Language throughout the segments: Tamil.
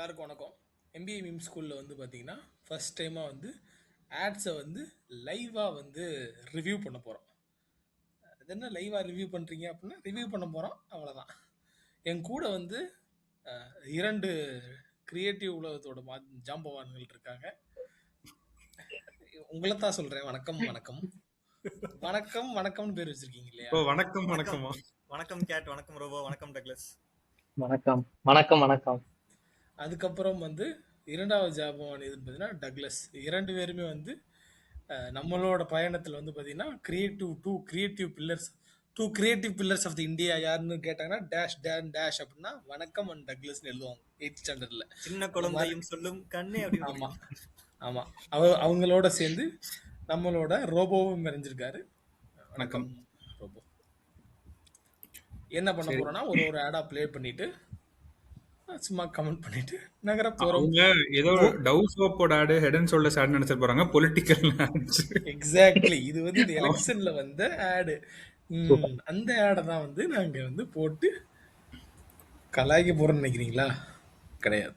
எல்லாருக்கும் வணக்கம். எம்பிஏ மீம் ஸ்கூலில் வந்து பார்த்தீங்கன்னா ஃபர்ஸ்ட் டைமாக வந்து ஆட்ஸை வந்து லைவாக வந்து ரிவ்யூ பண்ண போகிறோம். அது என்ன லைவாக ரிவ்யூ பண்ணுறீங்க அப்படின்னா ரிவ்யூ பண்ண போகிறோம், அவ்வளோதான். என் கூட வந்து இரண்டு கிரியேட்டிவ் உலகத்தோட ஜாம்பவான்கள் இருக்காங்க. உங்களை தான் சொல்கிறேன். வணக்கம் வணக்கம் வணக்கம் வணக்கம்னு பேர் வச்சிருக்கீங்க இல்லையா? வணக்கம் வணக்கம் வணக்கம் கேட், வணக்கம் ரோபோ, வணக்கம் டக்ளஸ். வணக்கம் வணக்கம் வணக்கம். அதுக்கப்புறம் வந்து இரண்டாவது ஜாம்பவான் எதுன்னு பார்த்தீங்கன்னா டக்ளஸ். இரண்டு பேருமே வந்து நம்மளோட பயணத்தில் வந்து பார்த்தீங்கன்னா two creative pillars of the India யாருன்னு கேட்டாங்கன்னா டேஷ் டேன் டேஷ் அப்படின்னா வணக்கம் அண்ட் டக்ளஸ்னு எழுதுவாங்க 8th ஸ்டாண்டர்டில். சின்ன குழந்தையும் சொல்லும் கண்ணே அப்படின்னு. ஆமாம் ஆமாம், அவங்களோட சேர்ந்து நம்மளோட ரோபோவும் நிறைஞ்சிருக்காரு. வணக்கம் ரோபோ. என்ன பண்ண போறோம்னா ஒரு ஆடா ப்ளே பண்ணிட்டு சும்மா கமெண்ட் பண்ணிட்டு நகர போறோம். ஏதோ டவ் சோப்போட ad head and shoulders ad நினைச்சு போறாங்க. Political ads. எக்ஸாக்ட்லி, இது வந்து இந்த எலெக்ஷன்ல வந்த ஆட். அந்த ஆடை தான் வந்து நாங்க வந்து போட்டு கலாய்க்க போறோம்னு நினைக்கிறீங்களா? கிடையாது.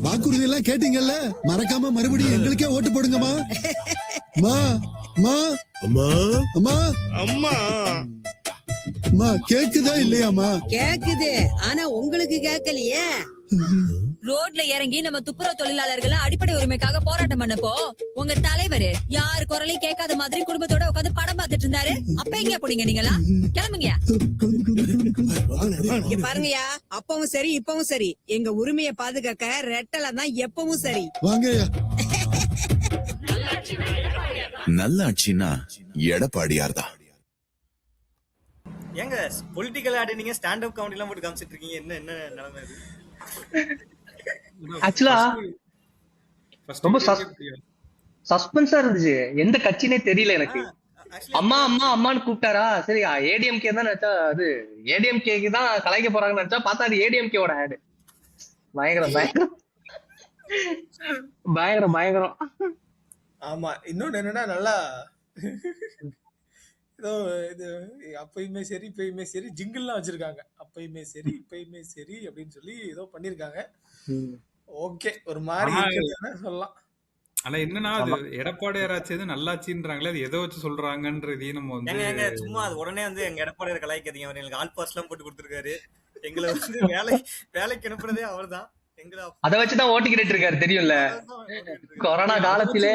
வாக்குறுதி எல்லாம் கேட்டீங்கல்ல, மறக்காம மறுபடியும் எங்களுக்கே ஓட்டு போடுங்கம்மா. அம்மா அம்மா அம்மா அம்மா அம்மா கேக்குதா இல்லையாமா? கேக்குது, ஆனா உங்களுக்கு கேட்கலையே. ரோட்ல இறங்கி நம்ம துப்புரவு தொழிலாளர்கள் அடிப்படை உரிமைக்காக போராட்டம் பண்ணப்போ உங்க தலைவர் யாரு குரலையும் கேட்காத மாதிரி குடும்பத்தோட உட்காந்து படம் பார்த்துட்டு இருந்தாரு. அப்ப எங்க போனீங்க நீங்களா? கிளம்புங்க. பாருங்கயா, அப்பவும் சரி இப்பவும் சரி எங்க உரிமையை பாதுகாக்க ரெட்டல தான் எப்பவும் சரி. வாங்கய்யா. நல்லாட்சின்னா எடப்பாடியார் தான். ஏங்க பொலிட்டிக்கல் ஆட் நீங்க ஸ்டாண்ட் அப் காமெடி எல்லாம் போட்டு காமிச்சிட்டு இருக்கீங்க, என்ன என்ன நிலைமை இது? ஆக்சுவலா ரொம்ப சஸ்பென்ஸா இருந்துச்சு. எந்த கட்சினே தெரியல எனக்கு. அம்மா அம்மா அம்மான்னு கூப்பிட்டாரா, சரி ஏடிஎம்கே தான் நினைச்சா, அது ஏடிஎம்கேக்கு தான் கலைக்க போறாங்கன்னு நினைச்சா பார்த்தா அது ஏடிஎம்கேவோட ஆடு. பயங்கரம் பயங்கரம் பயங்கரம் பயங்கரம். ஆமா, இன்னொன்னு என்னன்னா நல்லா ஏதோ இது அப்பயுமே சரி இப்பயுமே சரி ஜிங்கிள்லாம் வச்சிருக்காங்க. அப்பயுமே சரி இப்பயுமே சரி அப்படின்னு சொல்லி ஏதோ பண்ணிருக்காங்க. ஓகே, ஒரு மாதிரி சொல்லலாம். ஆனா என்னன்னா அது எடப்பாடியாராச்சு நல்லாச்சின்றாங்களே, அது எதை வச்சு சொல்றாங்கன்றது நம்ம வந்து சும்மா அது உடனே வந்து எங்க எடப்பாடியார் கலாய்க்காதீங்க. அவர் எங்களுக்கு ஆல் பாஸ் எல்லாம் போட்டு கொடுத்துருக்காரு. எங்களை வந்து வேலைக்கு அனுப்புறதே அவர் தான். அத வச்சுதான் ஓட்டு கேட்டு இருக்காரு, தெரியும்ல. கொரோனா காலத்திலே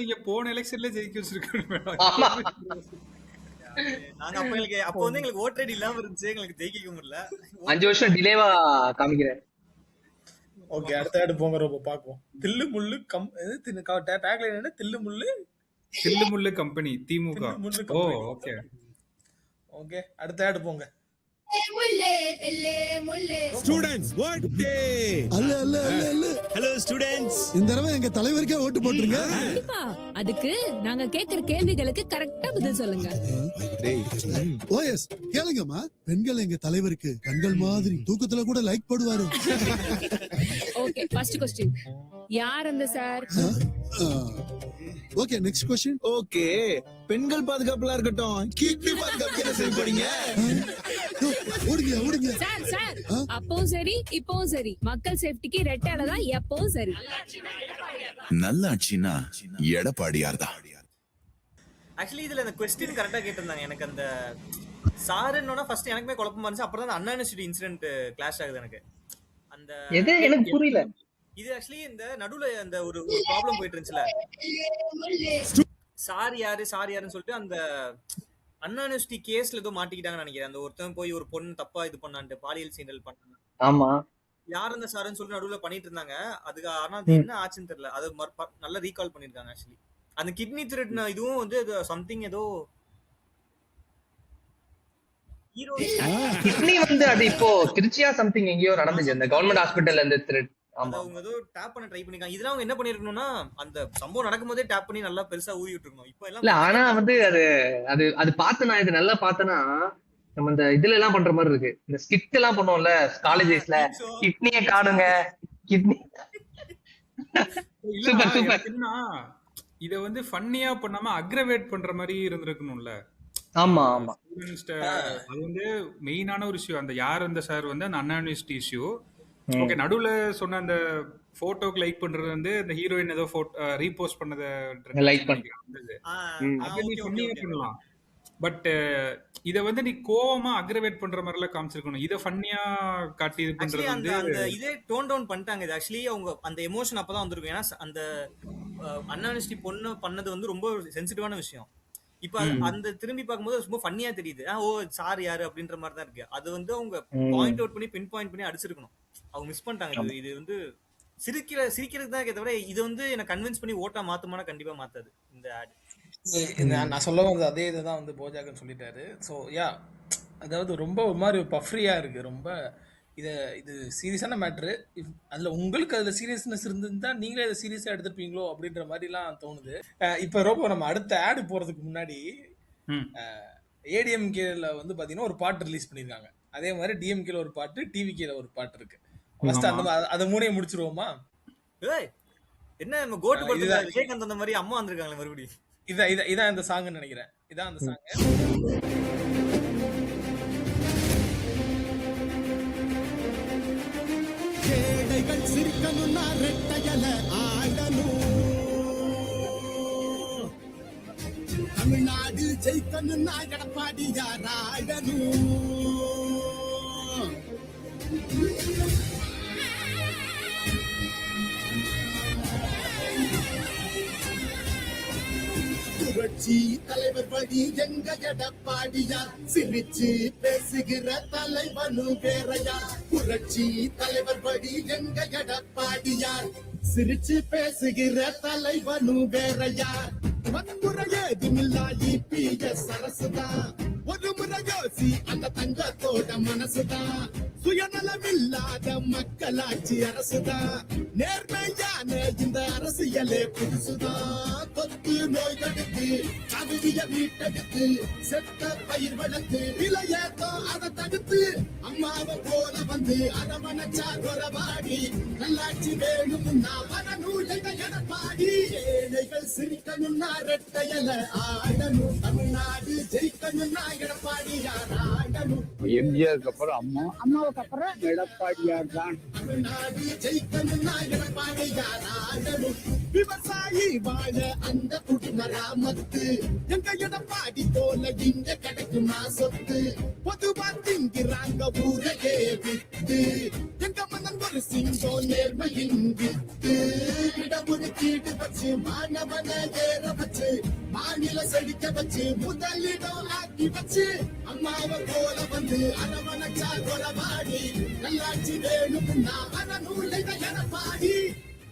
நீங்க போன எலெக்ஷன்ல ஜெயிக்க வச்சிருக்காங்க. நாங்க அப்ப வந்து எங்களுக்கு ஓட் ஐடி இல்லாம இருந்துச்சு, எங்களுக்கு ஜெயிக்க முடியல. 5 வருஷம் டிலேவா காமிக்கிறேன். ஓகே, அடுத்த ஆடு போங்க ரோபோ பாக்குவோம். தில்லு முள்ளு டேக்லைன் என்ன? தில்லு முள்ளு கம்பெனி திமுக. ஓ ஓகே ஓகே, அடுத்த ஆடு போங்க. ஸ்டூடண்ட்ஸ் வாட் டே. அல்ல அல்ல அல்ல அல்ல. ஹலோ ஸ்டூடண்ட்ஸ், இந்த தடவை எங்க தலைவருக்கே ஓட்டு போட்டுருங்க. கண்டிப்பா. அதுக்கு நாங்க கேக்குற கேள்விகளுக்கு கரெக்ட்டா பதில் சொல்லுங்க. ஓஎஸ் கேளுங்கம்மா. பெண்கள் எங்க தலைவருக்கு கண்கள் மாதிரி, தூக்கத்துல கூட லைக் போடுவாரு. Okay, first question. யார் அந்த sir? Okay, next question. Okay, பெண்கள் பாதுகாப்புல இருக்கட்டும், கிட்னி பாதுகாப்பு என்ன செய்ய போறீங்க? ஓடுங்க ஓடுங்க. சார் சார், அப்பவும் சரி இப்பவும் சரி மக்கள் சேஃப்டிக்கு ரெட்டல தான் எப்பவும் சரி. நல்லாட்சின்னா எடப்பாடியார் தான். ஆக்சுவலி இதுல அந்த क्वेश्चन கரெக்ட்டா கேட்டிருந்தாங்க. எனக்கு அந்த சாருன்னா ஃபர்ஸ்ட் எனக்குமே குழப்பமா இருந்துச்சு. அப்புறம் தான் அண்ணா யூனிவர்சிட்டி இன்சிடென்ட் கிளாஷ் ஆகுது எனக்கு. அந்த எது எனக்கு புரியல. இது ஆக்சுவலி இந்த நடுவுல அந்த ஒரு ப்ராப்ளம் போயிட்டு இருந்துச்சுல, சார் யாருன்னு சொல்லிட்டு அந்த அண்ணா யூனிவர்சிட்டி கேஸ்ல ஏதோ மாட்டிக்கிட்டாங்கன்னு நினைக்கிறேன். அந்த ஒருத்தன் போய் ஒரு பொண்ணு தப்பா இது பண்ணான்ட்டு பாலியல் சீண்டல் பண்ணாங்க. ஆமா, யார் அந்த சாருன்னு சொல்லிட்டு நடுவுல பண்ணிட்டு இருந்தாங்க. அதுக்கு ஆனா அது என்ன ஆச்சுன்னு தெரியல. அது நல்லா ரீகால் பண்ணிருக்காங்க. ஆக்சுவலி அந்த கிட்னி திருடின இதுவும் வந்து சம்திங் ஏதோ கிட்னி வந்து அது இப்போ திருச்சியா சம்திங் எங்கேயோ நடந்துச்சு, அந்த கவர்மெண்ட் ஹாஸ்பிட்டல்ல இந்த திருட். ஆமா, அவங்க ஏதோ டேப் பண்ண ட்ரை பண்ணிருக்காங்க. இதெல்லாம் அவங்க என்ன பண்ணிருக்கணும்னா அந்த சம்பவம் நடக்கும்போதே டேப் பண்ணி நல்லா பெருசா ஊதி விட்டுருக்கணும். இப்போ எல்லாம் இல்ல, ஆனா வந்து அது அது அது பார்த்தனா, இது நல்லா பார்த்தனா நம்ம இந்த இதுல எல்லாம் பண்ற மாதிரி இருக்கு. இந்த ஸ்கிட் எல்லாம் பண்ணுவோம்ல காலேஜஸ்ல, கிட்னிய காணுங்க கிட்னி. Super super. இத வந்து ஃபன்னியா பண்ணாம அக்ரவேட் பண்ற மாதிரி இருந்திருக்கணும்ல. ஆமா ஆமா, அது வந்து மெயினான ஒரு இஷ்யூ. அந்த யார் அந்த சார் வந்து அந்த அண்ணா யூனிவர்சிட்டி இஷ்யூ. ஓகே, நடுவுல சொன்ன அந்த போட்டோக்கு லைக் பண்றது வந்து இந்த ஹீரோயின் ஏதோ ரீபோஸ்ட் பண்ணத லைக் பண்ண அது நீ பண்ணியே பண்ணலாம். பட் இத வந்து நீ கோவமா அக்ரவேட் பண்ற மாதிரி எல்லாம் காமிச்சிருக்கணும். இத ஃபன்னியா காட்டி இது பண்றது வந்து அந்த இதே டோன் டவுன் பண்ணிட்டாங்க. இது ஆக்சுவலி அவங்க அந்த எமோஷன் அப்பதான் வந்திருக்கும். ஏன்னா அந்த அன்ஆனஸ்டி பொண்ணு பண்ணது வந்து ரொம்ப சென்சிட்டிவான விஷயம். இப்ப அந்த திரும்பி பார்க்கும்போது ரொம்ப ஃபன்னியா தெரியுது. ஓ சார் யாரு அப்படின்ற மாதிரி தான் இருக்கு. அது வந்து அவங்க பாயிண்ட் அவுட் பண்ணி பின் பாயிண்ட் பண்ணி அடிச்சிருக்கணும். அவங்க மிஸ் பண்ணிட்டாங்க. இது வந்து சிரிக்கிறதுக்கு தான் தவிர இது வந்து என்ன கன்வின்ஸ் பண்ணி ஓட்டா மாத்துமானா கண்டிப்பா மாத்தாது இந்த ஆட். நான் சொல்ல வந்த அதே இதுதான் வந்து போஜாகன் சொல்லிட்டாரு. ஸோ யா, அதாவது ரொம்ப ஒரு மாதிரி பஃப்ரியா இருக்கு. ரொம்ப இது சீரியஸான மேட்ரு. அதுல உங்களுக்கு அதுல சீரியஸ்னஸ் இருந்திருந்தா நீங்களே அதை சீரியஸா எடுத்துருப்பீங்களோ அப்படின்ற மாதிரிலாம் தோணுது. இப்போ ரொம்ப நம்ம அடுத்த ஆடு போறதுக்கு முன்னாடி ஏடிஎம்கேல வந்து பாத்தீங்கன்னா ஒரு பாட்டு ரிலீஸ் பண்ணிருக்காங்க. அதே மாதிரி டிஎம்கேல ஒரு பாட்டு, டிவிகேல ஒரு பாட்டு இருக்கு. ஃபர்ஸ்ட் அந்த மூணையும் முடிச்சிருவோமா? என்ன நம்ம கோட்டு படத்துல விஜயகாந்த் அந்த மாதிரி அம்மா வந்திருக்காங்களே மறுபடியும். இதான் இந்த சாங்னு நினைக்கிறேன். இதான் அந்த சாங். கேடைகள் சிரிக்கணும்னா ரெட்டையல ஆடணும், தமிழ்நாடு ஜெயிக்கணும்னா எடப்பாடியார் ஆடணும். புரட்சி தலைவர் படி எங்க எடப்பாடியார், சிரிச்சு பேசுகிற தலைவனும் வேறையா. புரட்சி தலைவர் படி எங்க எடப்பாடியார், சிரிச்சு பேசுகிற தலைவனும் வேறையா. வன்முறை ஏதுமில்லா இபிஎஸ் அரசுதான், ஒரு முறை யோசி அந்த தங்கத்தோட மனசுதான். சுயநலமில்லாத மக்களாட்சி அரசுதான், நேர்மையான இந்த அரசியலே புதுசுதான். தொத்து நோய் தடுத்து, கவிதைய மீட்டெடுத்து, செத்த பயிர் வளர்த்து, விலையேற்றம் அதை தடுத்து, அம்மாவை போல வந்து அரவணைச்சா குறவாடி. நல்லாட்சி வேணும்னா வரநூல் எடப்பாடி. ஏழைகள் சிரிக்கணும்னா ரெட்டையல ஆடணும், தமிழ்நாடு ஜெயிக்கணும்னா எடப்பாடியார் ஆடணும். எம்ஜிஆருக்கு அப்புறம் அம்மாவுக்கு அப்புறம் எடப்பாடியார் தான். தமிழ்நாடு ஜெயிக்கணும்னா எடப்பாடியார் ஆடணும். விவசாயி வாழ அந்த குடிமராமத்து, எங்க எடப்பாடி போல இங்க கிடைக்குமா சொத்து. பொதுவா திங்கிறாங்க ஊரையே வித்து, எங்க மன்னன் ஒரு சிங்கம் நேர்மையின் வித்து. இடஒதுக்கீடு வச்சு மாணவனை ஏற வச்சு, மாநில செழிக்க வச்சு, முதலிடம் ஆக்கி வச்சு, அம்மாவை போல வந்து அரவணைச்சா குறவாடி. நல்லாட்சி வேணும்னா வரநூல் எடப்பாடி.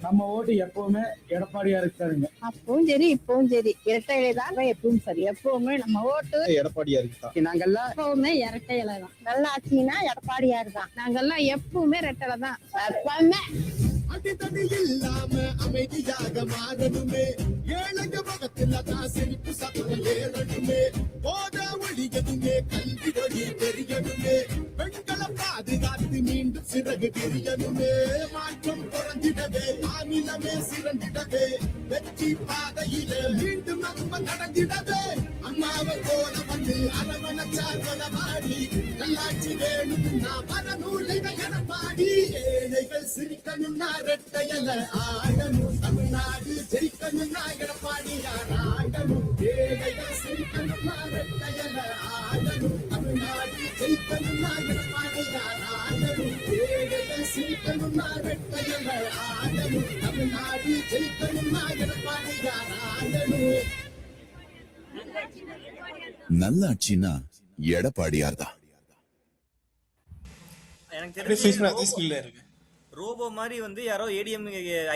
நம்ம ஓட்டு எப்பவுமே எடப்பாடியாருக்கு தானுங்க. அப்பவும் சரி இப்பவும் சரி இரட்டை இலை தான் எப்பவும் சரி. எப்பவுமே நம்ம ஓட்டு எடப்பாடியாருக்கு தான். நாங்கெல்லாம் எப்பவுமே இரட்டை இலை தான். நல்லா ஆச்சுன்னா எடப்பாடியாரு தான். நாங்கெல்லாம் எப்பவுமே இரட்டை தான் எப்பவுமே. அடித்தடி இல்லாம அமைதியாக மாறணுமே, ஏழைங்க முகத்துல தான் சிரிப்பு சத்தம் ஏறணுமே. போத ஒழியதுமே, கல்வி ஒளி தெரியணுமே, பெண்களை பாதுகாத்து மீண்டும் சிறகு விரியணுமே. மாற்றம் பிறந்திடவே, மாநிலமே சிறந்திடவே, வெற்றி பாதையில மீண்டும் நம்ம நடந்திடவே. அம்மாவை போல வந்து அரவணைச்சா கொலவாடி. நல்லாட்சி வேணும்னா வரநூல் எடப்பாடி. ஏழைகள் சிரிக்கணும்னா ரெட்டையல ஆடணும், தமிழ்நாடு ஜெயிக்கணும்னா எடப்பாடியார் ஆடணும். ஏழைகள் சிரிக்கணும்னா ரெட்டையல ஆடணும், தமிழ்நாடு ஜெயிக்கணும்னா எடப்பாடியார் ஆடணும். ஏழைகள் சிரிக்கணும்னா ரெட்டையல ஆடணும், தமிழ்நாடு ஜெயிக்கணும்னா எடப்பாடியார் ஆடணும். நல்லாட்சினா எடப்பாடியார் தான். எனக்கு இருக்கு. தெரிஞ்சு ரோபோ மாதிரி வந்து யாரோ ஏடிஎம்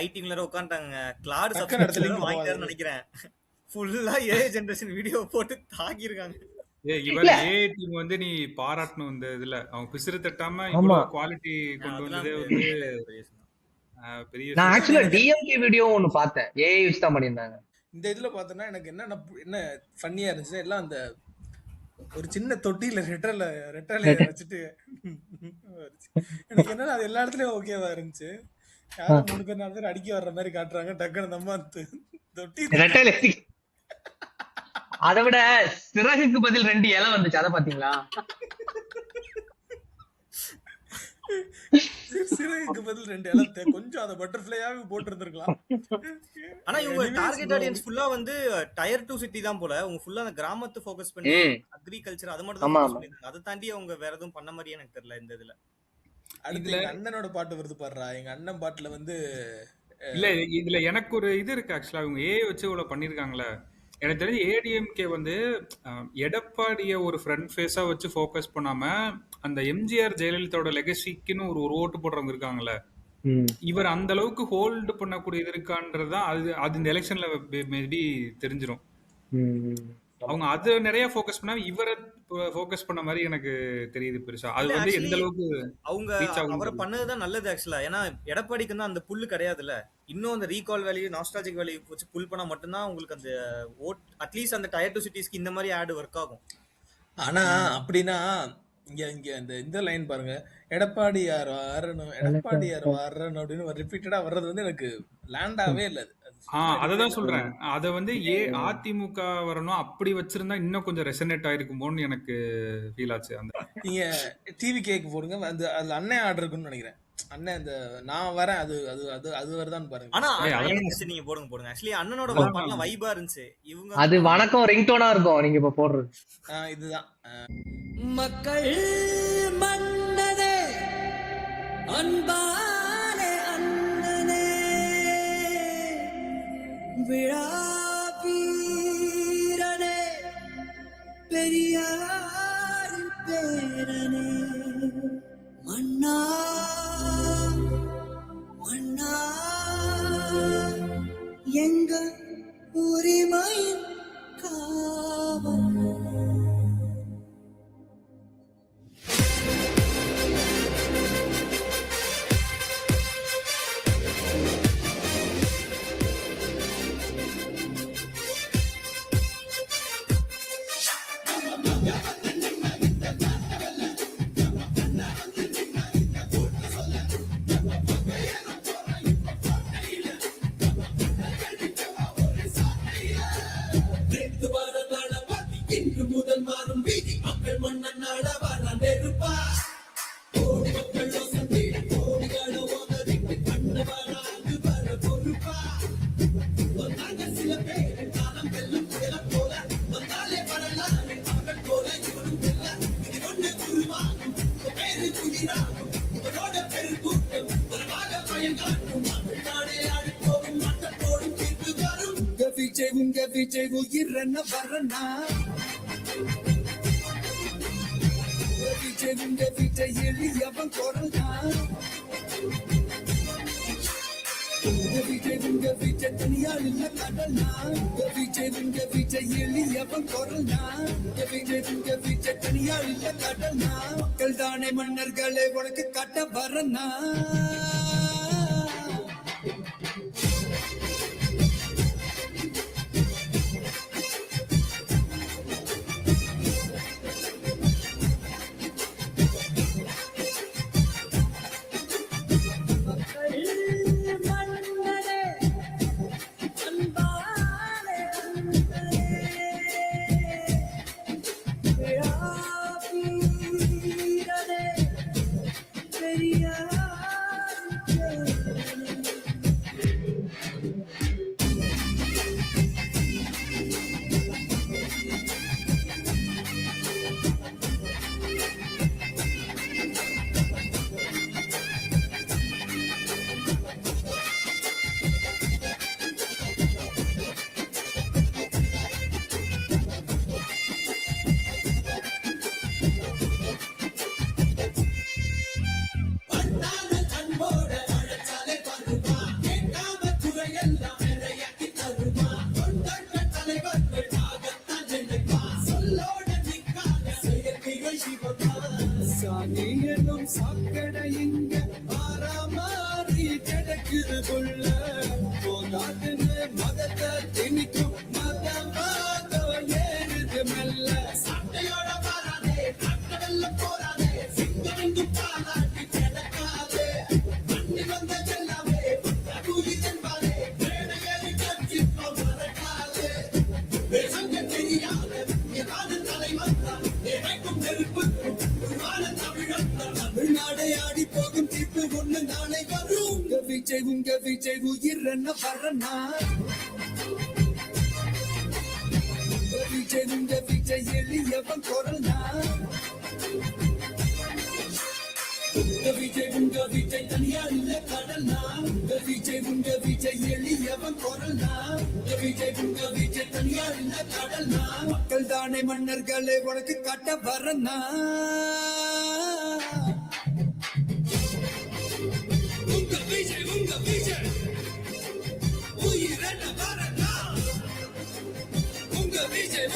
ஐடிங்கள உட்காந்துட்டாங்க. கிளாட் டக்குனு இடத்துல சப்ஸ்கிரிப்ஷன் வாங்கிட்டாருன்னு நினைக்கிறேன். ஃபுல்லா ஏ ஜெனரேஷன் வீடியோ போட்டு தாக்கியிருக்காங்க. இவன் ஏ டீம் வந்து நீ பாராட்டணும். இந்த இதுல அவங்க பிசிறு தட்டாம இவ்வளவு குவாலிட்டி கொண்டு வந்ததே வந்து பெரிய. நான் ஆக்சுவலா டிஎம்கே வீடியோ ஒன்னு பார்த்தேன், ஏஐ யூஸ் தான் பண்ணியிருந்தாங்க. இந்த இதுல பார்த்தோன்னா எனக்கு என்ன ஃபன்னியா இருந்துச்சு, எல்லாம் அந்த ஒரு சின்ன தொட்டியில ரெட்டலை வச்சுட்டு எனக்கு என்னன்னா அது எல்லா இடத்துலயும் ஓகேவா இருந்துச்சு. யாரும் 3 பேர் 4 பேர் அடிக்க வர்ற மாதிரி காட்டுறாங்க. டக்குனு நம்ம தொட்டி ரெட்டையில அதை விட சிறகுக்கு பதில் 2 இலை வந்துச்சு, அதை பாத்தீங்களா? சிறகுக்கு பதில் 2 இலை கொஞ்சம் அதை பட்டர்ஃப்ளையாவே போட்டு இருந்திருக்கலாம். ஆனா இவங்க டார்கெட் ஆடியன்ஸ் ஃபுல்லா வந்து டயர் 2 சிட்டி தான் போல. அவங்க ஃபுல்லா அந்த கிராமத்தை ஃபோக்கஸ் பண்ணி அக்ரிகல்ச்சர் அது மட்டும் தான் ஃபோக்கஸ் பண்ணிருக்காங்க. அதை தாண்டி அவங்க வேற எதுவும் பண்ண மாதிரியே எனக்கு தெரியல இந்த இதுல. அடுத்து எங்க அண்ணனோட பாட்டு வருது பாடுறா. எங்க அண்ணன் பாட்டுல வந்து இல்ல இதுல எனக்கு ஒரு இது இருக்கு ஆக்சுவலா. இவங்க ஏ வச்சு இவ்வளவு பண்ணிருக்காங்களே. எனக்கு தெரிஞ்சு ஏடிஎம்கே வந்து எடப்பாடிய ஒரு ஃப்ரண்ட் ஃபேஸா வச்சு ஃபோக்கஸ் பண்ணாம அந்த எம்ஜிஆர் ஜெயலலிதாவோட லெகசிக்குன்னு ஒரு ஓட்டு போடுறவங்க இருக்காங்கல்ல, இவர் அந்த அளவுக்கு ஹோல்டு பண்ணக்கூடிய இது இருக்கான்றதுதான் அது இந்த எலெக்ஷன்ல மேபி தெரிஞ்சிடும். அவங்க அது நிறைய ஃபோக்கஸ் பண்ணாம இவரை ஃபோக்கஸ் பண்ண மாதிரி எனக்கு தெரியுது பெருசா. அது வந்து எந்த அளவுக்கு அவங்க அவரை பண்ணதுதான் நல்லது ஆக்சுவலா. ஏன்னா எடப்பாடிக்கு வந்து அந்த புல்லு கிடையாதுல்ல. இன்னும் அந்த ரீகால் வேல்யூ நாஸ்டாலஜிக் வேல்யூ வச்சு புல் பண்ணா மட்டும்தான் உங்களுக்கு அந்த ஓட் அட்லீஸ்ட் அந்த டயர் 2 சிட்டிஸ்க்கு இந்த மாதிரி ஆட் ஒர்க் ஆகும். ஆனா அப்படின்னா இங்க இந்த லைன் பாருங்க, எடப்பாடியார் வரணும் எடப்பாடியார் வரணும் அப்படின்னு ரிப்பீட்டடா வர்றது வந்து எனக்கு லேண்டாவே இல்ல. அததான் சொல்றேன். அத வந்து அதிமுக வரணும் அப்படி வச்சிருந்தா இன்னும் கொஞ்சம் ரெசனேட் ஆயிருக்குமோன்னு எனக்கு ஃபீல் ஆச்சு. அந்த நீங்க டிவி கேக்கு போடுங்க, அந்த அதுல அண்ணன் ஆர்டர் இருக்குன்னு நினைக்கிறேன். அண்ணன் அந்த நான் வரேன் அது அது அது அது வருதான்னு பாருங்க. ஆனா நீங்க போடுங்க. ஆக்சுவலி அண்ணனோட பாட்டுல வைபா இருந்துச்சு. இவங்க அது வணக்கம் ரிங்டோனா இருக்கும் நீங்க இப்ப போடுறது. இதுதான் மக்கள் மன்னதே அன்பாலே அண்ணனே விழா வீரனே பெரியார் பேரனே மன்னா மன்னா எங்க உரிமையின் காவல். உயிரன வரனா எளியவன் குரல்னா தனியால் இல்ல கடல்னா எளியவன் குரல்னா தனியால் இல்ல கடல்னா மக்கள் தானே மன்னர்களை உனக்கு காட்ட வரனா. சாக்கடை இங்க மாறாமாறி கிடக்குது கொள்ள போதாதுன்னு மதத்தை திணிக்கும் மதவாதோ ஏறுது மெல்ல சட்டையோட வராதே கட்டடல்ல போராதே சிங்கமெங்கு பாலாட்டி கிடக்காதே மண்ணி வந்த செல்லாவே கூலி சென்பாதே மேடையேறி கட்சி மறக்காதே தேசங்க தெரியாத ஏதாவது தலைவன் தான் ஏழைக்கும் நெருப்புக்கும் தமிழ்நாடு நாளை வரும் உங்க விஜய் உயிர் என்ன வரனா உங்க விஜய் எளியவன் குரல்னா உங்க விஜய் தனியார் இல்ல கடல்னா உங்க விஜய் எளியவன் குரல்னா உங்க விஜய் தனியார் இல்ல கடல்னா மக்கள் தானே மன்னர்களே உனக்கு காட்ட வரனா உங்க விஜய் உயிர் என்ன வரனா உங்க விஜய்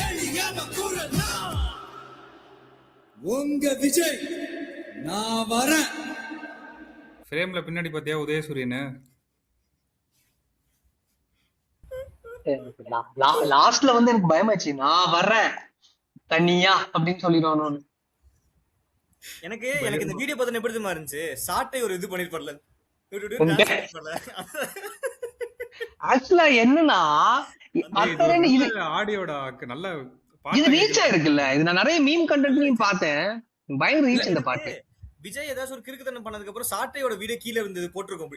எளியவன் குரல்னா உங்க விஜய் நான் வரேன். ஃப்ரேம்ல பின்னாடி பாத்தியா உதயசூரியன்? லாஸ்ட்ல வந்து எனக்கு பயமாச்சு, நான் வர்றேன் தனியா அப்படின்னு சொல்லிடுவானு. எனக்கு இந்த வீடியோ பார்த்தா எப்படி தெரியுமா இருந்துச்சு, சாட்டை ஒரு இது பண்ணிருப்பார்ல ஆக்சுவலா என்னன்னா ஆடியோட நல்ல இது ரீச் ஆயிருக்குல்ல, இது நான் நிறைய மீம் கண்டென்ட்லயும் பார்த்தேன், பயங்கர ரீச் இந்த பாட்டு. விஜய் ஏதாச்சும் ஒரு கிறுக்குத்தனம் பண்ணதுக்கு அப்புறம் சாட்டையோட வீடியோ கீழே இருந்தது போட்டிருக்கோம்.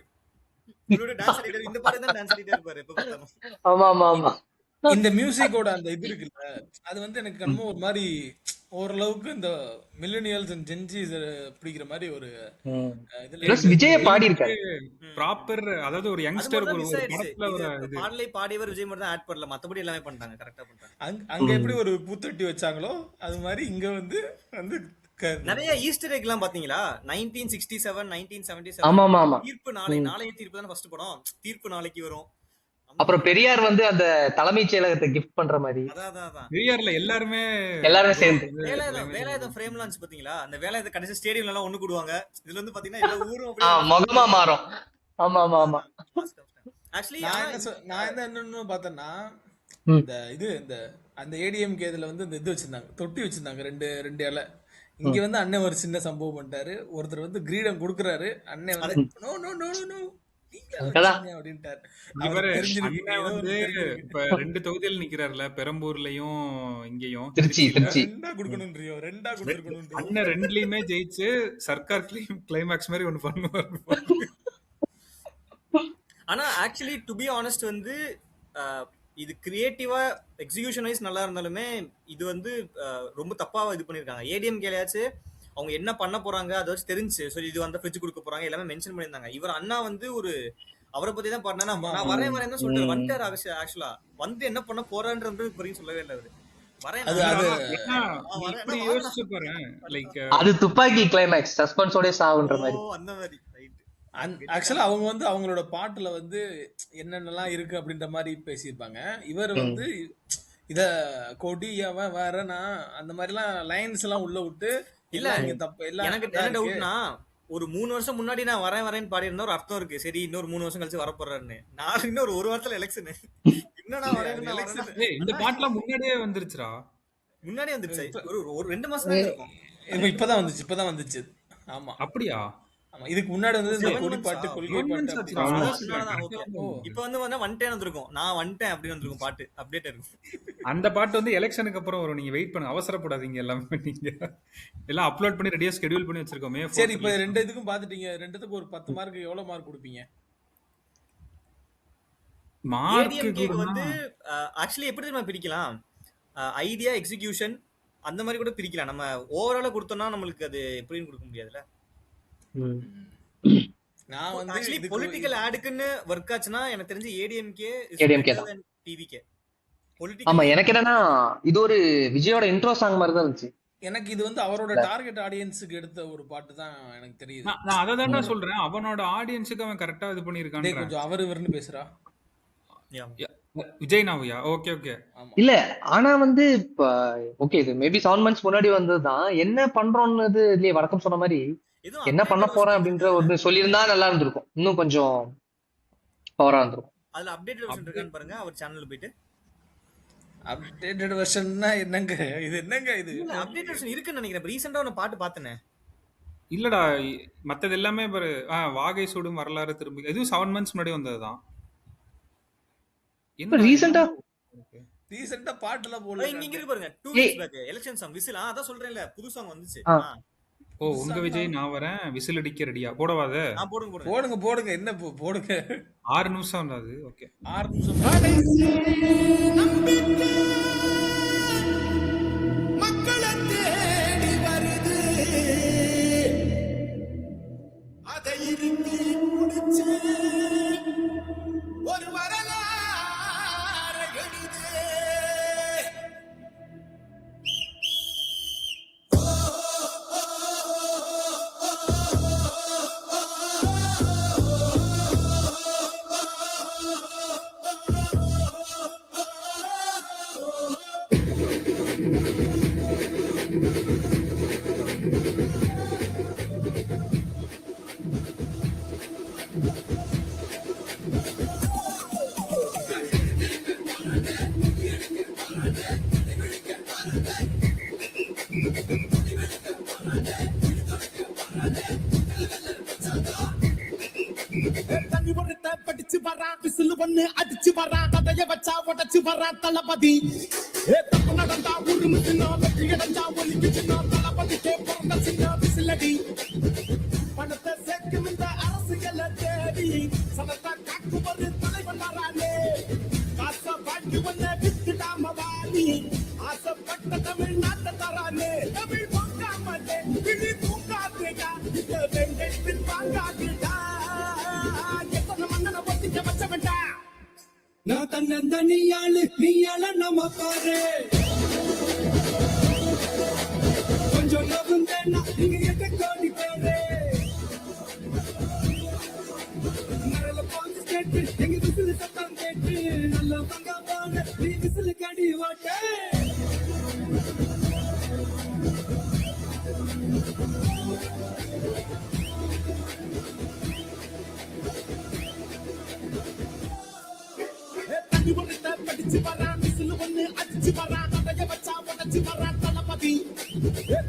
இந்த பாட்டு தான் டான்ஸ் ஆடிட்டே இருப்பாரு எப்ப பார்த்தாலும். ஆமா ஆமா ஆமா. இந்த மியூசிக்கோட அந்த இது இருக்குல்ல, அது வந்து எனக்கு என்னமோ ஒரு மாதிரி ஓரளவுக்கு இந்த மில்லேனியல்ஸ் அண்ட் ஜென்ஜிஸ் பிடிக்கிற மாதிரி ஒரு விஜய பாடி இருக்காரு ப்ராப்பர். அதாவது ஒரு யங்ஸ்டர் ஒரு படத்துல ஒரு இது பாடலை பாடியவர் விஜய் மட்டும் தான் ஆட் பண்ணல, மத்தபடி எல்லாமே பண்ணிட்டாங்க, கரெக்ட்டா பண்ணிட்டாங்க. அங்க எப்படி ஒரு பூத்தட்டி வச்சாங்களோ அது மாதிரி இங்க வந்து நிறைய ஈஸ்டர் எக் எல்லாம் பாத்தீங்களா? 1967 1977 ஆமா ஆமா ஆமா. தீர்ப்பு நாளைய தீர்ப்பு தான் ஃபர்ஸ்ட் படம், தீர்ப்பு நாளைக்கு வரும். அப்புறம் பெரியார் வந்து அந்த தலைமைச் செயலகத்தை கிஃப்ட் பண்ற மாதிரி. பெரியார்ல எல்லாருமே சேர்ந்து வேலாயுதம் ஃப்ரேம் லான்ச் பாத்தீங்களா? அந்த வேலாயுதம் கடைசி ஸ்டேடியம்ல எல்லாம் ஒண்ணு கூடுவாங்க. இதுல வந்து பாத்தீங்கன்னா எல்லா ஊரும் முகமா மாறும். ஆமா ஆமா ஆமா. ஆக்சுவலி நான் என்னன்னு பார்த்தேன்னா இந்த அந்த ஏடிஎம்கே இதுல வந்து இந்த இது வச்சிருந்தாங்க, தொட்டி வச்சிருந்தாங்க ரெண்டு இலை. இங்க வந்து அண்ணன் ஒரு சின்ன சம்பவம் பண்ணிட்டாரு. ஒருத்தர் வந்து கிரீடம் கொடுக்குறாரு, அண்ணன் வந்து நோ நோ நோ நோ இப்ப 2 தொகுதியில் நிக்கிறாருல, பெரம்பூர்லயும் இங்கேயும் திருச்சி. அண்ணன் 2லயுமே ஜெயிச்சு சர்க்கார் கிளைமாக்ஸ் மாதிரி ஒண்ணு பண்ணுவாரு. ஆனா ஆக்சுவலி டு பி ஆனஸ்ட் வந்து இது கிரியேட்டிவா எக்ஸிகியூஷன் வைஸ் நல்லா இருந்தாலுமே இது வந்து ரொம்ப தப்பா இது பண்ணிருக்காங்க. ஏடிஎம் கேலையாச்சு அவங்க என்ன பண்ண போறாங்க அதை வச்சு தெரிஞ்சு, சரி இது வந்து ஃப்ரிட்ஜ் கொடுக்க போறாங்க எல்லாமே மென்ஷன் பண்ணியிருந்தாங்க. இவர் அண்ணா வந்து ஒரு அவரை பத்தி தான் பாருனா, நான் வரேன் தான் சொல்லிட்டு வந்துட்டாரு. ஆக்சுவலா வந்து என்ன பண்ண போறான்றது வரைக்கும் சொல்லவே இல்லை அவரு. அது துப்பாக்கி கிளைமாக்ஸ் சஸ்பென்ஸோட சாவுன்ற மாதிரி அந்த மாதிரி. ஆக்சுவலா அவங்க வந்து அவங்களோட பாட்டுல வந்து என்னென்னலாம் இருக்கு அப்படின்ற மாதிரி பேசியிருப்பாங்க. இவர் வந்து இத கொடியவன் வரனா அந்த மாதிரி எல்லாம் லைன்ஸ் எல்லாம் உள்ள விட்டு இல்ல தப்பு. எனக்கு என்ன டவுட்னா, ஒரு 3 வருஷம் முன்னாடி நான் வரேன்னு பாடி இருந்தா ஒரு அர்த்தம் இருக்கு, சரி இன்னொரு 3 வருஷம் கழிச்சு வரப்போறாருன்னு. நான் இன்னொரு 1 வாரத்துல எலெக்ஷன் இன்னும் நான் வரேன். இந்த பாட்டுலாம் முன்னாடியே வந்துருச்சுடா, முன்னாடியே வந்துருச்சு. ஒரு 2 மாசம் தான் இருக்கும். இப்பதான் வந்துச்சு. ஆமா அப்படியா? ஆமா, இதுக்கு முன்னாடி வந்து இந்த கொடி பாட்டு கொள்கை பாட்டு இப்ப வந்து வந்துட்டேன் வந்திருக்கும், நான் வந்துட்டேன் அப்படின்னு வந்திருக்கும் பாட்டு அப்டேட் இருக்கும். அந்த பாட்டு வந்து எலெக்ஷனுக்கு அப்புறம் வரும், நீங்க வெயிட் பண்ணுங்க, அவசரப்படாதீங்க. எல்லாமே நீங்க எல்லாம் அப்லோட் பண்ணி ரெடியா ஸ்கெட்யூல் பண்ணி வச்சிருக்கோமே. சரி, இப்ப 2 இதுக்கும் பாத்துட்டீங்க, 2த்துக்கு ஒரு 10 மார்க் எவ்வளவு மார்க் கொடுப்பீங்க? மார்க் வந்து ஆக்சுவலி எப்படி தெரியுமா பிரிக்கலாம், ஐடியா எக்ஸிகியூஷன் அந்த மாதிரி கூட பிரிக்கலாம். நம்ம ஓவராலா கொடுத்தோம்னா நம்மளுக்கு அது எப்படின்னு கொடுக்க முடியாதுல்ல. நான் வந்து ஆக்சுவலி பொலிட்டிக்கல் ஆடுக்குன்னு வர்க் ஆச்சுனா எனக்கு தெரிஞ்சு ஏடிஎம்கே தான் டிவிகே. ஆமா, எனக்கு என்னன்னா இது ஒரு விஜயோட இன்ட்ரோ சாங் மாதிரி தான் இருந்துச்சு. எனக்கு இது வந்து அவரோட டார்கெட் ஆடியன்ஸுக்கு எடுத்த ஒரு பாட்டு தான் எனக்கு தெரியுது. நான் அதை தானே சொல்றேன், அவனோட ஆடியன்ஸுக்கு அவன் கரெக்டா இது பண்ணிருக்கான். கொஞ்சம் அவர்னு பேசுறா விஜய் நாவியா? Okay okay. இல்ல ஆனா வந்து இப்ப ஓகே, இது மேபி 7 months முன்னாடி வந்ததுதான். என்ன பண்றோம்னு இல்லையே, வழக்கம் சொன்ன மாதிரி என்ன பண்ண போறேன் அப்படின்ற ஒரு சொல்லியிருந்தா நல்லா இருந்திருக்கும், இன்னும் கொஞ்சம் பவரா இருந்திருக்கும். அதுல அப்டேட்டட் வெர்ஷன் இருக்கான்னு பாருங்க அவர் சேனல்ல போயிட்டு. அப்டேட்டட் வெர்ஷன்னா என்னங்க இது? என்னங்க இது அப்டேட்டட் வெர்ஷன் இருக்குன்னு நினைக்கிறேன். ரீசன்ட்டா ஒரு பாட்டு பார்த்தனே. இல்லடா, மத்தது எல்லாமே பாரு, வாகை சூடும் வரலாறு திரும்பி, இது 7 months முன்னாடி வந்ததுதான். என்ன ரீசன்ட்டா பாட்டுல போல இங்க இருக்கு பாருங்க, 2 weeks back election song whistle. அதான் சொல்றேன்ல, புது சாங் வந்துச்சு. ஓ உங்க விஜய் நான் வரேன் விசில் அடிக்க ரெடியா போடவாத போடுங்க போடுங்க. போடுங்க போடுங்க, என்ன போடுங்க. 6 நிமிஷம் தான் அது. ஓகே 6 நிமிஷம். மக்களை தேடி வருது அதை இறுக்கி முடிச்சு ஒரு வரலாறு எழுது. தண்ணி ஒருத்த படிச்சு வரான் விசில் ஒண்ணு அடிச்சு வரான் கதைய வச்சா உடச்சு வரான் தளபதி. தப்பு நடந்தா உருமு சின்ன வெற்றி அடைஞ்சா ஒலிக்கு சின்ன தளபதிக்கே பிறந்த சின்ன விசிலடி. பணத்தை சேர்க்கும் இந்த அரசியலை தேடி சனத்தை காக்கும் ஒரு தலைவன் வரானே. காசை வாங்கி ஒன்ன வித்துடாம வாணி ஆசைப்பட்ட தமிழ்நாட்டை தரானே. தமிழ் வாங்காமலே விழி தூங்காதுடா இந்த வெங்கை வாங்காதுடா. நான் தன்னந்தனியாளு நீயாள நம்ம பாரு கொஞ்சம் நவுந்தேன்னா நீங்க எட்ட கோடி பேரு நரல பாஞ்சு கேட்டு எங்க விசிலு சத்தம் கேட்டு நல்ல பங்கா போன நீ விசிலு கடி ஓட்ட. தண்ணி ஒருத்த படிச்சு வரான் விசில் ஒண்ணு அடிச்சு வரான் கதைய வச்சா உடச்சு வரான் தளபதி.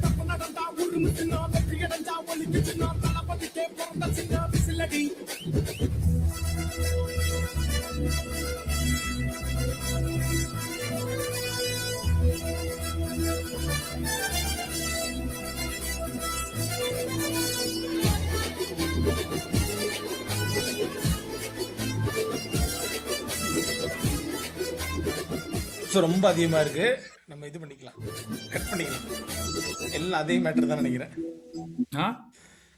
தப்பு நடந்தா உருமு சின்ன வெற்றி அடைஞ்சா ஒலிக்கு சின்ன தளபதிக்கே பிறந்த சின்ன விசிலடி. ரொம்ப அதிகமா இருக்கு, நம்ம இது பண்ணிக்கலாம், கட் பண்ணிக்கலாம். எல்லாம் அதே மேட்டர் தான் நினைக்கிறேன். ஆ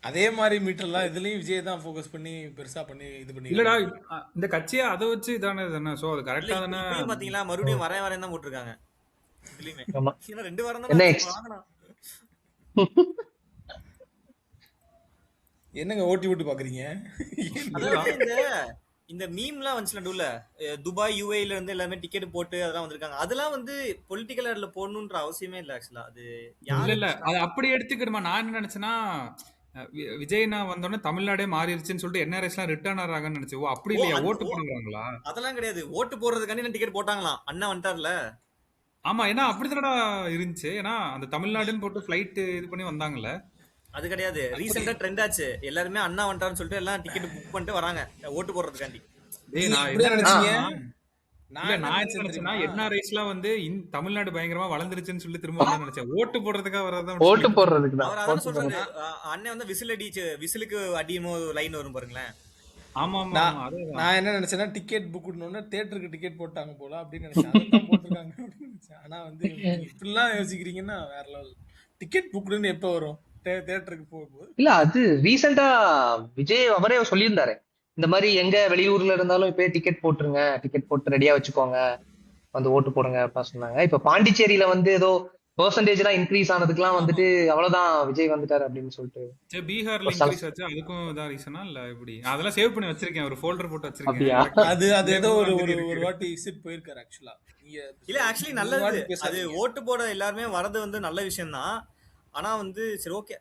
அதே மாதிரி மீட்டர்லாம் இதுலயும் விஜய் தான் ஃபோக்கஸ் பண்ணி பெருசா பண்ணி இது பண்ணி. இல்லடா இந்த கட்சியை அதை வச்சு இதானே தானே. சோ அது கரெக்டா தானே. இப்பயும் பாத்தீங்களா மறுபடியும் வரேன் தான் போட்டிருக்காங்க இதுலயுமே. ஆமா. ஏன்னா 2 வாரம் என்ன தான் ex- வாங்கணும். என்னங்க ஓட்டி ஓட்டி பாக்குறீங்க? அதாவது இந்த மீம்லாம் வந்துச்சுல நடுவுல துபாய் யூஏல இருந்து எல்லாமே டிக்கெட் போட்டு அதெல்லாம் வந்திருக்காங்க. அதெல்லாம் வந்து பொலிட்டிக்கல் ஆட்ல போடணுன்ற அவசியமே இல்ல ஆக்சுவலா. அது இல்ல அது அப்படி எடுத்துக்கிடுமா. நான் என்ன நினைச்சேன்னா விஜய்னா வந்தோடனே தமிழ்நாடே மாறிடுச்சுன்னு சொல்லிட்டு என்ஆர்எஸ் எல்லாம் ரிட்டர்ன் ஆறாங்கன்னு நினைச்சு. ஓ அப்படி இல்லையா, ஓட்டு போடுறாங்களா? அதெல்லாம் கிடையாது. ஓட்டு போடுறதுக்காண்டி டிக்கெட் போட்டாங்களாம். அண்ணா வந்துட்டார்ல. ஆமா ஏன்னா அப்படித்தானடா இருந்துச்சு. ஏன்னா அந்த தமிழ்நாடுன்னு போட்டு ஃபிளைட் இது பண்ணி வந்தாங்கல்ல. அது கிடையாது. ரீசெண்டா ட்ரெண்ட் ஆச்சு. எல்லாருமே அண்ணா வந்துட்டாருன்னு சொல்லிட்டு எல்லாம் டிக்கெட் புக் பண்ணிட்டு வராங்க ஓட்டு போடுறதுக்காண்டி. நான் இப்படியா நினைச்சீங்க? என்ன நினைச்சேன்னா என்ஆர்ஐஸ்லாம் வந்து தமிழ்நாடு பயங்கரமா வளர்ந்துருச்சுன்னு சொல்லி திரும்ப நினைச்சேன். ஓட்டு போடுறதுக்காக வரதான். ஓட்டு போடுறதுக்கு அவர் தான். அதான் சொல்றாரு. அண்ணன் வந்து விசில் அடிச்சு விசிலுக்கு அடியுமோ லைன் வரும் பாருங்களேன். ஆமா ஆமா நான் அதேதான். நான் என்ன நினைச்சேன்னா டிக்கெட் புக் பண்ணோம்னா தியேட்டருக்கு டிக்கெட் போட்டாங்க போல அப்படின்னு நினைச்சேன். அதான் போட்டிருக்காங்க அப்படின்னு நினைச்சேன். ஆனா வந்து இப்படிலாம் யோசிக்கிறீங்கன்னா வேற லெவல். டிக்கெட் புக்னு எப்ப வரும் தியேட்டருக்கு போகும்போது? இல்ல அது ரீசெண்டா விஜய் அவரே சொல்லியிருந்தாரு, இந்த மாதிரி எங்க வெளியூர்ல இருந்தாலும் இப்பயே டிக்கெட் போட்டுருங்க, டிக்கெட் போட்டு ரெடியா வச்சுக்கோங்க, வந்து ஓட்டு போடுங்க அப்படின்னு சொன்னாங்க. இப்ப பாண்டிச்சேரியில வந்து ஏதோ பெர்சன்டேஜ் எல்லாம் இன்க்ரீஸ் ஆனதுக்குலாம் வந்துட்டு அவ்வளவுதான் விஜய் வந்துட்டாரு அப்படின்னு சொல்லிட்டு. சரி பீகார்ல இன்க்ரீஸ் ஆச்சு, அதுக்கும் இதான் ரீசனா இல்ல எப்படி? அதெல்லாம் சேவ் பண்ணி வச்சிருக்கேன், ஒரு ஃபோல்டர் போட்டு அப்படியா? வச்சிருக்கேன். அது ஏதோ ஒரு வாட்டி விசிட் போயிருக்காரு ஆக்சுவலா. இல்ல ஆக்சுவலி நல்லது. அது ஓட்டு போட எல்லாருமே வரது வந்து நல்ல விஷயம் தான். ஆனா வந்து சரி ஓகே,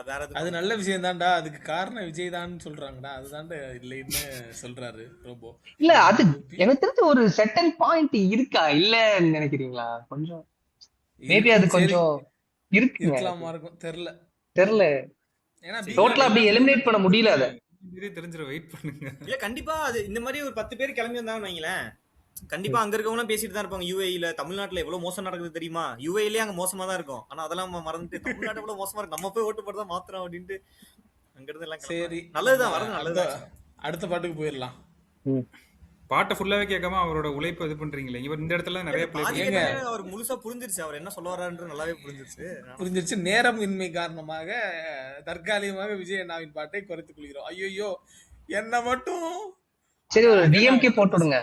வேற அது நல்ல விஷயம் தான்டா. அதுக்கு காரணம் விஜய் தான் சொல்றாங்கடா. அதுதான்டா இல்லைன்னு சொல்றாரு ரோபோ. இல்ல அது எனக்கு தெரிஞ்ச ஒரு செட்டன் பாயிண்ட் இருக்கா இல்லன்னு நினைக்கிறீங்களா? கொஞ்சம் மேபி அது கொஞ்சம் இருக்கலாமா இருக்கும், தெரியல. ஏன்னா டோட்டலா அப்படி எலிமினேட் பண்ண முடியல. அத தெரிஞ்சிரும், வெயிட் பண்ணுங்க. இல்ல கண்டிப்பா அது இந்த மாதிரி ஒரு 10 பேர் கிளம்பி வந்தாங்கன்னு வைங்களேன், கண்டிப்பா அங்க இருக்கவங்க பேசிட்டு தான் இருப்பாங்க. யுஏஇல தமிழ்நாட்டுல எவ்வளவு மோசம் நடக்குது தெரியுமா? யுஏஇலே அங்க மோசமா தான் இருக்கும். ஆனா அதெல்லாம் மறந்துட்டு தமிழ்நாடு எவ்வளவு மோசமா இருக்கு, நம்ம போய் ஓட்டு போட்டு தான் மாத்துறோம் அப்படின்ட்டு அங்க இருந்து எல்லாம் சரி, நல்லதுதான், வரது அடுத்த நல்லதுதான். அடுத்த பாட்டுக்கு போயிடலாம். பாட்டை ஃபுல்லாவே கேட்காம அவரோட உழைப்பு இது பண்றீங்களே. இவர் இந்த இடத்துல நிறைய ப்ளே பாதி ஏங்க? கேட்டாலே அவர் முழுசா புரிஞ்சிருச்சு, அவர் என்ன சொல்ல வர்றாருன்றது நல்லாவே புரிஞ்சிருச்சு. புரிஞ்சிருச்சு. நேரம் இன்மை காரணமாக தற்காலிகமாக விஜய் அண்ணாவின் பாட்டை குறைத்துக் கொள்கிறோம். ஐயோ, என்ன மட்டும் சரி ஒரு டிஎம்கே போட்டுடுங்க.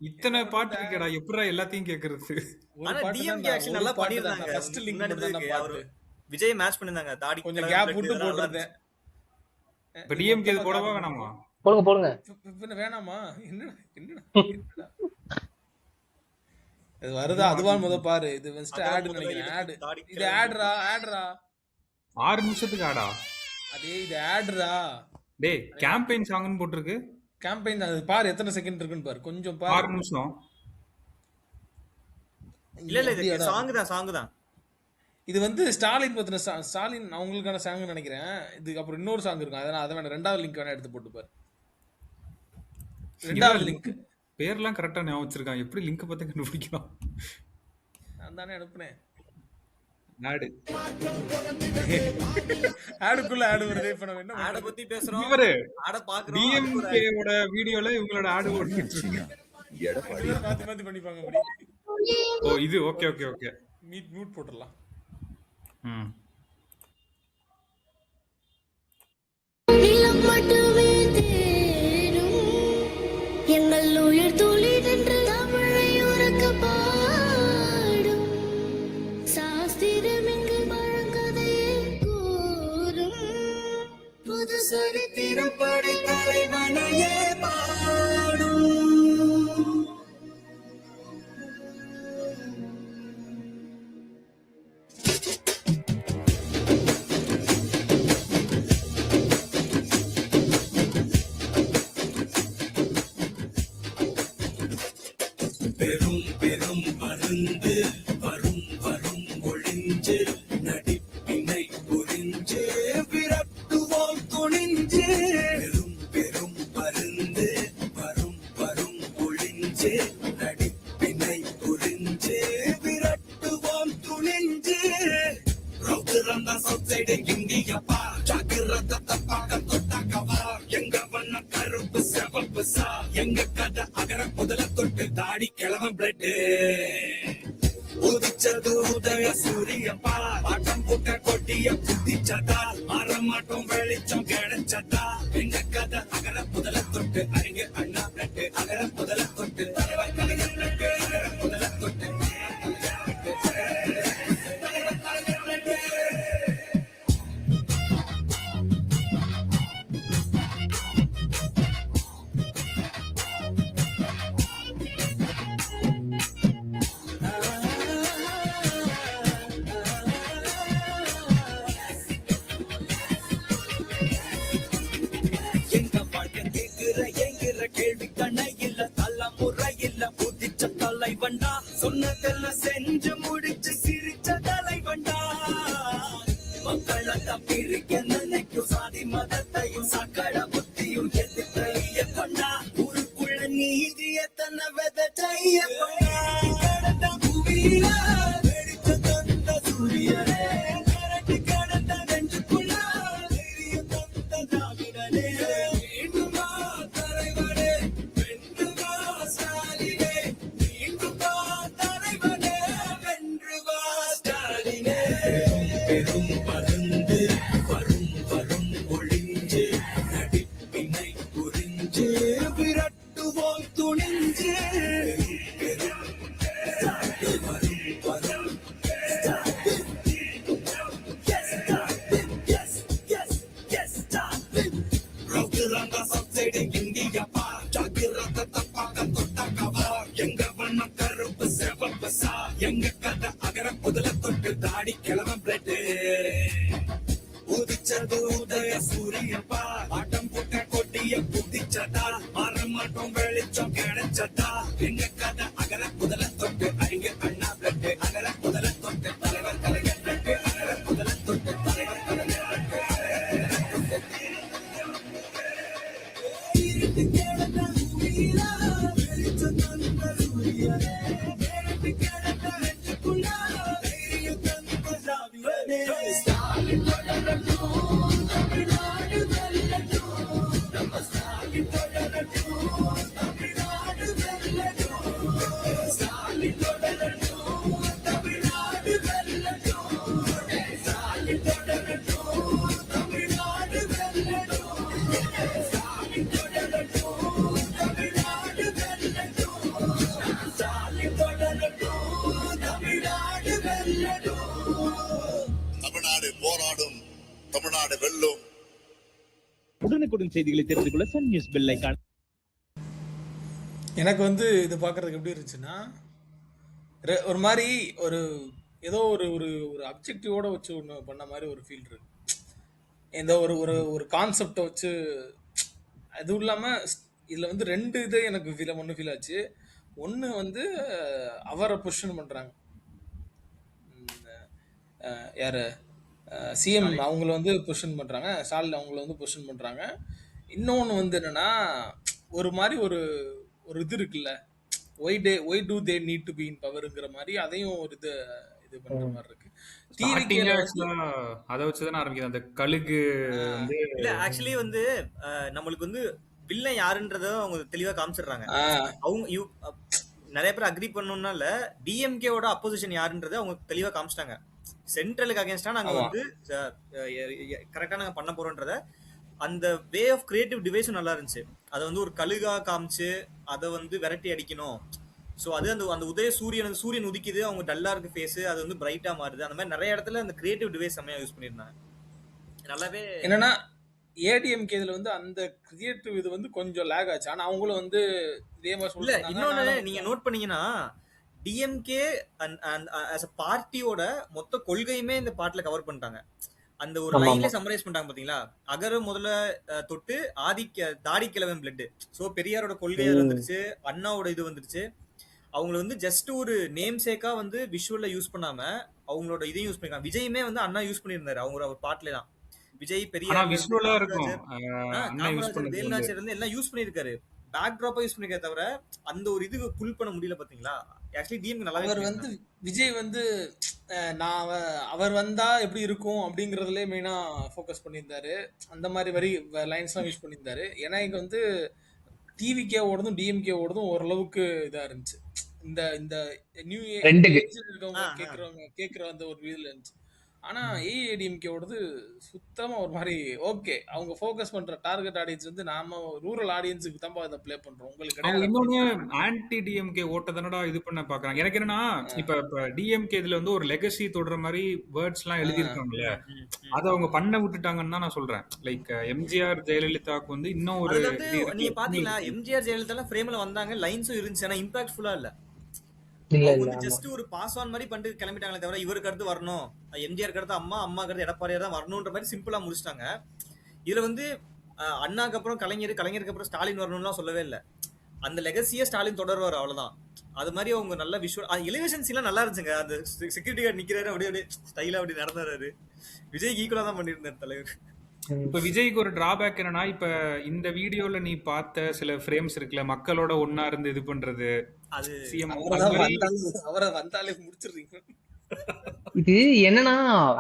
இத்தனை பாட்டு இருக்கடா, எப்படா எல்லாத்தையும் கேக்குறது? ஒரு ஆனா பாட்டு டிஎம்கே தான், ஆக்சுவலி ஒரு நல்லா பாட்டு தான். பண்ணிருந்தாங்க. ஃபர்ஸ்ட் லிங்க் முன்னாடி மட்டும் தான் இருந்ததுக்கு அவரு பார்த்தேன். விஜய் மேட்ச் பண்ணிருந்தாங்க. தாடி கொஞ்சம் கேப் விட்டு போட்டிருந்தேன். இப்ப டிஎம்கே போடவா வேணாமா? போடுங்க போடுங்க. பின்ன வேணாமா? என்னடா என்னடா இது வருதா? அதுவா முத பாரு. இது ஃபர்ஸ்ட் ஆட் நினைக்கிறேன். ஆட். இது ஆட்ரா. 6 நிமிஷத்துக்கு ஆடா? அதே இது ஆட்ரா. டேய் கேம்பெயின் சாங்னு போட்டிருக்கு. கேம்பெயின் அது பாரு, எத்தனை செகண்ட் இருக்குன்னு பாரு. கொஞ்சம் பாரு. 6 நிமிஷம். இல்ல இது சாங் தான். இது வந்து ஸ்டாலின் பத்தின ஸ்டாலின் அவங்களுக்கான சாங் நினைக்கிறேன். இதுக்கு அப்புறம் இன்னொரு சாங் இருக்கும். அதனால அதை வேணா ரெண்டாவது லிங்க் வேணா எடுத்து போட்டு பாரு. ரெண்டாவது லிங்க் பேர்லாம் கரெக்டா ஞாபகம் வச்சிருக்கான். எப்படி லிங்க் பார்த்து கண்டுபிடிக்கலாம்? நான் தானே அனுப்புனேன். நாடு ஆடுக்குள்ள ஆடு வருது. இப்ப நம்ம என்ன ஆட பத்தி பேசுறோம், இவரு ஆட பாக்குறோம். டிஎம்கே ஓட வீடியோல இவங்களோட ஆடு ஓடிட்டு இருக்கு. மாத்தி பண்ணிப்பாங்க அப்படி. ஓ இது ஓகே. மியூட் போட்டுடலாம். நிலம் மட்டுமே தேரும் எங்கள் உயிர் துளி நின்று தமிழை உறக்க பாடும் சாஸ்திரம் இங்கு வழங்கதையே கூறும் புது சரித்திரம் படை தலைவனையே பாடும். பெரும் பெரும் மருந்து வரும் வரும் ஒளிஞ்சு நடிப்பினை புரிஞ்சு விரட்டுவோம் துணிஞ்சு. பெரும் பெரும் மருந்து வரும் வரும் ஒளிஞ்சு நடிப்பினை புரிஞ்சு விரட்டுவோம் துணிஞ்சு. ரௌத்திரம் தான் சவுத் சைடு இந்தியப்பா, ஜாக்கிரதை பார்க்க தொட்டாக்கவா. எங்க வண்ண கருப்பு செவப்பு சா, எங்க கதை அகர முதல தொட்டு தாடி கிழவன் பிளட். உதிச்சது உதய சூரியப்பா, பாட்டம் போட்ட கொட்டிய புதிச்சதா. மாறமாட்டம் வெளிச்சம் கிடைச்சதா. எங்க கதை அகர முதல தொட்டு அறிஞ அண்ணா பிளட். அகர முதல தொட்டு தலைவர் கலைஞர் பிளட். அகர முதல தொட்டு தலைவண்டா, சொன்னதெல்லாம் செஞ்சு முடிச்சு சிரிச்ச தலைவண்டா. மக்களை தப்பிருக்க நினைக்கும் சாதி மதத்தையும் சக்கட புத்தியும் எதிர்த்தைய கொண்டா. ஊருக்குள்ள நீதி எத்தனை விதைய கொண்டா. கடந்த புவியில வெடிச்ச தந்த சூரியனே, கரட்டி கடந்த நெஞ்சுக்குள்ள தெரிய தந்த திராவிடனே. வேண்டுமா தலைவனே, வென்றுவா ஸ்டாலினே. வேண்டுமா தலைவனே, வென்றுவா ஸ்டாலினே. பெரும் பருந்து வரும் வரும் ஒளிஞ்சு நடிப்பினை புரிஞ்சு விரட்டுவோம் துணிஞ்சு. இந்தியப்பா, ஜாக்கிரதை பார்க்க தொட்டாக்கவா. எங்க வண்ண கருப்பு செவப்பு சா, எங்க கதை அகர முதல தொட்டு தாடி கிழவன் பிளட். உதிச்சது உதய சூரியப்பா, ஆட்டம் போட்ட கொட்டிய புதிச்சதா. மாறமாட்டம் வெளிச்சம் கிடைச்சதா. எங்க கதை அகர முதல தொட்டு அறிஞ அண்ணா பிளட். அகர முதல தொட்டு தலைவர் கலைஞர் பிளட். அகர முதல தொட்டு தலைவர் கலைஞர் பிளட். உடனுக்குடன் செய்திகளை தெரிந்து கொள்ள சன் நியூஸ் பெல் ஐகான். எனக்கு வந்து இது பார்க்கறதுக்கு எப்படி இருந்துச்சுன்னா, ஒரு மாதிரி ஒரு ஏதோ ஒரு ஒரு ஒரு அப்ஜெக்டிவோட வச்சு ஒன்று பண்ண மாதிரி ஒரு ஃபீல் இருக்கு. ஏதோ ஒரு ஒரு ஒரு கான்செப்டை வச்சு, அதுவும் இல்லாமல் இதில் வந்து ரெண்டு இது எனக்கு ஃபீல் ஆச்சு. ஒன்று வந்து அவரை பொசிஷன் பண்ணுறாங்க, யார் சிஎம் அவங்கள வந்து பொசிஷன் பண்ணுறாங்க, ஸ்டாலின் அவங்கள வந்து பொசிஷன் பண்ணுறாங்க. இன்னொன்று வந்து என்னன்னா, ஒரு மாதிரி ஒரு ஒரு இது இருக்குல்ல, why do they need to be in பவருங்கிற மாதிரி அதையும் ஒரு இது பண்ற மாதிரி இருக்கு. ஸ்டார்டிங்கே டிவிக்கேல ஆக்சுவலா அதை வச்சுதான் ஆரம்பிக்குது. அந்த கழுகு வந்து இல்ல ஆக்சுவலி வந்து நம்மளுக்கு வந்து வில்லன் யாருன்றத அவங்க தெளிவா காமிச்சிடுறாங்க. அவங்க நிறைய பேர் அக்ரி பண்ணணும்னால டிஎம்கேவோட அப்போசிஷன் யாருன்றத அவங்க தெளிவா காமிச்சிட்டாங்க. சென்ட்ரலுக்கு அகேன்ஸ்டா நாங்க வந்து கரெக்டா நாங்க பண்ண போறோம்ன்றத அந்த வே ஆஃப் கிரியேட்டிவ் டிவைஸும் நல்லா இருந்துச்சு. அதை வந்து ஒரு கழுகா காமிச்சு அதை வந்து விரட்டி அடிக்கணும். ஸோ அது அந்த அந்த சூரியன் உதிக்குது, அவங்க டல்லா இருக்கு ஃபேஸ், அது வந்து பிரைட்டா மாறுது. அந்த மாதிரி நிறைய இடத்துல அந்த கிரியேட்டிவ் டிவைஸ் செம்மையா யூஸ் பண்ணியிருந்தாங்க. நல்லாவே என்னன்னா ஏடிஎம்கே இதுல வந்து அந்த கிரியேட்டிவ் இது வந்து கொஞ்சம் லேக் ஆச்சு. ஆனா அவங்களும் வந்து இதே மாதிரி இல்ல சொல்லிட்டு இன்னொன்னு நீங்க நோட் பண்ணீங்கன்னா டிஎம்கே as a பார்ட்டியோட மொத்த கொள்கையுமே இந்த பாட்டுல கவர் பண்ணிட்டாங்க. அந்த ஒரு லைன்ல சம்மரைஸ் பண்ணிட்டாங்க பாத்தீங்களா, அகர முதல்ல தொட்டு தாடி கிழவன் பிளட். சோ பெரியாரோட கொள்கை வந்துருச்சு, அண்ணாவோட இது வந்துருச்சு. அவங்க வந்து ஜஸ்ட் ஒரு நேம் சேக்கா வந்து விஷுவல்ல யூஸ் பண்ணாம அவங்களோட இதையும் யூஸ் பண்ணிருக்காங்க. விஜயுமே வந்து அண்ணா யூஸ் பண்ணியிருந்தாரு அவங்க பாட்டுல தான். விஜய் பெரியார் விஷுவலா இருக்கும். வேலுநாச்சியார் இருந்து எல்லாம் யூஸ் பண்ணிருக்காரு, பேக் டிராப்பா யூஸ் பண்ணிருக்காரு. தவிர அந்த ஒரு இது புல் பண்ண முடியல பாத்தீங்களா. ஆக்சுவலி டிஎம் நல்லா அவர் வந்து விஜய் வந்து நான் அவர் வந்தா எப்படி இருக்கும் அப்படிங்கறதுல மெயினா ஃபோக்கஸ் பண்ணியிருந்தாரு. அந்த மாதிரி வரி லைன்ஸ்லாம் யூஸ் பண்ணியிருந்தாரு. ஏன்னா இங்க வந்து டிவிகே ஓடுறதும் டிஎம்கே ஓடுறதும் ஓரளவுக்கு இதா இருந்துச்சு. இந்த இந்த நியூ இருக்கவங்க கேட்குற அந்த ஒரு இதுல இருந்துச்சு. ஆனா ஏஐடிஎம்கே ஓடுறது சுத்தமா ஒரு மாதிரி ஓகே. அவங்க ஃபோக்கஸ் பண்ற டார்கெட் ஆடியன்ஸ் வந்து நாம ரூரல் ஆடியன்ஸுக்கு தான் அதை ப்ளே பண்றோம், உங்களுக்கு கிடையாது. இன்னொன்னு ஆன்டி டிஎம்கே ஓட்ட தானடா இது பண்ண பாக்குறாங்க. எனக்கு என்னன்னா, இப்ப டிஎம்கே இதுல வந்து ஒரு லெகசி தொடர மாதிரி வேர்ட்ஸ் எல்லாம் எழுதியிருக்காங்கல்ல, அதை அவங்க பண்ண விட்டுட்டாங்கன்னு தான் நான் சொல்றேன். லைக் எம்ஜிஆர் ஜெயலலிதாவுக்கு வந்து இன்னும் ஒரு நீங்க பாத்தீங்களா, எம்ஜிஆர் ஜெயலலிதா ஃப்ரேம்ல வந்தாங்க, லைன்ஸும் இருந்துச்சு, ஆனா இம்பாக்ட்ஃபுல்லா இல்ல. ஜஸ்ட் ஒரு பாஸ் ஆன் மாதிரி பண்ணிட்டு கிளம்பிட்டாங்களே தவிர இவருக்கு அடுத்து வரணும், எம்ஜிஆர் அடுத்து அம்மா அடுத்து எடப்பாடியார் தான் வரணும்ன்ற மாதிரி சிம்பிளா முடிச்சிட்டாங்க. இதுல வந்து அண்ணாக்கு அப்புறம் கலைஞருக்கு அப்புறம் ஸ்டாலின் வரணும்லாம் சொல்லவே இல்லை. அந்த லெகசியே ஸ்டாலின் தொடர்வார், அவ்வளவுதான். அது மாதிரி அவங்க நல்ல விஷுவல் எலிவேஷன் சீன்லாம் நல்லா இருந்துச்சுங்க. அந்த செக்யூரிட்டி கார்டு நிக்கிறாரு, அப்படியே ஸ்டைலா அப்படி நடந்தாரு. விஜய்க்கு ஈக்குவலா தான் பண்ணியிருந்தார் தலைவர். இப்ப விஜய்க்கு ஒரு டிராபேக் என்னன்னா, இப்ப இந்த வீடியோல நீ பார்த்த சில ஃப்ரேம்ஸ் இருக்குல்ல, மக்களோட ஒன்னா இருந்து இது பண்றது, அது அவரை வந்தாலே முடிச்சிடுறீங்க. இது என்னன்னா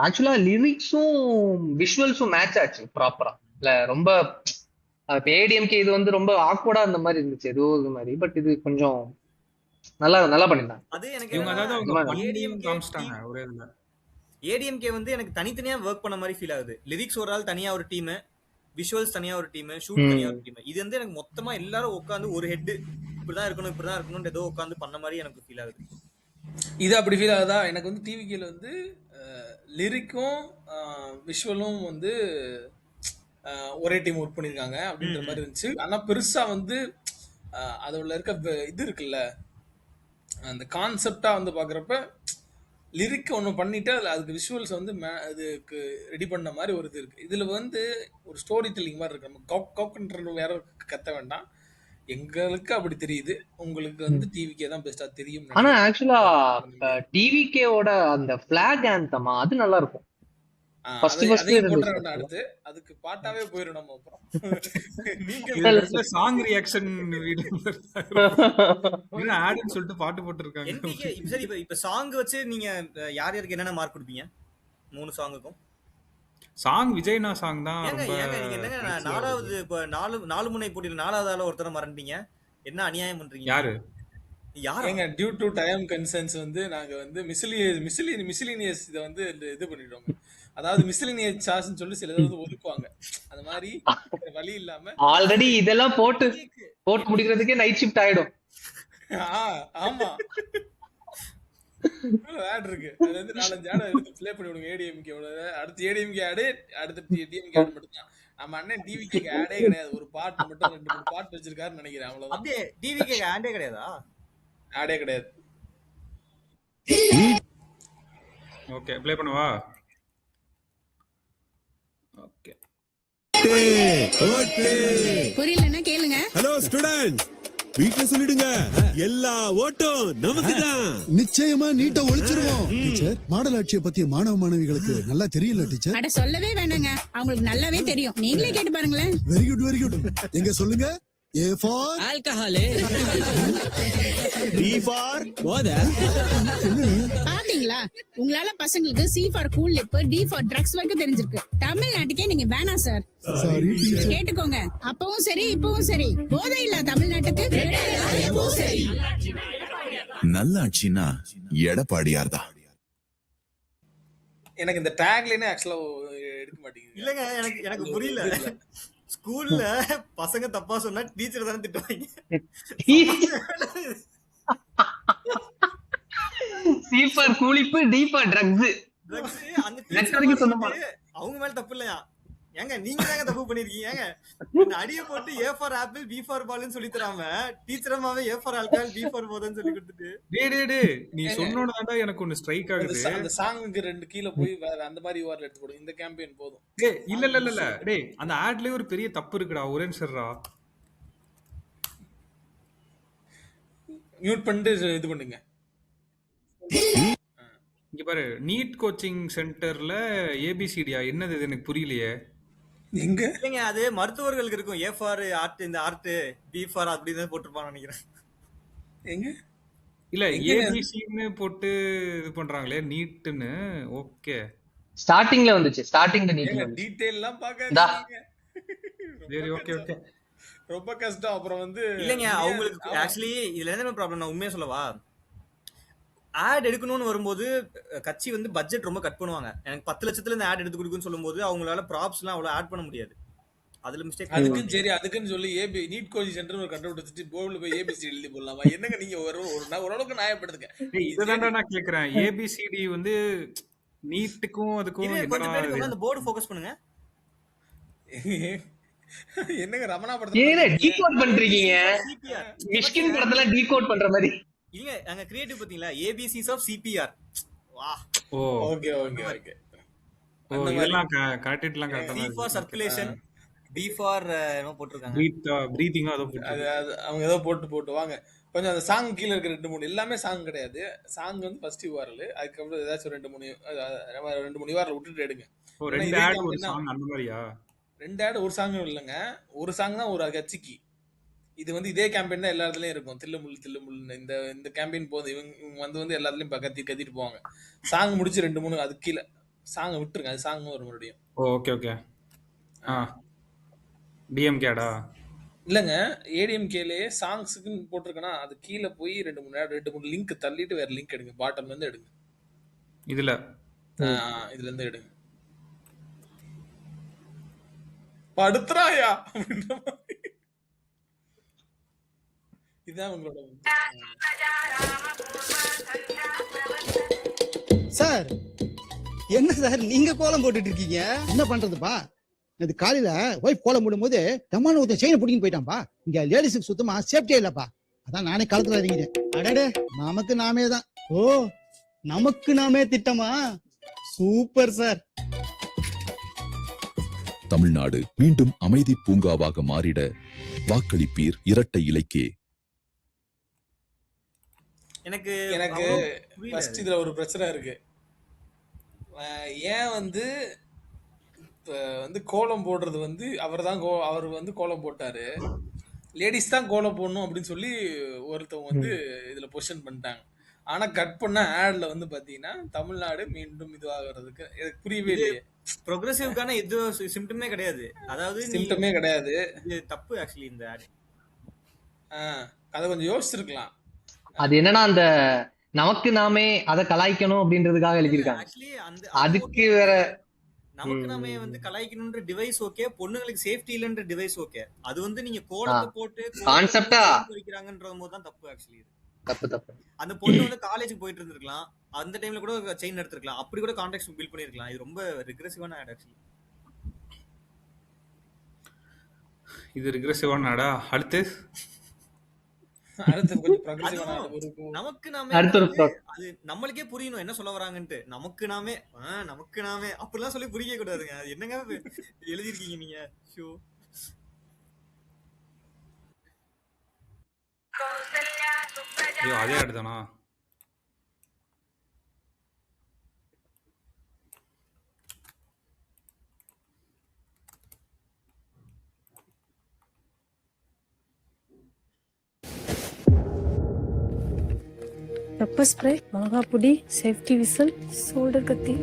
ஆக்சுவலா லிரிக்ஸும் விஷுவல்ஸும் மேட்ச் ஆச்சு ப்ராப்பரா. இல்ல ரொம்ப ஏடிஎம்கே இது வந்து ரொம்ப ஆக்வர்டா அந்த மாதிரி இருந்துச்சு ஏதோ இது மாதிரி. பட் இது கொஞ்சம் நல்லா பண்ணிருந்தாங்க. அது எனக்கு இவங்க அதாவது அவங்க காமிச்சிட்டாங்க ஒரே இதுல. ஏடிஎம்கே வந்து எனக்கு தனித்தனியா ஒர்க் பண்ண மாதிரி ஃபீல் ஆகுது. லிரிக்ஸ் ஒரு ஆள் தனியா ஒரு டீம், விஷுவல்ஸ் தனியா ஒரு டீம், ஷூட் தனியா ஒரு டீம். இது வந்து எனக்கு மொத்தமா எல்லாரும் உட்காந்து ஒரு ஹெட் இப்படிதான் இருக்கணும் ஏதோ உட்காந்து பண்ண மாதிரி எனக்கு ஃபீல் ஆகுது. இது அப்படி ஃபீல் ஆகுதா? எனக்கு வந்து டிவிக்கில வந்து லிரிக்கும் விஷுவலும் வந்து ஒரே டீம் ஒர்க் பண்ணியிருக்காங்க அப்படின்ற மாதிரி இருந்துச்சு. ஆனால் பெருசா வந்து அதோட இருக்க இது இருக்குல்ல, அந்த கான்செப்டா வந்து பார்க்குறப்ப லிரிக் ஒன்று பண்ணிட்டு அதுக்கு விஷுவல்ஸ் வந்து அதுக்கு ரெடி பண்ண மாதிரி ஒரு இது இருக்கு. இதுல வந்து ஒரு ஸ்டோரி டெல்லிங் மாதிரி இருக்கு. நம்ம கோக்குன்ற வேற கத்த வேண்டாம், எங்களுக்கு அப்படி தெரியுது. உங்களுக்கு வந்து டிவிக்கே தான் பெஸ்டா தெரியும். ஆனா ஆக்சுவலா டிவிகேவோட அந்த ஃபிளாக் ஆந்தமா அது நல்லா இருக்கும். அடுத்து அதுக்கு பாட்டாவே போயிடும் நம்ம அப்புறம். நீங்க சாங் ரியாக்ஷன் வீடியோ ஆடுன்னு சொல்லிட்டு பாட்டு போட்டுருக்காங்க. சரி, இப்ப சாங் வச்சு நீங்க யாருக்கு என்னென்ன மார்க் கொடுப்பீங்க? 3 சாங்குக்கும். சாங் விஜய்னா சாங் தான். நீங்க என்னங்க நாலாவது இப்ப 4 முனை போட்டியில 4வது ஆள ஒருத்தர மறந்துட்டீங்க, என்ன அநியாயம் பண்றீங்க? யாரு ஏங்க டியூ டு டைம் கன்சர்ன்ஸ் வந்து நாங்க வந்து மிஸ்லினியஸ் இதை வந்து இது பண்ணிடுவோம். அதாவது மிஸ்லினியஸ் சார்ஜ்னு சொல்லி சில ஏதாவது ஒதுக்குவாங்க. அது மாதிரி வழி இல்லாம ஆல்ரெடி இதெல்லாம் போட்டு முடிக்கிறதுக்கே நைட் ஷிஃப்ட் ஆயிடும். ஆமா, ஆட் இருக்கு. அது வந்து 4-5 ஆட் எடுத்து ப்ளே பண்ணி விடுங்க ஏடிஎம்கே. அடுத்து ஏடிஎம்கே ஆடு, அடுத்து டிஎம்கே ஆடு மட்டும் தான். நம்ம அண்ணன் டிவிக்கு ஆடே கிடையாது, ஒரு பாட்டு மட்டும் 2-3 பாட்டு வச்சிருக்காருன்னு நினைக்கிறேன், அவ்வளவுதான். அப்படியே டிவிக்கு ஆண்டே கிடையாதா? ஆடே கிடையாது. ஓகே ப்ளே பண்ணவா? ஓகே புரியலன்னா கேளுங்க. ஹலோ ஸ்டூடெண்ட்ஸ், வீட்ல சொல்லிடுங்க எல்லா ஓட்டும் நமக்கு தான். நிச்சயமா நீட்ட ஒழிச்சிருவோம். டீச்சர், மாடல் ஆட்சியை பத்தி மாணவ மாணவிகளுக்கு நல்லா தெரியல டீச்சர். அட சொல்லவே வேணாங்க, அவங்களுக்கு நல்லாவே தெரியும். நீங்களே கேட்டு பாருங்களேன். Very good very good. எங்க சொல்லுங்க. A for alcohol, B for போத. பாத்தீங்களா, உங்களால பசங்களுக்கு C for cool lip, D for drugs வரைக்கும் தெரிஞ்சிருக்கு. தமிழ்நாட்டுக்கே நீங்க வேணாம் சார். Sorry teacher. கேட்டுக்கோங்க, அப்பவும் சரி இப்பவும் சரி, போதை இல்ல தமிழ்நாட்டுக்கு. நல்லாட்சினா எடப்பாடியார் தான். எனக்கு இந்த டேக்லைனே ஆக்சுவலா எடுக்க மாட்டேங்குது. இல்லங்க, எனக்கு புரியல. ஸ்கூல்ல பசங்க தப்பா சொன்னா டீச்சர் தானே திட்டுவாங்க. C for Cool Lip, D for drugs. அந்த teacher அவங்க மேல தப்பு இல்லையா? ஏங்க நீங்க தாங்க தப்பு பண்ணிருக்கீங்க. ஏங்க இந்த அடிய போட்டு A for apple B for பால்னு சொல்லி தராம டீச்சரமாவே A for alcohol B for போதன்னு சொல்லி கொடுத்துட்டு. டேய் நீ சொன்னோனதாண்டா எனக்கு ஒன்னு ஸ்ட்ரைக் ஆகுது. அந்த சாங்குக்கு 2 கீழ போய் வேற அந்த மாதிரி URL எடுத்து போடு. இந்த கேம்பெயின் போதும். டேய் இல்ல டேய் அந்த ஆட்லயே ஒரு பெரிய தப்பு இருக்குடா. ஒரே நிமிஷம்டா. மியூட் பண்ணிட்டு இது பண்ணுங்க. இங்க பாரு, நீட் கோச்சிங் சென்டர்ல ஏபிசிடியா என்னது இது எனக்கு புரியலையே. எங்க இல்லைங்க, அது மருத்துவர்களுக்கு இருக்கும். A ஃபார் ஆர்ட், இந்த ஆர்ட், B ஃபார் அப்படி தான் போட்டுருப்பான்னு நினைக்கிறேன். எங்க இல்ல ஏபிசின்னு போட்டு இது பண்றாங்களே நீட்னு. ஓகே ஸ்டார்டிங்ல வந்துச்சு, ஸ்டார்டிங்ல நீட்ல வந்துச்சு. டீடைல் எல்லாம் பார்க்காதீங்க. சரி ஓகே ரொம்ப கஷ்டம். அப்புறம் வந்து இல்லைங்க, அவங்களுக்கு ஆக்சுவலி இதுல என்ன ப்ராப்ளம் நான் உண்மையா சொல்லவா, ஆட் எடுக்கணும்னு வரும்போது கட்சி வந்து பட்ஜெட் ரொம்ப கட் பண்ணுவாங்க. எனக்கு 10 லட்சத்துல இந்த ஆட் எடுத்து கொடுக்குன்னு சொல்லும்போது அவங்களால ப்ராப்ஸ் எல்லாம் அவ்வளவு ஆட் பண்ண முடியாது. அதுல மிஸ்டேக். அதுக்குன்னு சரி, அதுக்குன்னு சொல்லி நீட் கோச்சிங் சென்டர் ஒரு கண்டுபிடிச்சிட்டு போர்டுல போய் ஏபிசி எழுதி போடலாமா? என்னங்க நீங்க ஓரளவுக்கு நியாயப்படுத்துங்க. இதுதான்டா நான் கேக்குறேன். ஏபிசிடி வந்து நீட்டுக்கும் அதுக்கும் கொஞ்சம் பேருக்கு அந்த போர்டு ஃபோக்கஸ் பண்ணுங்க. என்னங்க ரமணா ஏன் படத்துல டீகோட் பண்றீங்க? மிஷ்கின் படத்துல டீகோட் பண்ற மாதிரி. இல்லங்க, அங்க கிரியேட்டிவ் பாத்தீங்களா? ABCs of CPR. வா. ஓகே. ஓ இதெல்லாம் கரெக்ட்லாம் கரெக்ட்டா. C for circulation, B for என்ன போட்டுருக்காங்க? பிரீத்திங்கா அதோ போட்டு. அது அவங்க ஏதோ போட்டு வாங்க. கொஞ்சம் அந்த சாங் கீழ இருக்க 2-3 எல்லாமே சாங் கிடையாது. சாங் வந்து ஃபர்ஸ்ட் URL, அதுக்கப்புறம் ஏதாச்சும் 2-3 URL விட்டுட்டு எடுங்க. ஓ 2 ஆட் ஒரு சாங் அந்த மாதிரியா? 2 ஆட் ஒரு சாங் இல்லங்க. ஒரு சாங் தான் ஒரு கட்சிக்கு. இது வந்து இதே கேம்பெயின் தான் எல்லா இடத்துலயும் இருக்கும். தில்லுமுள்ளு இந்த கேம்பெயின் போதும். இவங்க வந்து எல்லா இடத்துலயும் கத்திட்டு போவாங்க. சாங் முடிச்சு 2-3 அது கீழே சாங் விட்டுருங்க. அது சாங் வரும் மறுபடியும். ஓகே. டிஎம்கேடா இல்லங்க, ஏடிஎம்கேலயே சாங்ஸுக்குன்னு போட்டிருக்கேன்னா அது கீழே போய் 2-3 லிங்க் தள்ளிட்டு வேற லிங்க் எடுங்க. பாட்டம்ல இருந்து எடுங்க. இதுல இருந்து எடுங்க. படுத்துறாயா அப்படின்ற மாதிரி. இதான் உங்களோட சார். என்ன சார் நீங்க கோலம் போட்டுட்டு இருக்கீங்க? என்ன பண்றதுப்பா, இது காலையில ஒய்ஃப் கோலம் போடும்போது டமான ஒருத்தன் செயினை பிடிக்கின்னு போயிட்டான்ப்பா. இங்க லேடிஸுக்கு சுத்தமா சேஃப்டியே இல்லப்பா. அதான் நானே களத்துல இறங்கிட்டேன். அடடே, நமக்கு நாமே தான். ஓ, நமக்கு நாமே திட்டமா? Super sir. தமிழ்நாடு மீண்டும் அமைதி பூங்காவாக மாறிட வாக்களிப்பீர் இரட்டை இலைக்கே. எனக்கு ஃபர்ஸ்ட் இதுல ஒரு பிரச்சனை இருக்கு. ஏன் வந்து கோலம் போடுறது வந்து அவர் வந்து கோலம் போட்டாரு, லேடிஸ் தான் கோலம் போடணும் அப்படின்னு சொல்லி ஒருத்தவங்க வந்து இதுல பொசிஷன் பண்ணிட்டாங்க. ஆனா கட் பண்ண ஆட்ல வந்து பாத்தீங்கன்னா தமிழ்நாடு மீண்டும் இதுவாகிறதுக்கு எனக்கு புரியவே இல்லையே. ப்ரோக்ரசிவ்கான எது சிம்டமே கிடையாது. அதாவது சிம்டமே கிடையாது. இது தப்பு ஆக்சுவலி இந்த ஆட். அத கொஞ்சம் யோசிச்சிருக்கலாம். அது என்னன்னா அந்த நமக்கு நாமே அதை கலாய்க்கணும் அப்படின்றதுக்காக எழுதியிருக்காங்க. அதுக்கு வேற நமக்கு நாமே வந்து கலாய்க்கணும்ன்ற டிவைஸ் ஓகே, பொண்ணுங்களுக்கு சேஃப்டி இல்லன்ற டிவைஸ் ஓகே. அது வந்து நீங்க கோலத்தை போட்டு கான்செப்டா வைக்கிறாங்கன்ற போது தான் தப்பு ஆக்சுவலி. தப்பு. அந்த பொண்ணு வந்து காலேஜுக்கு போயிட்டு இருந்திருக்கலாம், அந்த டைம்ல கூட செயின் எடுத்துக்கலாம், அப்படி கூட கான்டெக்ஸ்ட் பில்ட் பண்ணிருக்கலாம். இது ரொம்ப ரிக்ரெசிவான ஆட் ஆக்சுவலி. இது ரிக்ரெசிவான நாடா. அடுத்து அடுத்து கொஞ்சம் ப்ரொக்ரெசிவான அதுவும் ஒரு நமக்கு நாமே அடுத்த ஒரு அதாவது அது நம்மளுக்கே புரியணும் என்ன சொல்ல வராங்கன்ட்டு. நமக்கு நாமே அப்படிலாம் சொல்லி புரிய கூடாதுங்க. அது என்னங்க எழுதிருக்கீங்க நீங்க? ஷோ ஐயோ அதே ஆடுதானா? பெப்பர் ஸ்ப்ரே, மிளகா பொடி, சேஃப்டி விசில், சோல்டர் கத்தி,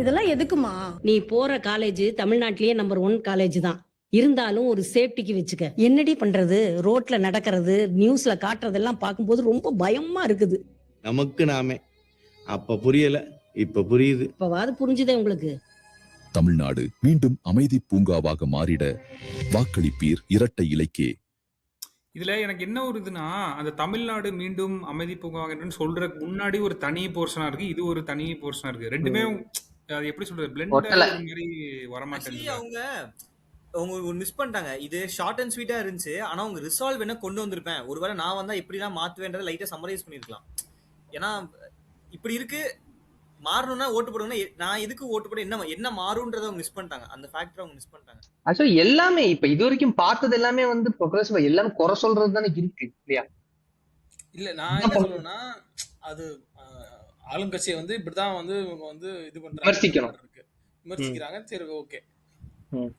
இதெல்லாம் எதுக்குமா? நீ போற காலேஜ் தமிழ்நாட்டிலேயே நம்பர் 1 காலேஜ் தான். இருந்தாலும் ஒரு சேஃப்டிக்கு வச்சுக்க. என்னடி பண்றது? ரோட்ல நடக்கிறது, நியூஸ்ல காட்டுறதெல்லாம் பார்க்கும்போது ரொம்ப பயமா இருக்குது. நமக்கு நாமே அப்ப புரியல, இப்ப புரியுது. இப்பவாது புரிஞ்சுதே உங்களுக்கு? தமிழ்நாடு மீண்டும் அமைதி பூங்காவாக மாறிட வாக்களிப்பீர் இரட்டை இலைக்கே. இதுல எனக்கு என்ன ஒரு இதுனா, அந்த தமிழ்நாடு மீண்டும் அமைதி பூங்காவாகன்னு சொல்றதுக்கு முன்னாடி ஒரு தனி போர்ஷனா இருக்கு, இது ஒரு தனி போர்ஷனா இருக்கு. ரெண்டுமே அது எப்படி சொல்றது, பிளெண்ட் ஒட்டல. ஒரு மாதிரி ஆக்சுவலி வரமாட்டேங்குது. அவங்க மிஸ் பண்ணிட்டாங்க. இது ஷார்ட் அண்ட் ஸ்வீட்டா இருந்துச்சு. ஆனா அவங்க ரிசால்வ் என்ன கொண்டு வந்திருப்பேன். ஒருவேளை நான் வந்தா எப்படிலாம் மாத்துவேன்றதை லைட்டா சம்மரைஸ் பண்ணிருக்கலாம். ஏன்னா இப்படி இருக்கு, மாறணும்னா ஓட்டு போடுங்கன்னா நான் எதுக்கு ஓட்டு போட என்ன மாறும்ன்றத அவங்க மிஸ் பண்ணிட்டாங்க. அந்த ஃபேக்டர் அவங்க மிஸ் பண்ணிட்டாங்க. ஆக்சுவலி எல்லாமே இப்ப இது வரைக்கும் பார்த்தது எல்லாமே வந்து ப்ரொக்ரெசிவா எல்லாமே குறை சொல்றது தானே இருக்கு இல்லையா? இல்ல நான் என்ன சொல்லுவேன்னா, அது ஆளுங்கட்சியை வந்து இப்படிதான் வந்து இவங்க வந்து இது பண்றாங்க, விமர்சிக்கணும். இருக்கு விமர்சிக்கிறாங்க. சரி ஓகே. ம்.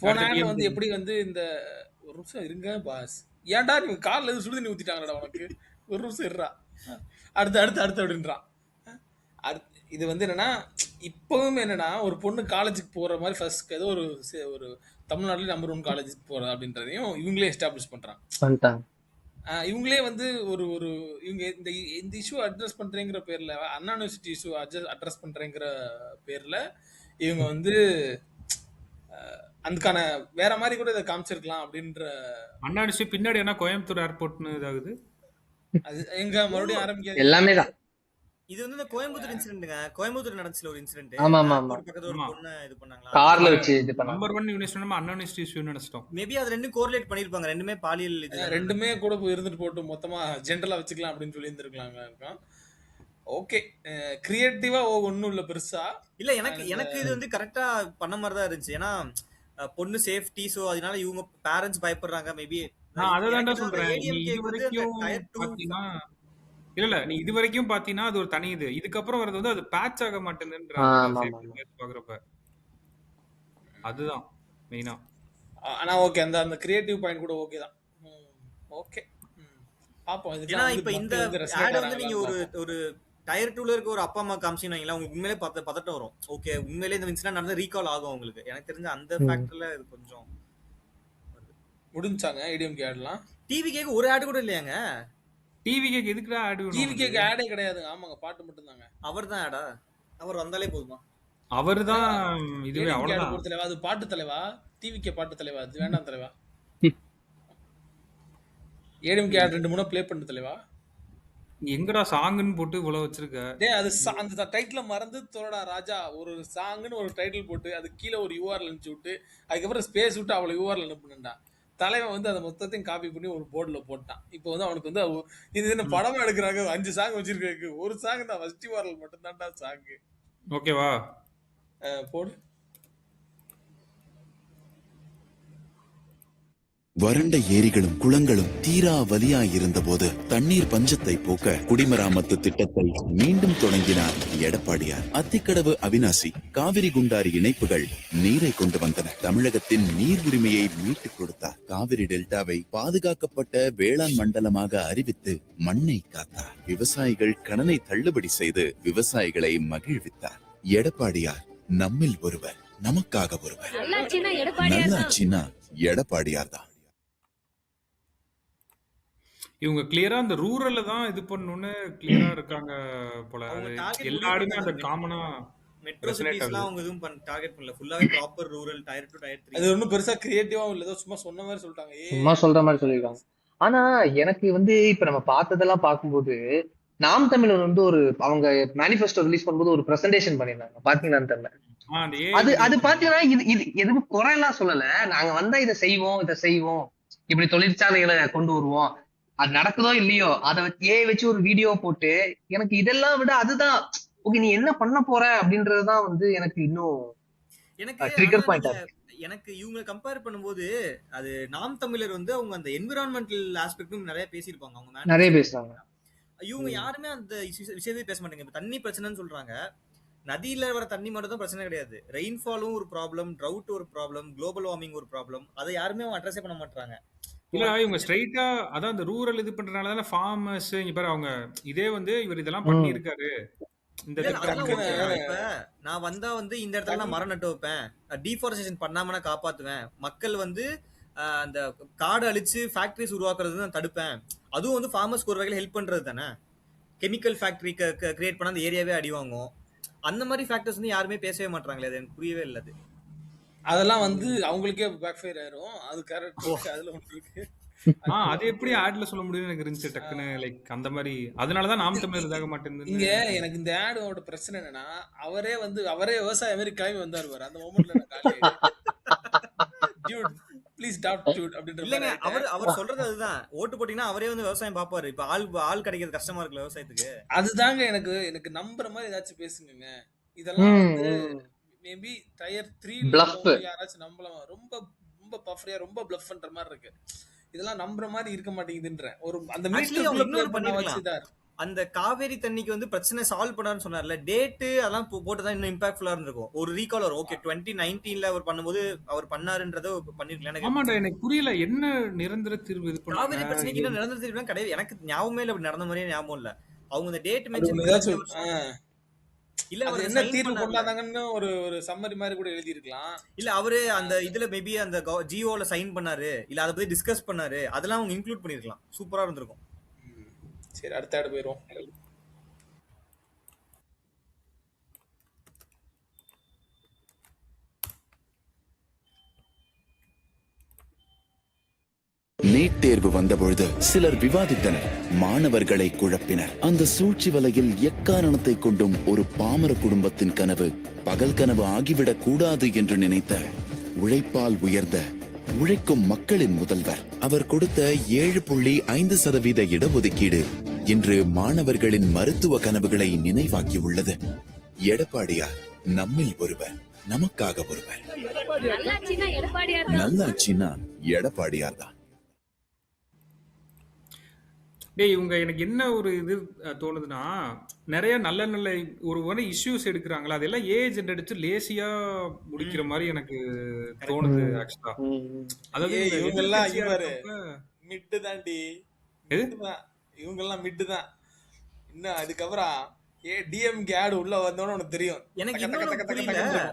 போன அடுத்த ஆட்ல கேம் வந்து எப்படி வந்து இந்த ஒரு நிமிஷம் இருங்க பாஸ், ஏன்டா நீ காலில் எதுவும் சுடுதண்ணி ஊத்திட்டாங்கடா உனக்கு, ஒரு நிமிஷம் இருறா, அடுத்து அடுத்து அடுத்து அப்படின்றான். இது வந்து என்னன்னா, இப்பவும் என்னன்னா ஒரு பொண்ணு காலேஜுக்கு போற மாதிரி ஃபர்ஸ்ட் ஏதோ ஒரு தமிழ்நாட்டில் நம்பர் 1 காலேஜுக்கு போற அப்படின்றதையும் இவங்களே எஸ்டாப்ளிஷ் பண்றாங்க. இவங்களே வந்து ஒரு ஒரு இவங்க இந்த இஷ்யூ அட்ரஸ் பண்றேங்கிற பேர்ல, அண்ணா யூனிவர்சிட்டி இஷ்யூ அட்ரஸ் பண்றேங்கிற பேர்ல இவங்க வந்து அதுக்கான வேற மாதிரி கூட இதை காமிச்சிருக்கலாம் அப்படின்ற. அண்ணா யூனிவர்சிட்டி பின்னாடி என்ன கோயம்புத்தூர் ஏர்போர்ட்னு இதாகுது. அது எங்க மறுபடியும் ஆரம்பிக்காது. எல்லாமே தான். இது வந்து இந்த கோயம்புத்தூர் இன்சிடென்ட்ங்க. கோயம்புத்தூர் நடந்துச்சுல ஒரு இன்சிடென்ட். ஆமா ஆமா ஆமா. பக்கத்துல ஒரு பொண்ணு இது பண்ணாங்களா? கார்ல வச்சு இது பண்ணாங்க. நம்பர் 1 யூனிவர்சிட்டி நம்ம அண்ணா யூனிவர்சிட்டி இஷ்யூன்னு நினைச்சிட்டோம். மேபி அது ரெண்டும் கோரிலேட் பண்ணிருப்பாங்க. ரெண்டுமே பாலியல் இது. ரெண்டுமே கூட போய் இருந்துட்டு போட்டு மொத்தமா ஜென்ரலா வச்சுக்கலாம் அப்படின்னு சொல்லி இருந்திருக்கலாங்க. ஓகே, கிரியேட்டிவா ஒன்னும் இல்ல பெருசா. இல்ல எனக்கு இது வந்து கரெக்டா பண்ண மாதிரி தான் இருந்துச்சு. ஏன்னா பொண்ணு சேஃப்டி, சோ அதனால இவங்க பேரண்ட்ஸ் பயப்படுறாங்க. மேபி நான் அதை தான்டா சொல்றேன். நீ இது வரைக்கும் பாத்தீங்கன்னா இல்ல நீ இது வரைக்கும் பாத்தீங்கன்னா அது ஒரு தனி இது. இதுக்கப்புறம் வரது வந்து அது பேட்ச் ஆக மாட்டேங்குதுன்ற பாக்குறப்ப அதுதான் மெயினா. ஆனா ஓகே, அந்த கிரியேட்டிவ் பாயிண்ட் கூட ஓகே தான். ஓகே பாப்போம். ஏன்னா இப்ப இந்த ஆட் வந்து நீங்க ஒரு டயர் 2ல இருக்க ஒரு அப்பா அம்மா காமிச்சீங்கன்னா உங்களுக்கு உண்மையிலே பதட்டம் வரும். ஓகே, உண்மையிலே இந்த இன்சிடென்ட் நடந்து ரீகால் ஆகும் உங்களுக்கு. எனக்கு தெரிஞ்ச அந்த ஃபேக்டர்ல இது கொஞ்சம் முடிஞ்சாங்க. ஏடிஎம்கே ஆட்லாம் டிவிகேக்கு ஒரு ஆட் கூட இல்லையாங்க. டிவிகேக்கு எதுக்குடா ஆட் வேணும்? டிவிகேக்கு ஆடே கிடையாதுங்க. ஆமாங்க, பாட்டு மட்டும் தாங்க. அவர்தான் ஆடா? அவர் வந்தாலே போதுமா? அவர்தான் இதுவே அவ்வளவுதான். தலைவா அது பாட்டு தலைவா, டிவிகே பாட்டு தலைவா, அது வேண்டாம் தலைவா. ஏடிஎம்கே ஆட் 2-3 ப்ளே பண்ணு தலைவா. எங்கடா சாங்னு போட்டு இவ்வளவு வச்சிருக்க? டேய் அது அந்த டைட்டில மறந்து தோடா ராஜா. ஒரு சாங்னு ஒரு டைட்டில் போட்டு அது கீழே ஒரு யூஆர்எல் அனுப்பிச்சு விட்டு அதுக்கப்புறம் ஸ்பேஸ் விட்டு அவளை யூஆர்எல் அனுப்புனேன்டா. தலைவன் வந்து அதை மொத்தத்தையும் காப்பி பண்ணி ஒரு போர்டில் போட்டான். இப்போ வந்து அவனுக்கு வந்து இது என்ன படமா எடுக்கிறாங்க, 5 சாங் வச்சிருக்காங்க, ஒரு சாங் தான் ஃபர்ஸ்ட் யூஆர்எல் மட்டும் தான்டா சாங். ஓகேவா? போடு. வறண்ட ஏரிகளும் குளங்களும் தீரா வலியாயிருந்த போது தண்ணீர் பஞ்சத்தை போக்க குடிமராமத்து திட்டத்தை மீண்டும் தொடங்கினார் எடப்பாடியார். அத்திக்கடவு அவிநாசி காவிரி குண்டாரி இணைப்புகள் நீரை கொண்டு வந்தன. தமிழகத்தின் நீர் உரிமையை மீட்டுக் கொடுத்தார். காவிரி டெல்டாவை பாதுகாக்கப்பட்ட வேளாண் மண்டலமாக அறிவித்து மண்ணை காத்தார். விவசாயிகள் கடனை தள்ளுபடி செய்து விவசாயிகளை மகிழ்வித்தார். எடப்பாடியார் நம்மில் ஒருவர், நமக்காக ஒருவர். நல்லாட்சினா எடப்பாடியார் தான். இவங்க கிளியரா அந்த ரூரல்ல தான் இது பண்ணனும்னு கிளியரா இருக்காங்க போல. எல்லாருமே அந்த காமனா மெட்ரோ சிட்டிஸ்லாம் அவங்க எதுவும் டார்கெட் பண்ணல. ஃபுல்லாவே ப்ராப்பர் ரூரல் டயர் 2 டயர் 3. அது ஒன்றும் பெருசா கிரியேட்டிவாவும் இல்ல, ஏதோ சும்மா சொன்ன மாதிரி சொல்லிட்டாங்க. சும்மா சொல்ற மாதிரி சொல்லிருக்காங்க. ஆனா எனக்கு வந்து இப்ப நம்ம பார்த்ததெல்லாம் பார்க்கும்போது நாம் தமிழர் வந்து ஒரு அவங்க மேனிஃபெஸ்டோ ரிலீஸ் பண்ணும்போது ஒரு பிரசன்டேஷன் பண்ணிருந்தாங்க. பாத்தீங்களான்னு தெரியல. அந்த அது ஏஐ அது பாத்தீங்கன்னா இது எதுவும் குறையெல்லாம் சொல்லல. நாங்க வந்தா இதை செய்வோம், இப்படி தொழிற்சாலைகளை கொண்டு வருவோம், அது நடக்குதோ இல்லையோ அதை ஏஐ வச்சு ஒரு வீடியோ போட்டு எனக்கு இதெல்லாம் விட அதுதான் ஓகே நீ என்ன பண்ண போற அப்படின்றதுதான் வந்து எனக்கு இன்னும் எனக்கு ட்ரிகர் ஆனா பாயிண்டா நீங்க எனக்கு இவங்க கம்பேர் பண்ணும்போது அது நாம் தமிழர் வந்து அவங்க அந்த என்விரான்மெண்டல் ஆஸ்பெக்டும் நிறைய பேசியிருப்பாங்க அவங்க நிறைய மேனிஃபெஸ்டோல. பேசுறாங்க. இவங்க யாருமே அந்த விஷயத்தை பேச மாட்டாங்க. இப்ப தண்ணி பிரச்சனைன்னு சொல்றாங்க. நதியில வர தண்ணி மட்டும் தான் பிரச்சனை கிடையாது. ரெயின்ஃபாலும் ஒரு ப்ராப்ளம், ட்ரவுட் ஒரு ப்ராப்ளம், குளோபல் வார்மிங் ஒரு ப்ராப்ளம். அதை யாருமே அவங்க அட்ரஸே பண்ண மாட்டாங்க. இல்ல இவங்க ஸ்ட்ரைட்டா அதான் அந்த ரூரல் இது பண்றதுனால தானே ஃபார்மர்ஸ் இங்க பாரு அவங்க இதே வந்து இவர் இதெல்லாம் பண்ணியிருக்காரு இந்த இல்ல இல்ல, அதெல்லாம் திட்டத்தை ஓகே தான். இப்ப நான் வந்தா வந்து இந்த இடத்துல நான் மரம் நட்டு வைப்பேன், டீஃபாரஸ்டேஷன் பண்ணாம நான் காப்பாத்துவேன், மக்கள் வந்து அந்த காடு அழிச்சு ஃபேக்டரிஸ் உருவாக்குறது நான் தடுப்பேன், அதுவும் வந்து ஃபார்மர்ஸ்க்கு ஒரு வகையில் ஹெல்ப் பண்றது தானே. கெமிக்கல் ஃபேக்டரி கிரியேட் பண்ண அந்த ஏரியாவே அடி வாங்கும். அந்த மாதிரி ஃபேக்டர்ஸ் வந்து யாருமே பேசவே மாட்டாங்களே. அது எனக்கு புரியவே இல்லை. அது அதெல்லாம் வந்து அவங்களுக்கே பேக் ஃபயர் ஆயிரும். அது கரெக்ட். அதுல ஒன்று இருக்கு. அது எப்படி ஆட்ல சொல்ல முடியும்னு எனக்கு இருந்துச்சு டக்குன்னு லைக் அந்த மாதிரி. அதனாலதான் நாம் தமிழர் இதாக மாட்டேங்குது. இங்க எனக்கு இந்த ஆடோட பிரச்சனை என்னன்னா அவரே விவசாய மாதிரி கிளம்பி வந்தாரு பாரு. அந்த மொமெண்ட்ல நான் காலி டியூட் ப்ளீஸ் டாட் டியூட் அப்படின்ற இல்லங்க. அவர் சொல்றது அதுதான். ஓட்டு போட்டீங்கன்னா அவரே வந்து விவசாயம் பாப்பாரு. இப்ப ஆள் கிடைக்கிறது கஷ்டமா இருக்குல்ல விவசாயத்துக்கு. அதுதாங்க எனக்கு நம்புற மாதிரி ஏதாச்சும் பேசுங்க. இதெல்லாம் வந்து மேபி டயர் 3 யாராச்சும் நம்பலாம். ரொம்ப ரொம்ப பஃப்ரியா ரொம்ப ப்ளஃப்ன்ற மாதிரி இருக்கு. இதெல்லாம் நம்புற மாதிரி இருக்க மாட்டேங்குதுன்ற ஒரு அந்த இன்னொரு பண்ணிருக்கலாம். அந்த காவேரி தண்ணிக்கு வந்து பிரச்சனை சால்வ் பண்ணாருன்னு சொன்னார்ல, டேட்டு அதெல்லாம் போட்டுதான் இன்னும் இம்பாக்ட்ஃபுல்லா இருந்திருக்கும். ஒரு ரீகால் வரும். ஓகே 2019ல அவர் பண்ணும்போது அவர் பண்ணாருன்றத பண்ணிருக்கலாம். ஆமாடா எனக்கு புரியல என்ன நிரந்தர தீர்வு இது பண்ணாங்க. காவேரி பிரச்சனைக்கு இன்னும் நிரந்தர தீர்வு கிடையாது. எனக்கு ஞாபகமே இல்ல, அப்படி நடந்த மாதிரியே ஞாபகம் இல்ல. அவங்க இந்த டேட் மென்ஷன் இல்ல அது என்ன தீர்வு கொண்டாதாங்கன்னு ஒரு சம்மரி மாதிரி கூட எழுதி இருக்கலாம். இல்ல அவரு அந்த இதுல மேபி அந்த ஜியோல சைன் பண்ணாரு, இல்ல அதை பத்தி டிஸ்கஸ் பண்ணாரு, அதெல்லாம் அவங்க இன்க்ளூட் பண்ணிருக்கலாம். சூப்பரா இருந்திருக்கும். சரி அடுத்த ஆடு போயிரும். நீட் தேர்வு வந்தபொழுது சிலர் விவாதித்தனர், மாணவர்களை குழப்பினர். அந்த சூழ்ச்சி வலையில் எக்காரணத்தை கொண்டும் ஒரு பாமர குடும்பத்தின் கனவு பகல் கனவு ஆகிவிடக் கூடாது என்று நினைத்த உழைப்பால் உயர்ந்த உழைக்கும் மக்களின் முதல்வர் அவர் கொடுத்த 7.5% இடஒதுக்கீடு இன்று மாணவர்களின் மருத்துவ கனவுகளை நினைவாக்கியுள்ளது. எடப்பாடியார் நம்மில் ஒருவர், நமக்காக ஒருவர். நல்லாட்சினா எடப்பாடியார் தான். டேய் இவங்க எனக்கு என்ன ஒரு இது தோணுதுன்னா, நிறைய நல்ல ஒரு இஷ்யூஸ் எடுக்கிறாங்களா, அதெல்லாம் ஏஜென்ட் எடுத்து லேசியா முடிக்கிற மாதிரி எனக்கு தோணுது ஆக்சுவலா. அதாவது இவங்க எல்லாம் மிட்டு தாண்டி, இவங்க எல்லாம் மிட்டு தான். இன்னும் அதுக்கப்புறம் டிஎம்கே ஆடு உள்ள வந்தோன்னு உனக்கு தெரியும். எனக்கு இன்னொன்னு புரியல.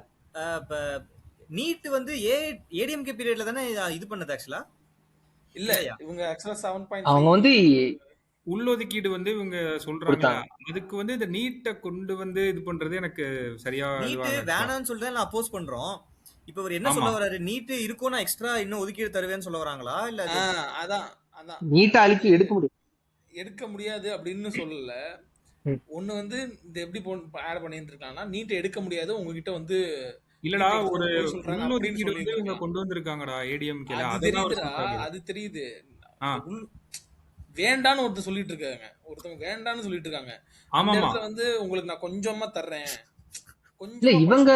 நீட் வந்து ஏடிஎம்கே பீரியட்ல தானே இது பண்ணது ஆக்சுவலா. இல்ல இவங்க ஆக்சுவலா 7.5 அவங்க வந்து உள்ளொதுக்கீடு வந்து இவங்க சொல்றாங்க. அதுக்கு வந்து இந்த நீட்டை கொண்டு வந்து இது பண்றது எனக்கு சரியா நீட் வேணாம்னு சொல்லிட்டு நான் அப்போஸ் பண்றோம். இப்ப அவர் என்ன சொல்ல வராரு, நீட் இருக்கும்னா எக்ஸ்ட்ரா இன்னும் ஒதுக்கீடு தருவேன்னு சொல்ல வராங்களா? இல்ல அதான் நீட்டை அழிச்சு எடுக்க முடியாது அப்படின்னு சொல்லல. ஒண்ணு வந்து இந்த எப்படி ஆட் பண்ணிட்டு இருக்காங்கன்னா, நீட்டை எடுக்க முடியாது உங்ககிட்ட வந்து இல்லடா ஒரு உள்ளொதுக்கீடு வந்து இவங்க கொண்டு வந்திருக்காங்கடா ஏடிஎம்கே. அது தெரியுது. வேண்டான்னு ஒருத்தர் சொல்லிட்டு இருக்காங்க, ஒருத்தவங்க வேண்டான்னு சொல்லிட்டு இருக்காங்க. அந்த இடத்துல வந்து உங்களுக்கு நான் கொஞ்சமா தர்றேன், கொஞ்சம் இவங்க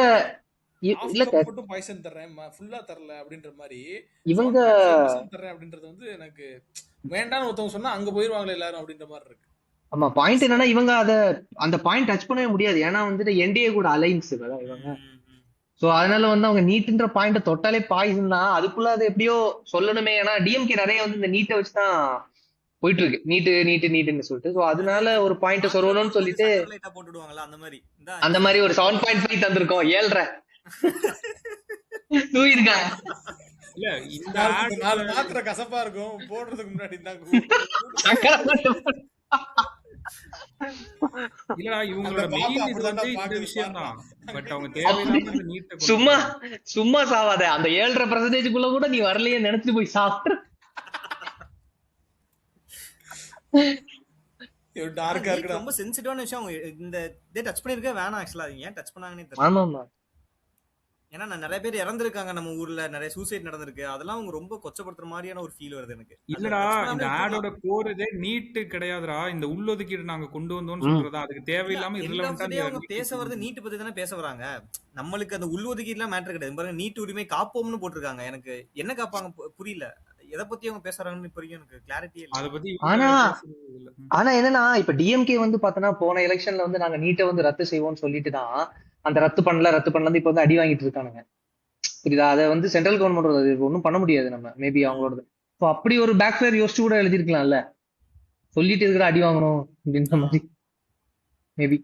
மட்டும் பாய்சன் தர்றேன், ஃபுல்லா தரல அப்படின்ற மாதிரி இவங்க தர்றேன் அப்படின்றது வந்து எனக்கு வேண்டான்னு ஒருத்தவங்க சொன்னா அங்க போயிருவாங்களே எல்லாரும் அப்படின்ற மாதிரி இருக்கு. ஆமா பாயிண்ட் என்னன்னா இவங்க அந்த பாயிண்ட் டச் பண்ணவே முடியாது. ஏன்னா வந்துட்டு என்டிஏ கூட அலைன்ஸ் இவங்க. சோ அதனால வந்து அவங்க நீட்ன்ற பாயிண்ட் தொட்டாலே பாய்சன் தான். அதுக்குள்ள அது எப்படியோ சொல்லணுமே. ஏன்னா டிஎம்கே நிறைய வந்து இந்த நீட்டை வச்சுதான் போயிட்டு இருக்கு. நீட்டுன்னு சொல்லிட்டு சோ அதனால ஒரு பாயிண்ட் சொல்லணும்னு சொல்லிட்டு அந்த மாதிரி ஒரு 7.5 தந்திருக்கோம். 7.5 தூயிருக்காங்க. இல்ல இந்த நாலு மாத்திரை கசப்பா இருக்கும் போடுறதுக்கு முன்னாடி தான். இல்லடா இவங்களோட மெயின் இது வந்து இந்த விஷயம் தான். பட் அவங்க தேவையில்லாம இந்த நீட்டை சும்மா சாவாத. அந்த 7.5% கூட நீ வரலையே நினைச்சு போய் சாப்பிட்டு டார்க்கா இருக்கு. ரொம்ப சென்சிட்டிவான விஷயம். அவங்க இந்த டச் பண்ணிருக்க வேணாம் ஆக்சுவலா. ஏன் டச் பண்ணாங்கன்னு தெரியல. ஆமாமா ஏன்னா நான் நிறைய பேர் இறந்துருக்காங்க நம்ம ஊர்ல, நிறைய சூசைட் நடந்திருக்கு. அதெல்லாம் அவங்க ரொம்ப கொச்சப்படுத்துற மாதிரியான ஒரு ஃபீல் வருது எனக்கு. இல்லடா இந்த ஆடோட கோரதே நீட்டு கிடையாதுடா, இந்த உள்ளொதுக்கீடு நாங்க கொண்டு வந்தோம்னு சொல்றதா. அதுக்கு தேவையில்லாம இல்ல அவங்க பேச வரது நீட்டு பத்தி தானே பேச வராங்க. நம்மளுக்கு அந்த உள்ஒதுக்கீடுலாம் மேட்டர் கிடையாது. பாருங்க, நீட் உரிமை காப்போம்னு போட்டிருக்காங்க. எனக்கு என்ன காப்பாங்க புரியல. எதை பத்தி அவங்க பேசுறாங்கன்னு இப்ப வரைக்கும் எனக்கு கிளாரிட்டியே இல்ல. அத பத்தி ஆனா என்னன்னா இப்ப டிஎம்கே வந்து பாத்தோன்னா போன எலெக்ஷன்ல வந்து நாங்க நீட்டை வந்து ரத்து செய்வோம்னு சொல்லிட்டு தான் அந்த ரத்து பண்ணல இப்ப வந்து அடி வாங்கிட்டு இருக்கானுங்க. புரியுதா? அதை வந்து சென்ட்ரல் கவர்மெண்ட் ஒன்றும் பண்ண முடியாது நம்ம மேபி அவங்களோட. ஸோ அப்படி ஒரு பேக் ஃபேர் யோசிச்சு கூட எழுதிருக்கலாம்ல, சொல்லிட்டு இருக்கிற அடி வாங்கணும் அப்படின்ற மாதிரி மேபி.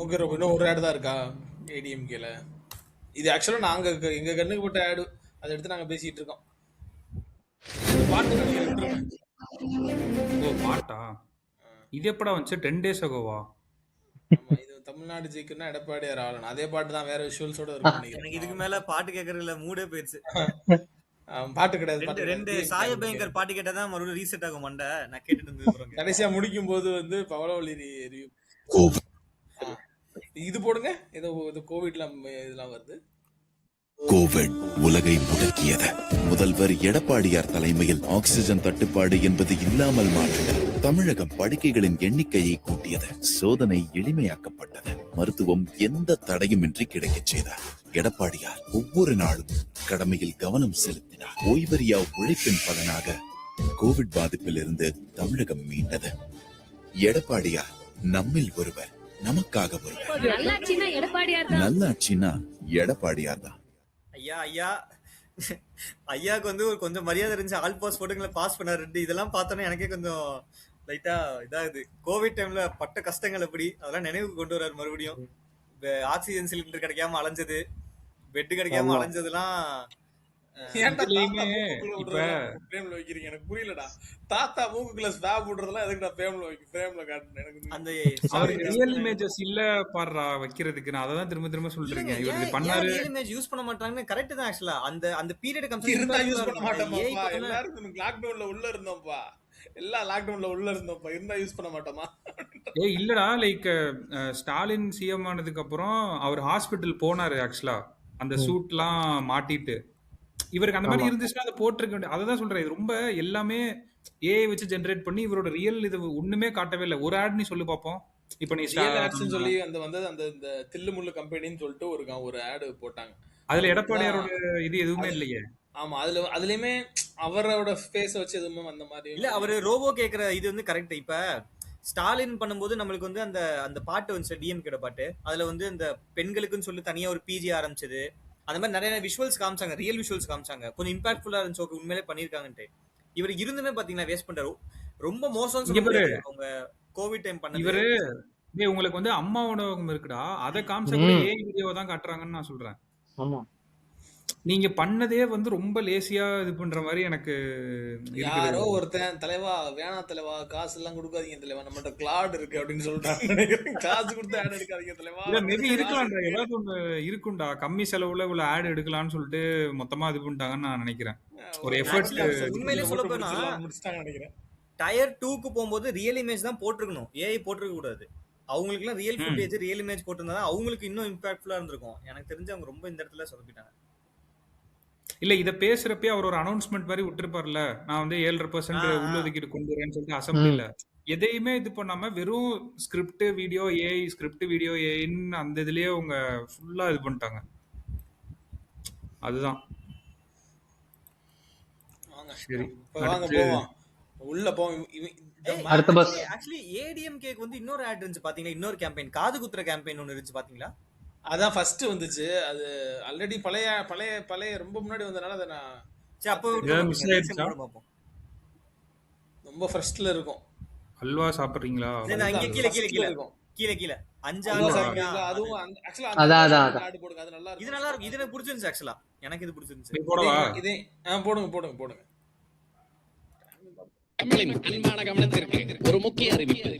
ஓகே ரோபோ, இன்னும் ஒரு ஆடு தான் இருக்கா ஏடிஎம்கேல? இது ஆக்சுவலா நாங்க எங்க கண்ணுக்கு போட்ட ஆடு, அதை எடுத்து நாங்க பேசிட்டு இருக்கோம். பாட்டு நினைக்கிறேன். ஓ பாட்டா? இது எப்படா வந்துச்சு? 10 days ago-வா? ஆமா, இது தமிழ்நாடு ஜெயிக்கணும்னா எடப்பாடியார் ஆளணும். அதே பாட்டு தான் வேற விஷுவல்ஸோட இருக்கும் நினைக்கிறேன். எனக்கு இதுக்கு மேல பாட்டு கேட்கறதுல மூடே போயிருச்சு. பாட்டு கிடையாது. ரெண்டு சாய பயங்கர் பாட்டு கேட்டாதான் மறுபடியும் ரீசெட் ஆகும் மண்டை. நான் கேட்டுட்டு இருந்துருக்கேன். கடைசியா முடிக்கும் போது வந்து பவளவள்ளி ரிவ்யூ இது போடுங்க. ஏதோ கோவிட்ல இதெல்லாம் வருது. கோவிட் உலகை முடக்கியது. முதல்வர் எடப்பாடியார் தலைமையில் ஆக்சிஜன் தட்டுப்பாடு என்பது இல்லாமல் மாற்றியது. தமிழகம் படுக்கைகளின் எண்ணிக்கையை கூட்டியது. சோதனை எளிமையாக்கப்பட்டது. மருத்துவம் எந்த தடையுமின்றி கிடைக்கச் செய்தார். எடப்பாடியார் ஒவ்வொரு நாளும் கடமையில் கவனம் செலுத்தினார். ஓய்வறியா உழைப்பின் பலனாக கோவிட் பாதிப்பில் இருந்து தமிழகம் மீண்டது. எடப்பாடியார் நம்மில் ஒருவர், நமக்காக ஒருவர். நல்லாட்சினா எடப்பாடியார் தான். ஐயா ஐயாவுக்கு வந்து ஒரு கொஞ்சம் மரியாதை இருந்துச்சு. ஆல் பாஸ் போட்டுங்களை பாஸ் பண்ணாரு. இதெல்லாம் பார்த்தோன்னே எனக்கே கொஞ்சம் லைட்டா இதாகுது. கோவிட் டைம்ல பட்ட கஷ்டங்கள் எப்படி அதெல்லாம் நினைவுக்கு கொண்டு வர்றாரு மறுபடியும். ஆக்சிஜன் சிலிண்டர் கிடைக்காம அலைஞ்சது, பெட் கிடைக்காம அலைஞ்சதுலாம் எனக்கு புரியலடா. தாத்தா மூக்குல ஸ்வாப் போடுறதெல்லாம் எதுக்கு நான் ஃப்ரேம்ல காட்டுறேன். எனக்கு அந்த ரியல் இமேஜஸ் இல்ல பாறா வைக்கிறதுக்கு. நான் அதான் திரும்ப சொல்றேன். இவர் இது பண்ணாரு. ரியல் இமேஜ் யூஸ் பண்ண மாட்டாங்கன்னு கரெக்ட் தான். ஆக்சுவலா அந்த பீரியட் இருந்தா யூஸ் பண்ண மாட்டோம்ப்பா. எல்லாரும் லாக்டவுன்ல உள்ள இருந்தோம்ப்பா. எல்லாம் லாக்டவுன்ல உள்ள இருந்தோம்ப்பா. இருந்தா யூஸ் பண்ண மாட்டோமா? இல்லடா, லைக் ஸ்டாலின் சிஎம் ஆனதுக்கு அப்புறம் அவர் ஹாஸ்பிட்டல் போனாரு. ஆக்சுவலா அந்த சூட்லாம் மாட்டிட்டு இவருக்கு அந்த மாதிரி இருந்துச்சுன்னா அதை போட்டிருக்க வேண்டிய. அதான் சொல்றேன். இது ரொம்ப எல்லாமே ஏஐ வச்சு ஜெனரேட் பண்ணி இவரோட ரியல் இது ஒண்ணுமே காட்டவே இல்லை. ஒரு ஆட் நீ சொல்லி பார்ப்போம். இப்ப நீ ரியல் ஆட்ஸ்னு சொல்லி அந்த வந்தது அந்த இந்த தில்லு முள்ளு கம்பெனின்னு சொல்லிட்டு ஒரு ஆடு போட்டாங்க. அதுல எடப்பாடியாரோட இது எதுவுமே இல்லையே. ஆமா, அதுலயுமே அவரோட ஃபேஸ் வச்சு எதுவுமே அந்த மாதிரி இல்ல. அவரு ரோபோ கேக்குற இது வந்து கரெக்ட். இப்ப ஸ்டாலின் பண்ணும்போது நம்மளுக்கு வந்து அந்த பாட்டு வந்து டிஎம்கேட பாட்டு, அதுல வந்து இந்த பெண்களுக்குன்னு சொல்லி தனியா ஒரு பிஜி ஆரம்பிச்சது. அந்த மாதிரி நிறைய விஷுவல்ஸ் காமிச்சாங்க, ரியல் விஷுவல்ஸ் காமிச்சாங்க. கொஞ்சம் இம்பாக்ட்ஃபுல்லா இருந்துச்சு. ஓகே, உண்மையிலே பண்ணிருக்காங்கன்ட்டு. இவர் இருந்துமே பாத்தீங்கன்னா வேஸ்ட் பண்றாரு. ரொம்ப மோசம் அவங்க கோவிட் டைம் பண்ணது. இவரு உங்களுக்கு வந்து அம்மா உணவகம் இருக்குடா, அதை காமிச்சா கூட ஏஐ வீடியோ தான் காட்டுறாங்கன்னு நான் சொல்றேன். ஆமா, நீங்க பண்ணதே வந்து ரொம்ப லேசியா இது பண்ற மாதிரி எனக்கு யாரோ ஒருத்தன் தலைவா வேணாம் தலைவா, காசு எல்லாம் கொடுக்காதீங்க தலைவா, நம்மகிட்ட கிளாட் இருக்கு அப்படின்னு சொல்லிட்டாங்க. காசு கொடுத்து ஆட் எடுக்காதீங்க தலைவா. இல்ல மேபி இருக்கலாம்டா, ஏதாவது ஒண்ணு இருக்கும்டா. கம்மி செலவுல உள்ள ஆட் எடுக்கலாம்னு சொல்லிட்டு மொத்தமா இது பண்ணிட்டாங்கன்னு நான் நினைக்கிறேன். ஒரு எஃபர்ட் உண்மையிலே சொல்ல போனா முடிச்சிட்டாங்க நினைக்கிறேன். டயர் 2க்கு போகும்போது ரியல் இமேஜ் தான் போட்டிருக்கணும், ஏஐ போட்டிருக்க கூடாது. அவங்களுக்கு எல்லாம் ரியல் ஃபுட்டேஜ் ரியல் இமேஜ் போட்டிருந்தா அவங்களுக்கு இன்னும் இம்பாக்ட்ஃபுல்லா இருந்திருக்கும். எனக்கு தெரிஞ்சு அவங்க ரொம்ப இந்த இடத்துல சொதப்பிட்டாங்க. இல்ல இத பேசுறப்பே அவர் ஒரு அனௌன்ஸ்மெண்ட் மாதிரி விட்டுருப்பார்ல, நான் வந்து 7% உள்ளொதுக்கீடு கொண்டு வரேன்னு சொல்லிட்டு அசம்பிளில எதையுமே இது பண்ணாம வெறும் script video AI script video ஏஐன்னு அந்த இதுலயே அவங்க ஃபுல்லா இது பண்ணிட்டாங்க. அதுதான் சரி. வாங்க போவோம் உள்ள போவோம். அடுத்த பஸ். ஆக்சுவலி ஏடிஎம்கேக்கு வந்து இன்னொரு ஆட் இருந்துச்சு பாத்தீங்களா, இன்னொரு கேம்பெயின், காது குத்துற கேம்பெயின் ஒன்னு இருந்துச்சு பாத்தீங்களா? அதான் ஃபர்ஸ்ட் வந்துச்சு. அது ஆல்ரெடி பழைய ரொம்ப முன்னாடி வந்தனால அதை நான் ரொம்ப ஃபர்ஸ்ட்ல இருக்கும். அல்வா சாப்பிடுறீங்களா? இங்க கீழ கீழ கீழ இருக்கும், கீழ கீழ 5 அதுவும் ஆக்சுவலா அதான் ஆட் போடுங்க, அது நல்லா இது நல்லா இருக்கு. இது எனக்கு பிடிச்சிருந்துச்சு. ஆக்சுவலா எனக்கு இது பிடிச்சிருந்துச்சு. போடவா? இதே போடுங்க. அன்பான கவனத்திற்கு ஒரு முக்கிய அறிவிப்பு.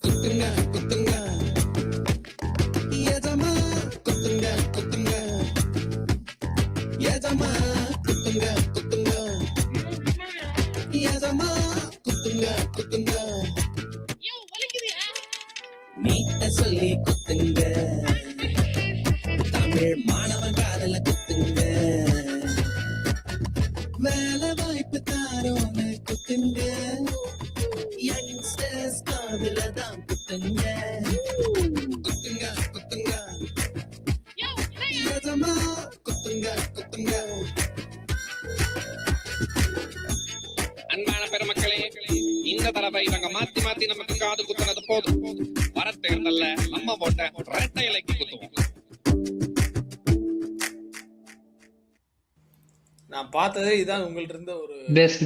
குத்துங்க குத்துங்க ஏஜமா, குத்துங்க குத்துங்க ஏஜமா, குத்துங்க குத்துங்க ஏஜமா, குத்துங்க குத்துங்க சொல்லி குத்துங்க, தமிழ் மாணவன் காதல குத்துங்க, வேலை வாய்ப்பு தாரோன்னு குத்துங்க, யங்ஸ்டர்ஸ் காதல தான் குத்துங்க, குத்துங்க குத்துங்க, நிஜமா குத்துங்க குத்துங்க. அன்பான பெருமக்களே, இந்த தடவை இவங்க மாத்தி மாத்தி நமக்கு காது குத்துனது போதும். வர தேர்தல்ல நம்ம போட்ட ரெட்டை இலைக்கு குத்துவோம். நான் பார்த்ததே இதான் உங்கள்ட்ட இருந்த ஒரு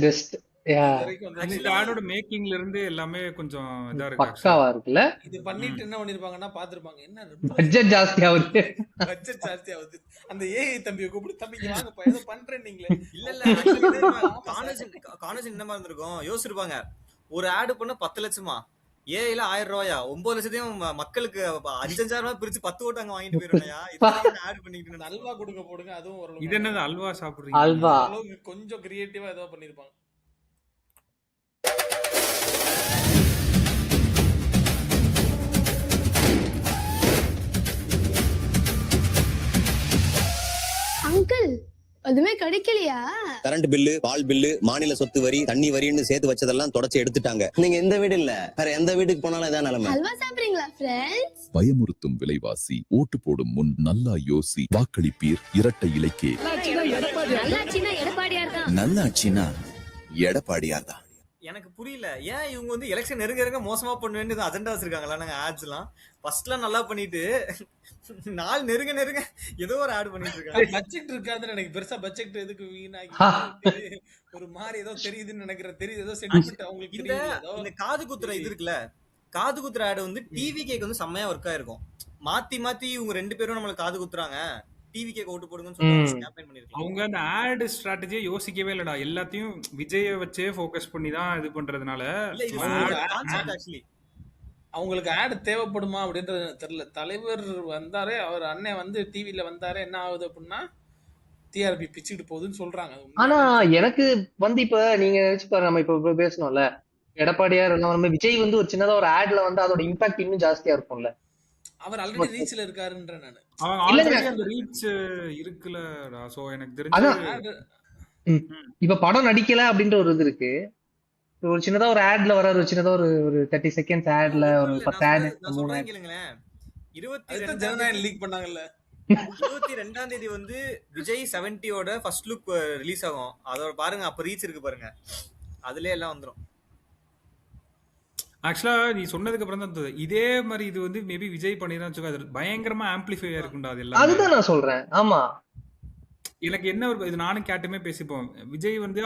பெஸ்ட் இது வரைக்கும் வந்து இந்த ஆடோட மேக்கிங்ல இருந்து எல்லாமே கொஞ்சம் இதா இருக்கு actually. பக்காவா இருக்குல்ல. இது பண்ணிட்டு என்ன பண்ணிருப்பாங்கன்னா பாத்துருப்பாங்க, என்ன ரொம்ப பட்ஜெட் ஜாஸ்தி ஆகுது. பட்ஜெட் ஜாஸ்தி ஆகுது. அந்த ஏஐ தம்பியை கூப்பிட்டு தம்பி இங்க வாங்கப்பா ஏதோ பண்றேன் நீங்களே. கான்வர்சேஷன் என்ன மாதிரி இருந்திருக்கும் யோசிச்சிருப்பாங்க. ஒரு ஆடு பண்ண 10 லட்சமா, ஏஐல 1000 ரூபாயா, 9 லட்சத்தையும் மக்களுக்கு 5,000 பிரிச்சு 10 ஓட்டு அங்க வாங்கிட்டு போயிருவாயா. ஆட் பண்ணிட்டு அல்வா கொடுங்க போடுங்க, அதுவும் இது ஓரளவுக்கு என்னது அல்வா சாப்பிடுறீங்க? அல்வா ஓரளவுக்கு கொஞ்சம் கிரியேட்டிவா ஏதோ பண்ணிருப்பாங்க. அங்கிள் அதுமே கிடைக்கலையா? கரண்ட் பில்லு, பால் பில்லு, மாநில சொத்து வரி, தண்ணி வரின்னு சேர்த்து வச்சதெல்லாம் தொடச்சி எடுத்துட்டாங்க. நீங்க இந்த வீடு இல்ல, வேற எந்த வீட்டுக்கு போனாலும் இதான் நிலைமை. அல்வா சாப்பிடுறீங்களா ஃப்ரெண்ட்ஸ்? பயமுறுத்தும் விலைவாசி. ஓட்டு போடும் முன் நல்லா யோசி. வாக்களிப்பீர் இரட்டை இலைக்கே. நல்லாச்சினா எடப்பாடியார் தான். நல்லாட்சினா எடப்பாடியார் தான். எனக்கு புரியல, ஏன் இவங்க வந்து எலெக்ஷன் நெருங்க நெருங்க மோசமா பண்ணுவேன்னு அஜெண்டா வச்சிருக்காங்களா? நாங்க ஆட்ஸ் எல்லாம் ஃபர்ஸ்ட்லாம் நல்லா பண்ணிட்டு நாள் நெருங்க நெருங்க ஏதோ ஒரு ஆட் பண்ணிட்டு இருக்காங்க. பட்ஜெட் இருக்காதுன்னு எனக்கு பெருசா பட்ஜெட் எதுக்கு வீணாகி ஒரு மாதிரி ஏதோ தெரியுதுன்னு நினைக்கிறேன். தெரியுது ஏதோ சென்டிமெண்ட் அவங்களுக்கு இந்த தெரியல ஏதோ. இந்த காது குத்துற இது இருக்குல்ல, காது குத்துற ஆடு வந்து டிவி கேக்கு வந்து செம்மையா ஒர்க் ஆயிருக்கும். மாத்தி மாத்தி இவங்க 2 பேரும் நம்மளுக்கு காது குத்துறாங்க, டிவி கேக் ஓட்டு போடுங்கன்னு சொல்லி கேம்பெயின் பண்ணிருக்காங்க. அவங்க அந்த ஆட் ஸ்ட்ராட்டஜியை யோசிக்கவே இல்லடா. எல்லாத்தையும் விஜயை வச்சே ஃபோக்கஸ் பண்ணி தான் இது பண்றதுனால இல்ல இது கான்செப்ட் ஆக்சுவலி. அவங்களுக்கு ஆட் தேவைப்படுமா அப்படின்றது எனக்கு தெரியல. தலைவர் வந்தாரே, அவர் அண்ணன் வந்து டிவில வந்தாரே என்ன ஆகுது அப்படின்னா டிஆர்பி பிச்சுட்டு போகுதுன்னு சொல்றாங்க. அது ஆனா உண்மையா எனக்கு வந்து இப்ப நீங்க நினைச்சு பாருங்க, நம்ம இப்ப பேசணும்ல, எடப்பாடியார் நம்ம விஜய் வந்து ஒரு சின்னதா ஒரு ஆட்ல வந்து அதோட இம்பாக்ட் இன்னும் ஜாஸ்தியா இருக்கும்ல. அவர் ஆல்ரெடி ரீச்ல இருக்காருன்ற நானு. அவங்க இல்லங்க. ஆல்ரெடி அந்த ரீச் இருக்குல்லடா. சோ எனக்கு தெரிஞ்சு அதான். Ad இப்ப படம் நடிக்கல அப்படின்ற ஒரு இது இருக்கு. ஒரு சின்னதா ஒரு ஆட்ல வராரு, ஒரு சின்னதா ஒரு 30 செகண்ட்ஸ் ஆட்ல ஒரு 10 ஆட் நான் 3 சொல்றேன் ஆட். கேளுங்களேன். அதுதான் ஜனநாயகம் லீக் பண்ணாங்கல்ல. 22ஆம் தேதி வந்து விஜய் 70யோட ஃபர்ஸ்ட் லுக் ரிலீஸ் ஆகும். அதோட பாருங்க, அப்ப ரீச் இருக்கு பாருங்க, அதுலயே எல்லாம் வந்துரும். ஆக்சுவலா நீ சொன்னதுக்கு அப்புறம் தான் தோணுது. இதே மாதிரி இது வந்து மேபி விஜய் பண்ணிதான் வச்சுக்கோ, அது பயங்கரமா ஆம்பிளிஃபை இருக்கும்டா அது எல்லாமே. அதுதான் நான் சொல்றேன். ஆமா, எனக்கு என்ன ஒரு இது நானும் கேட்டுமே பேசிப்போம். விஜய் வந்து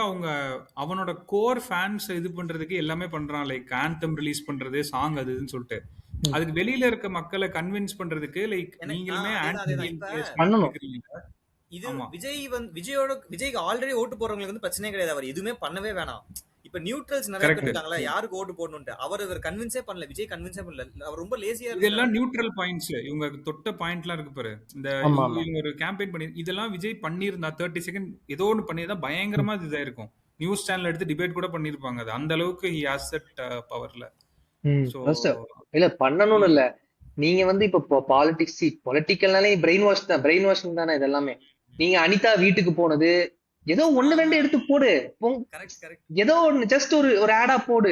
அவனோட கோர் ஃபேன்ஸ் இது பண்றதுக்கு எல்லாமே பண்றான். லைக் ஆந்தம் ரிலீஸ் பண்றது, சாங் அது இதுன்னு சொல்லிட்டு அதுக்கு வெளியில இருக்க மக்களை கன்வின்ஸ் பண்றதுக்கு லைக் நீங்களுமே பண்ணணும். இது விஜய்க்கு ஆல்ரெடி ஓட்டு போறவங்களுக்கு வந்து பிரச்சனையே கிடையாது. அவர் எதுவுமே பண்ணவே வேணாம். இப்ப நியூட்ரல்ஸ் நிறைய பேர் இருக்காங்களா, யாருக்கு ஓட்டு போடணும்னு அவர் கன்வின்ஸே பண்ணல. விஜய் கன்வின்ஸே பண்ணல. அவர் ரொம்ப லேசியா இருக்கு. இதெல்லாம் நியூட்ரல் பாயிண்ட்ஸ். இவங்க தொட்ட பாயிண்ட்லாம் இருக்கு பாரு. இந்த இவங்க ஒரு கேம்பெயின் பண்ணி இதெல்லாம் விஜய் பண்ணியிருந்தா 30 செகண்ட் ஏதோ ஒன்று பண்ணியிருந்தா பயங்கரமா இதா இருக்கும். நியூஸ் சேனல் எடுத்து டிபேட் கூட பண்ணிருப்பாங்க. அது அந்த அளவுக்கு ஹி ஹஸ் தட் பவர்ல. இல்ல பண்ணணும்னு இல்ல, நீங்க வந்து இப்ப பாலிடிக்ஸ் பொலிட்டிக்கல்னாலே பிரெயின் வாஷிங் தானே இது எல்லாமே. நீங்க அனிதா வீட்டுக்கு போனது ஏதோ 1-2 எடுத்து போடு, ஏதோ ஒண்ணு ஜஸ்ட் ஒரு ஆடா போடு,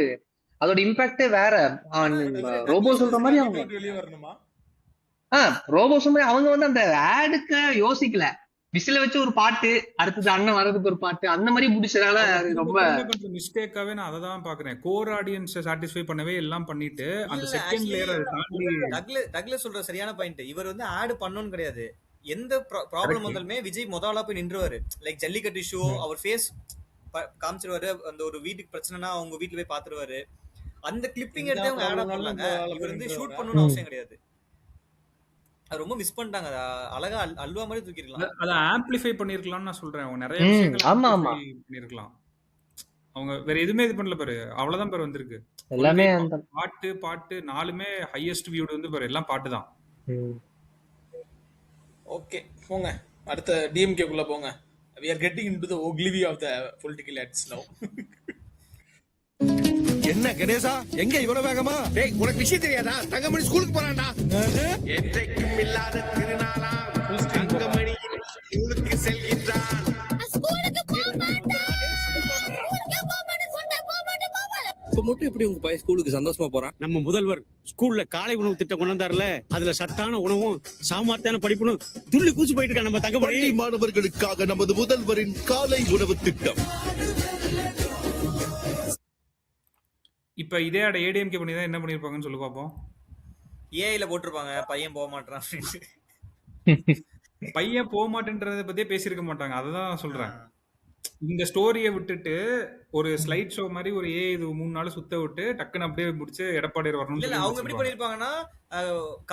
அதோட இம்பாக்டே வேற. ரோபோ சொல்ற மாதிரி அவங்க வெளியே வரணுமா? ரோபோ சொல்ற மாதிரி அவங்க வந்து அந்த ஆடுக்கு யோசிக்கல. விசில வச்சு ஒரு பாட்டு, அடுத்தது அண்ணன் வர்றதுக்கு ஒரு பாட்டு, அந்த மாதிரி முடிச்சதால ரொம்ப மிஸ்டேக்காவே நான் அதை தான் பாக்குறேன். கோர் ஆடியன்ஸ் சாட்டிஸ்ஃபை பண்ணவே எல்லாம் பண்ணிட்டு அந்த செகண்ட் லேயர் தாண்டி டக்ளஸ் சொல்ற சரியான பாயிண்ட். இவர் வந்து ஆட் பண்ணணும்னு கிடையாது. எந்த ப்ராப்ளம் வந்தாலுமே விஜய் முதல்ல போய் நின்றுவாரு. லைக் ஜல்லிக்கட்டு ஷோ அவர் ஃபேஸ் காமிச்சிருவாரு. அந்த ஒரு வீட்டுக்கு பிரச்சனைனா அவங்க வீட்டுல போய் பாத்துருவாரு. அந்த கிளிப்பிங் எடுத்து அவங்க ஆட் பண்ணாங்க. இவர் வந்து ஷூட் பண்ணணும்னு அவசியம் கிடையாது. அது ரொம்ப மிஸ் பண்ணிட்டாங்க. அழகா அல்வா மாதிரி தூக்கிருக்கலாம். அதை ஆம்பிளிஃபை பண்ணிருக்கலாம்னு நான் சொல்றேன். அவங்க நிறைய விஷயங்கள் பண்ணிருக்கலாம். அவங்க வேற எதுவுமே இது பண்ணல பாரு. அவ்வளவுதான் பாரு வந்திருக்கு எல்லாமே. பாட்டு 4மே ஹையஸ்ட் வியூடு வந்து பாரு, எல்லாம் பாட்டு தான். ஓகே போங்க, அடுத்த டிஎம்கே குள்ள போங்க. We are getting into the oblivion of the political ads now. என்ன கணேசா எங்க இவ்வளவு வேகமா? டேய் உனக்கு விஷயம் தெரியாதா? தங்கமணி ஸ்கூலுக்கு போறான்டா. என்றைக்கும் இல்லாத திருநாளா தங்கமணி ஸ்கூலுக்கு செல்கின்றான். இப்ப மட்டும் எப்படி உங்க பையன் ஸ்கூலுக்கு சந்தோஷமா போறான்? நம்ம முதல்வர் ஸ்கூல்ல காலை உணவு திட்டம் கொண்டு வந்தார்ல, அதுல சத்தான உணவும் சாமர்த்தியான படிப்பும் துள்ளி கூச்சு போயிட்டு இருக்கான் நம்ம தங்கமணி. பள்ளி மாணவர்களுக்காக நமது முதல்வரின் காலை உணவு திட்டம். இப்ப இதே ஆட ஏடிஎம்கே பண்ணி தான் என்ன பண்ணிருப்பாங்கன்னு சொல்லி பார்ப்போம். ஏஐல போட்டிருப்பாங்க பையன் போக மாட்டான். பையன் போக மாட்டேன்றத பத்தியே பேசியிருக்க மாட்டாங்க. அததான் சொல்றேன். இந்த ஸ்டோரியை விட்டுட்டு ஒரு ஸ்லைட் ஷோ மாதிரி ஒரு இது 3 நாள் சுத்த விட்டு டக்குன்னு அப்படியே முடிச்சு எடப்பாடியார் வரணும். இல்ல அவங்க எப்படி பண்ணிருப்பாங்கன்னா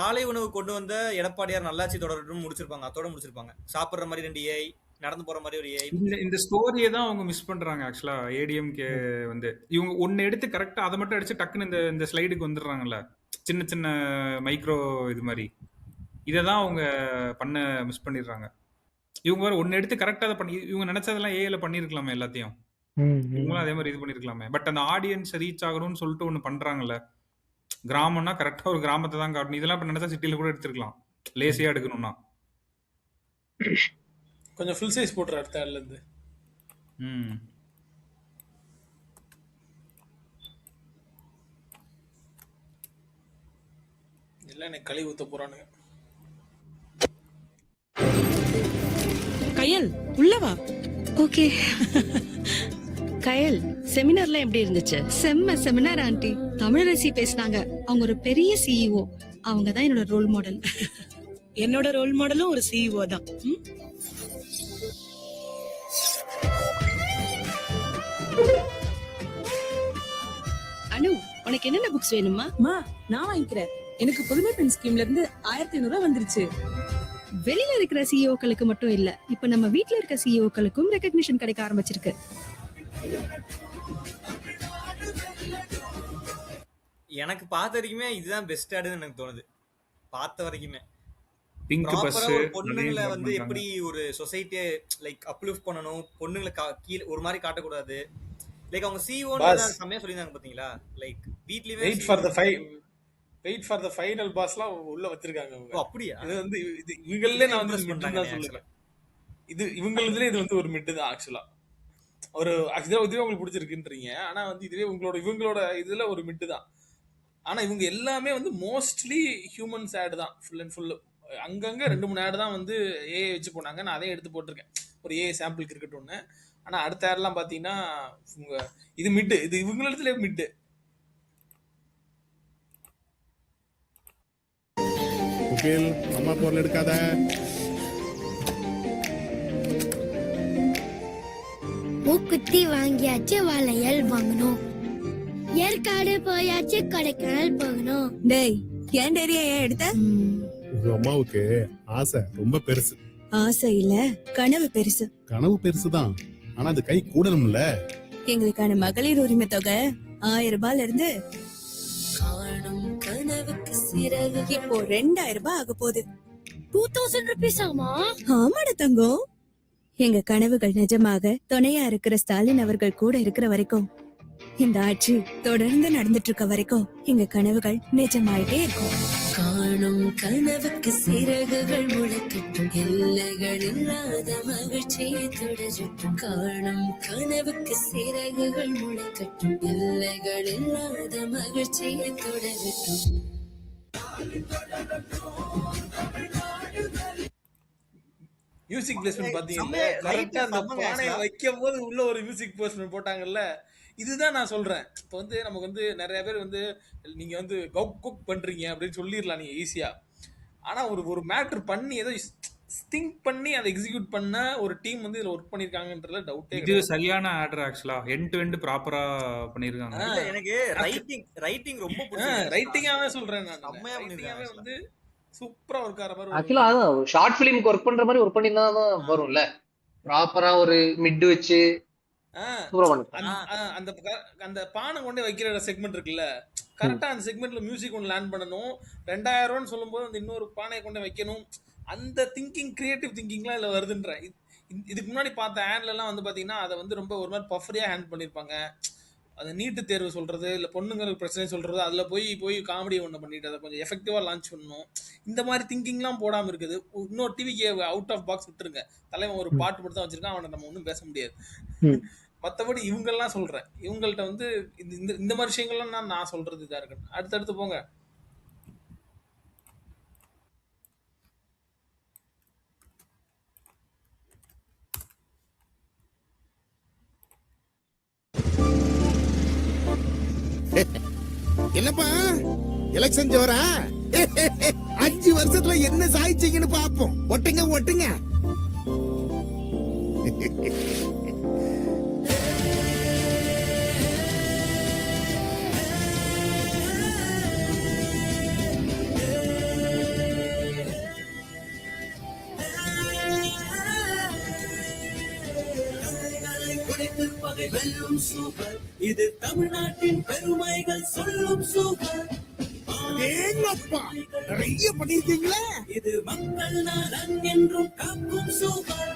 காலை உணவு கொண்டு வந்த எடப்பாடியார் நல்லாட்சி தொடரட்டும் முடிச்சிருப்பாங்க. அதோட முடிச்சிருப்பாங்க. சாப்பிடுற மாதிரி 2 ஏஐ, நடந்து போற மாதிரி ஒரு ஏஐ. இந்த ஸ்டோரியை தான் அவங்க மிஸ் பண்றாங்க ஆக்சுவலா. ஏடிஎம்கே வந்து இவங்க ஒன்னு எடுத்து கரெக்டா அதை மட்டும் அடிச்சு டக்குன்னு இந்த ஸ்லைடுக்கு வந்துடுறாங்கல்ல, சின்ன சின்ன மைக்ரோ இது மாதிரி. இதை தான் அவங்க பண்ண மிஸ் பண்ணிடுறாங்க. இவங்க வேற ஒன்னு எடுத்து கரெக்டா அதை பண்ணி இவங்க நினைச்சதெல்லாம் ஏஐல பண்ணிருக்கலாமே எல்லாத்தையும். இவங்களும் அதே மாதிரி இது பண்ணிருக்கலாமே. பட் அந்த ஆடியன்ஸ் ரீச் ஆகணும்னு சொல்லிட்டு ஒண்ணு பண்றாங்கல்ல. கிராமம்னா கரெக்டா ஒரு கிராமத்தை தான் காட்டணும். இதெல்லாம் இப்ப நினைச்சா சிட்டில கூட எடுத்துருக்கலாம், லேசியா எடுக்கணும்னா. கொஞ்சம் ஃபுல் சைஸ் போட்டுற அடுத்த ஆள்ல இருந்து. எல்லாம் எனக்கு கழி ஊத்த போறானுங்க. கயல் உள்ளவா? ஓகே. கயல், செமினார்லாம் எப்படி இருந்துச்சு? செம்ம செமினார் ஆண்டி. தமிழரசி பேசினாங்க. அவங்க ஒரு பெரிய சிஇஓ. அவங்க தான் என்னோட ரோல் மாடல். என்னோட ரோல் மாடலும் ஒரு சிஇஓ தான். அனு, உனக்கு என்னென்ன புக்ஸ் வேணுமா? நான் வாங்கிக்கிறேன். எனக்கு புதுமை பெண் ஸ்கீம்ல இருந்து 1500 வந்துருச்சு. வெளியில இருக்கிற சிஇஓக்களுக்கு மட்டும் இல்ல, இப்ப நம்ம வீட்ல இருக்க சிஇஓக்களுக்கும் ரெகக்னிஷன் கிடைக்க ஆரம்பிச்சிருக்கு. எனக்கு பார்த்த வரைக்குமே இதுதான் பெஸ்ட் ஆடுன்னு எனக்கு தோணுது. பார்த்த வரைக்குமே பிங்க் பஸ் ஒரு பொண்ணுங்களை வந்து எப்படி ஒரு சொசைட்டியை லைக் அப்லிஃப்ட் பண்ணணும், பொண்ணுங்களை கீழே ஒரு மாதிரி காட்டக்கூடாது. லைக் அவங்க சிஓன்னு செம்மையா சொல்லியிருந்தாங்க பாத்தீங்களா. லைக் வீட்லயே வெயிட் ஃபார் த ஃபைனல் பாஸ்லாம் உள்ள வச்சிருக்காங்க அவங்க. அப்படியா? இது வந்து இது இவங்களே நான் வந்து மிட் தான் சொல்றேன். இது இவங்களதுல இது வந்து ஒரு மிட் தான் ஆக்சுவலா. ஒரு இதுவே உங்களுக்கு பிடிச்சிருக்குன்றீங்க, ஆனா வந்து இதுவே இவங்களோட இதுல ஒரு மிட் தான். ஆனா இவங்க எல்லாமே வந்து மோஸ்ட்லி ஹியூமன்ஸ் ஆட் தான், ஃபுல் அண்ட் ஃபுல். அங்கங்க 2-3 ஆட் தான் வந்து ஏஐ வச்சு போனாங்க. நான் அதே எடுத்து போட்டிருக்கேன், ஒரு ஏஐ சாம்பிளுக்கு இருக்கட்டும்னு. ஆனா அடுத்த ஆட்லாம் பாத்தீங்கன்னா இது மிட், இது இவங்களதுல மிட். அம்மா பொருள் எடுக்காத. மூக்குத்தி வாங்கியாச்சு, வளையல் வாங்கணும். ஏற்காடு போயாச்சு, கொடைக்கானல் போகணும். டேய், ஏன் டேரியா ஏன் எடுத்த? உங்க அம்மாவுக்கு ஆசை ரொம்ப பெருசு. ஆசை இல்ல, கனவு பெருசு. கனவு பெருசுதான், ஆனா அது கை கூடணும்ல. எங்களுக்கான மகளிர் உரிமை தொகை 1000 ரூபாயில இருந்து இப்போ 2000 ரூபாய் ஆக போகுது. 2000 rupees ஆமா? ஆமாட தங்கம். எங்க கனவுகள் நிஜமாக துணையா இருக்கிற ஸ்டாலின் அவர்கள் கூட இருக்கிற வரைக்கும், இந்த ஆட்சி தொடர்ந்து நடந்துட்டு இருக்க வரைக்கும் எங்க கனவுகள் நிஜமாயிட்டே இருக்கும். காணும் கனவுக்கு சிறகுகள் முளைக்கட்டும், எல்லைகள் இல்லாத மகிழ்ச்சியை தொடரட்டும். காணும் கனவுக்கு சிறகுகள் முளைக்கட்டும், எல்லைகள் இல்லாத மகிழ்ச்சியை தொடரட்டும். மியூசிக் பிளேஸ்மெண்ட் பாத்தீங்கன்னா கரெக்டா அந்த பானையை வைக்கும் போது உள்ள ஒரு மியூசிக் பிளேஸ்மெண்ட் போட்டாங்கல்ல. இதுதான் நான் சொல்றேன். இப்போ வந்து நமக்கு வந்து நிறைய பேர் வந்து நீங்க வந்து குக் பண்றீங்க அப்படின்னு சொல்லிடலாம் நீங்க ஈஸியா. ஆனா ஒரு மேட்டர் பண்ணி ஏதோ திங்க் பண்ணி அதை எக்ஸிக்யூட் பண்ண ஒரு டீம் வந்து இதுல ஒர்க் பண்ணிருக்காங்கன்றதுல டவுட்டே. இது சரியான ஆர்டர் ஆக்சுவலா, எண்ட் டு எண்ட் ப்ராப்பரா பண்ணிருக்காங்க. எனக்கு ரைட்டிங் ரொம்ப பிடிச்சது. ரைட்டிங்காவே சொல்றேன் நான். ரைட்டிங்காவே வந்து சூப்பரா ஒர்க் ஆற மாதிரி. ஆக்சுவலா அதான் ஷார்ட் பிலிம்க்கு ஒர்க் பண்ற மாதிரி ஒர்க் பண்ணினா தான் வரும்ல. ப்ராப்பரா ஒரு மிட் வச்சு அந்த பானை கொண்டே வைக்கிற செக்மெண்ட் இருக்குல்ல, கரெக்டா அந்த செக்மெண்ட்ல மியூசிக் ஒன்று லேண்ட் பண்ணணும். 2000 ரூபான்னு சொல்லும் போது அந்த இன்னொரு பானையை கொண்டு வைக்கணும். அந்த திங்கிங், கிரியேட்டிவ் திங்கிங்லாம் இதுல வருதுன்ற. இதுக்கு முன்னாடி பார்த்த ஆட்ல எல்லாம் வந்து பாத்தீங்கன்னா அதை வந்து ரொம்ப ஒரு மாதிரி பஃபரியா ஹேண்ட் பண்ணிருப்பாங்க. அந்த நீட்டு தேர்வு சொல்றது, இல்ல பொண்ணுங்களுக்கு பிரச்சனை சொல்றது, அதுல போய் போய் காமெடி ஒண்ணு பண்ணிட்டு அதை கொஞ்சம் எஃபெக்டிவா லான்ச் பண்ணணும். இந்த மாதிரி திங்கிங்லாம் போடாம இருக்குது. இன்னொரு டிவிக்கு அவுட் ஆஃப் பாக்ஸ் விட்டுருங்க. தலைவன் ஒரு பாட்டு மட்டும் தான் வச்சிருக்கான், அவனை நம்ம ஒன்றும் பேச முடியாது. மற்றபடி இவங்கெல்லாம் சொல்றேன், இவங்கள்ட்ட வந்து இந்த இந்த மாதிரி விஷயங்கள்லாம் நான் சொல்றது இதா இருக்கு. அடுத்தடுத்து போங்க. என்னப்பா எலெக்ஷன் ஜோரா? 5 வருஷத்துல என்ன சாதிச்சீங்கன்னு பாப்போம். ஒட்டுங்க ஒட்டுங்க. இது தமிழ்நாட்டின் பெருமைகள் சொல்லும் சூப்பர். ஏங்கப்பா நிறைய பண்ணிருக்கீங்களே. இது மக்கள் நலன் என்றும் காக்கும் சூப்பர்.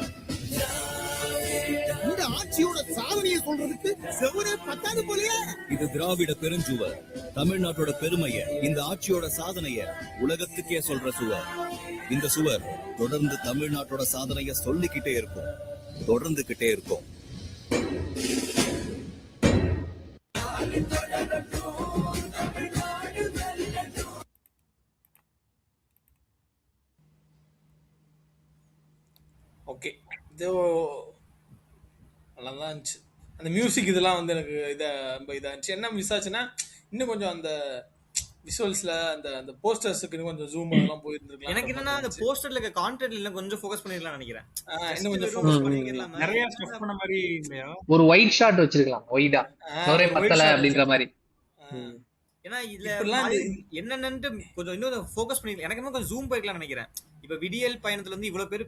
இந்த ஆட்சியோட சாதனையை சொல்றதுக்கு செவரே பத்தாது போலயே. இது திராவிட பெருஞ்சுவர். தமிழ்நாட்டோட பெருமைய, இந்த ஆட்சியோட சாதனைய உலகத்துக்கே சொல்ற சுவர். இந்த சுவர் தொடர்ந்து தமிழ்நாட்டோட சாதனைய சொல்லிக்கிட்டே இருக்கும், தொடர்ந்துகிட்டே இருக்கும். ஓகே, இது நல்லா தான் இருந்துச்சு. அந்த மியூசிக் இதெல்லாம் வந்து எனக்கு இதாக இருந்துச்சு. என்ன மிஸ் ஆச்சுன்னா, இன்னும் கொஞ்சம் அந்த விஷுவல்ஸ்ல அந்த அந்த போஸ்டர்ஸ்க்கு இன்னும் கொஞ்சம் ஜூம் அதெல்லாம் போயிருந்துருக்கலாம். எனக்கு என்னன்னா அந்த போஸ்டர்ல இருக்க கான்டென்ட்ல இன்னும் கொஞ்சம் ஃபோக்கஸ் பண்ணிரலாம் நினைக்கிறேன். இன்னும் கொஞ்சம் ஃபோக்கஸ் பண்ணிரலாம். நிறைய ஸ்டஃப் பண்ண மாதிரி இல்லையா? ஒரு ஒயிட் ஷாட் வச்சிருக்கலாம், ஒயிடா ஒரே பத்தல அப்படின்ற மாதிரி. ஏன்னா இதுல என்னென்னு கொஞ்சம் இன்னும் ஃபோக்கஸ் பண்ணிக்கலாம். எனக்கு இன்னும் கொஞ்சம் ஜூம் போயிருக்கலாம் நினைக்கிறேன். இப்ப விடியல் பயணத்துல வந்து இவ்வளவு பேர்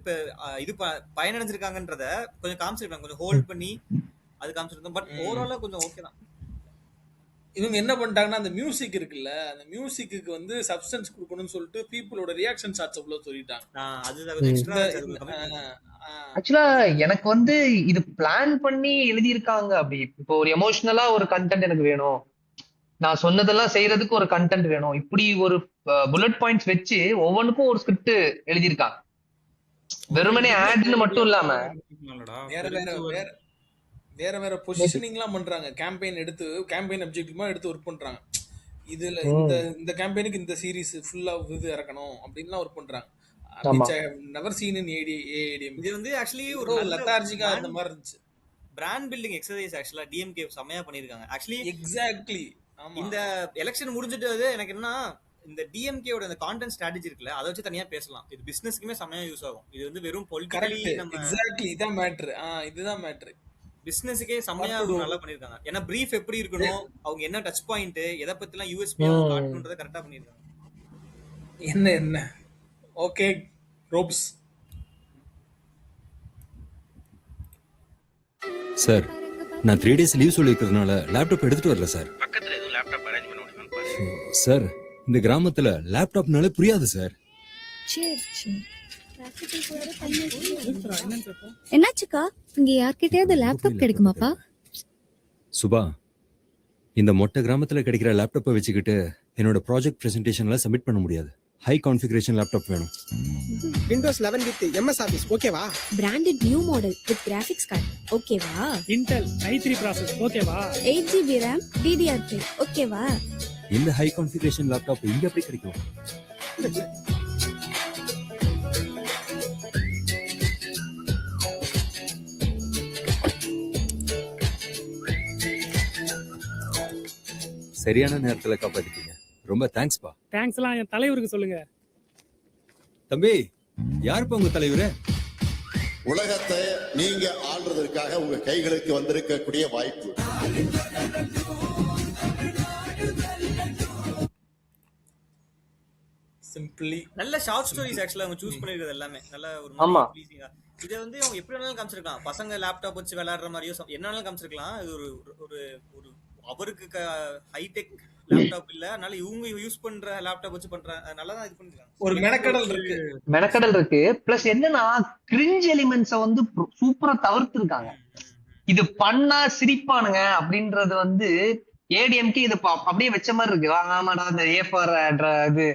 இது பயனடைஞ்சிருக்காங்கன்றத கொஞ்சம் காமிச்சிருக்காங்க, கொஞ்சம் ஹோல்ட் பண்ணி அது காமிச்சிருந்தோம். பட் ஓவராலா கொஞ்சம் ஓகே தான். இவங்க என்ன பண்ணிட்டாங்கன்னா, அந்த மியூசிக் இருக்குல்ல, அந்த மியூசிக்கு வந்து சப்ஸ்டன்ஸ் கொடுக்கணும்னு சொல்லிட்டு பீப்புளோட ரியாக்ஷன் ஷாட்ஸ் அவ்வளவு சொல்லிட்டாங்க. ஆக்சுவலா எனக்கு வந்து இது பிளான் பண்ணி எழுதியிருக்காங்க. அப்படி இப்போ ஒரு எமோஷனலா ஒரு கண்டென்ட் எனக்கு வேணும், நான் சொன்னதெல்லாம் செய்யறதுக்கு ஒரு கண்டென்ட் வேணும், இப்படி ஒரு புல்லட் பாயிண்ட்ஸ் வச்சு ஒவ்வொன்றுக்கும் ஒரு ஸ்கிரிப்ட் எழுதியிருக்காங்க. வெறுமனே ஆட்னு மட்டும் இல்லாம வேற வேற பொசிஷனிங்லாம் பண்றாங்க. கேம்பெயின் அப்ஜெக்டிவா எடுத்து ஒர்க் பண்றாங்க. இதுல இந்த கேம்பெயினுக்கு இந்த சீரிஸ் ஃபுல்லா இது இறக்கணும் அப்படின்லாம் ஒர்க் பண்றாங்க. which I have never seen in ADM. இது வந்து ஆக்சுவலி ஒரு லெத்தார்ஜிக்கா அந்த மாதிரி இருந்துச்சு. பிராண்ட் பில்டிங் எக்ஸர்சைஸ் ஆக்சுவலா டிஎம்கே செமையா பண்ணிருக்காங்க. Actually exactly. இந்த எலெக்ஷன் முடிஞ்சிட்டு எனக்கு என்ன, இந்த டிஎம்கேவோட அந்த கான்டென்ட் ஸ்ட்ராட்டஜி இருக்குல்ல, அதை வச்சு தனியா பேசலாம். இது பிசினஸ்க்குமே செமையா யூஸ் ஆகும். இது வந்து வெறும் பொலிட்டிக்கலி நம்ம எக்ஸாக்ட்லி இதான் மேட்டர். இதுதான் மேட்டர். பிசினஸ்க்கே செமையா நல்லா பண்ணிருக்காங்க. ஏன்னா பிரீஃப் எப்படி இருக்கணும், அவங்க என்ன டச் பாயிண்ட், எதை பத்திலாம் யூஎஸ்பி காட்டணும்ன்றத கரெக்டா பண்ணிருக்காங்க. என்ன ஓகே ரோப்ஸ் சார், நான் 3 days லீவ் சொல்லிருக்கிறதுனால லேப்டாப் எடுத்துட்டு வரல சார். பக்கத்துல எதுவும் லேப்டாப் அரேஞ்ச் பண்ண முடியுமா? சார், இந்த கிராமத்துல லேப்டாப்னாலே புரியாது சார். என்னாச்சுக்கா, இங்க யார்கிட்டயாவது லேப்டாப் கிடைக்குமாப்பா? சுபா, இந்த மொட்டை கிராமத்துல கிடைக்கிற லேப்டாப்பை வச்சுக்கிட்டு என்னோட ப்ராஜெக்ட் பிரசன்டேஷன்ல சப்மிட் பண்ண முடியாது. ஹை கான்ஃபிகரேஷன் லேப்டாப் வேணும். விண்டோஸ் 11 வித் எம்எஸ் ஆபீஸ் ஓகேவா? Branded new model with graphics card ஓகேவா? இன்டெல் i3 ப்ராசஸ் ஓகேவா? 8GB RAM DDR3 ஓகேவா? இந்த ஹை கான்ஃபிகரேஷன் லேப்டாப் இங்க எப்படி கிடைக்கும்? சரியான நேரத்துல காப்பாத்திட்டீங்க. ரொம்ப தேங்க்ஸ் பா. தேங்க்ஸ்லாம் என் தலைவருக்கு சொல்லுங்க. தம்பி, யாருப்பா உங்க தலைவரு? உலகத்தை நீங்க ஆள்றதற்காக உங்க கைகளுக்கு வந்திருக்கக்கூடிய வாய்ப்பு. சிம்பிளி நல்ல ஷார்ட் ஸ்டோரிஸ் ஆக்சுவலா அவங்க சூஸ் பண்ணிருக்கிறது எல்லாமே நல்ல ஒரு ப்ளீசிங்கா. இதை வந்து அவங்க எப்படி வேணாலும் காமிச்சிருக்கலாம். பசங்க லேப்டாப் வச்சு விளையாடுற மாதிரியோ என்ன வேணாலும் காமிச்சிருக்கலாம். இது ஒரு ஒரு ஒரு அவருக்கு ஹைடெக் லேப்டாப் இல்ல, அதனால இவங்க யூஸ் பண்ற லேப்டாப் வச்சு பண்ற நல்லா தான் இது பண்ணிருக்காங்க. ஒரு மெனக்கடல் இருக்கு. பிளஸ் என்னன்னா கிரிஞ்ச் எலிமெண்ட்ஸ வந்து சூப்பரா தவிர்த்திருக்காங்க. இது பண்ணா சிரிப்பானுங்க அப்படின்றது வந்து ஏடிஎம்கே இது அப்படியே வச்ச மாதிரி இருக்கு. ஆமாடா இந்த ஏ ஃபார் இது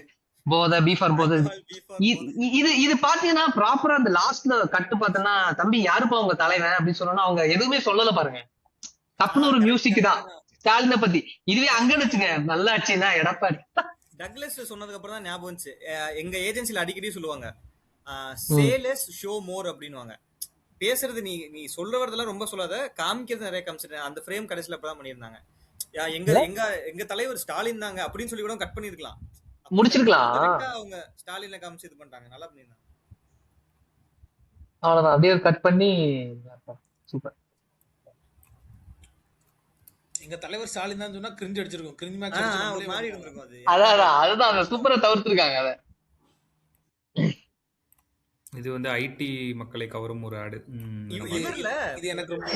போதை, பி ஃபார் போதை. இது இது பாத்தீங்கன்னா ப்ராப்பரா அந்த லாஸ்ட்ல கட்டு பார்த்தோன்னா, தம்பி யாருப்பா உங்க தலைவன் அப்படின்னு சொன்னா அவங்க எதுவுமே சொல்லல பாருங்க. தப்புன்னு ஒரு மியூசிக் தான் ஸ்டாலினை பத்தி. இதுவே அங்கன்னு வச்சுங்க நல்லாச்சுன்னா எடப்பாடி. டக்ளஸ் சொன்னதுக்கு அப்புறம் தான் ஞாபகம் வந்துச்சு. எங்க ஏஜென்சில அடிக்கடி சொல்லுவாங்க சேலஸ் ஷோ மோர் அப்படின்னுவாங்க. பேசுறது நீ சொல்றதெல்லாம் ரொம்ப சொல்லாத, காமிக்கிறது நிறைய காமிச்சிட்டு அந்த ஃப்ரேம் கடைசியில அப்பதான் பண்ணியிருந்தாங்க. எங்க எங்க எங்க தலைவர் ஸ்டாலின் தாங்க அப்படின்னு சொல்லி கூட கட் பண்ணிருக்கலாம், முடிச்சிருக்கலாம். அவங்க ஸ்டாலினை காமிச்சு இது பண்றாங்க, நல்லா பண்ணிருந்தாங்க. அவ்வளவுதான், அப்படியே கட் பண்ணி சூப்பர். எங்க தலைவர் ஸ்டாலின் தான் சொன்னா கிரிஞ்சு அடிச்சிருக்கும், கிரிஞ்சு மேட்ச் ஒரு மாதிரி இருந்திருக்கும் அது. அதுதான் அந்த சூப்பரா தவிர்த்திருக்காங்க அதை. இது வந்து ஐடி மக்களை கவரும் ஒரு ஆடு. இது எனக்கு ரொம்ப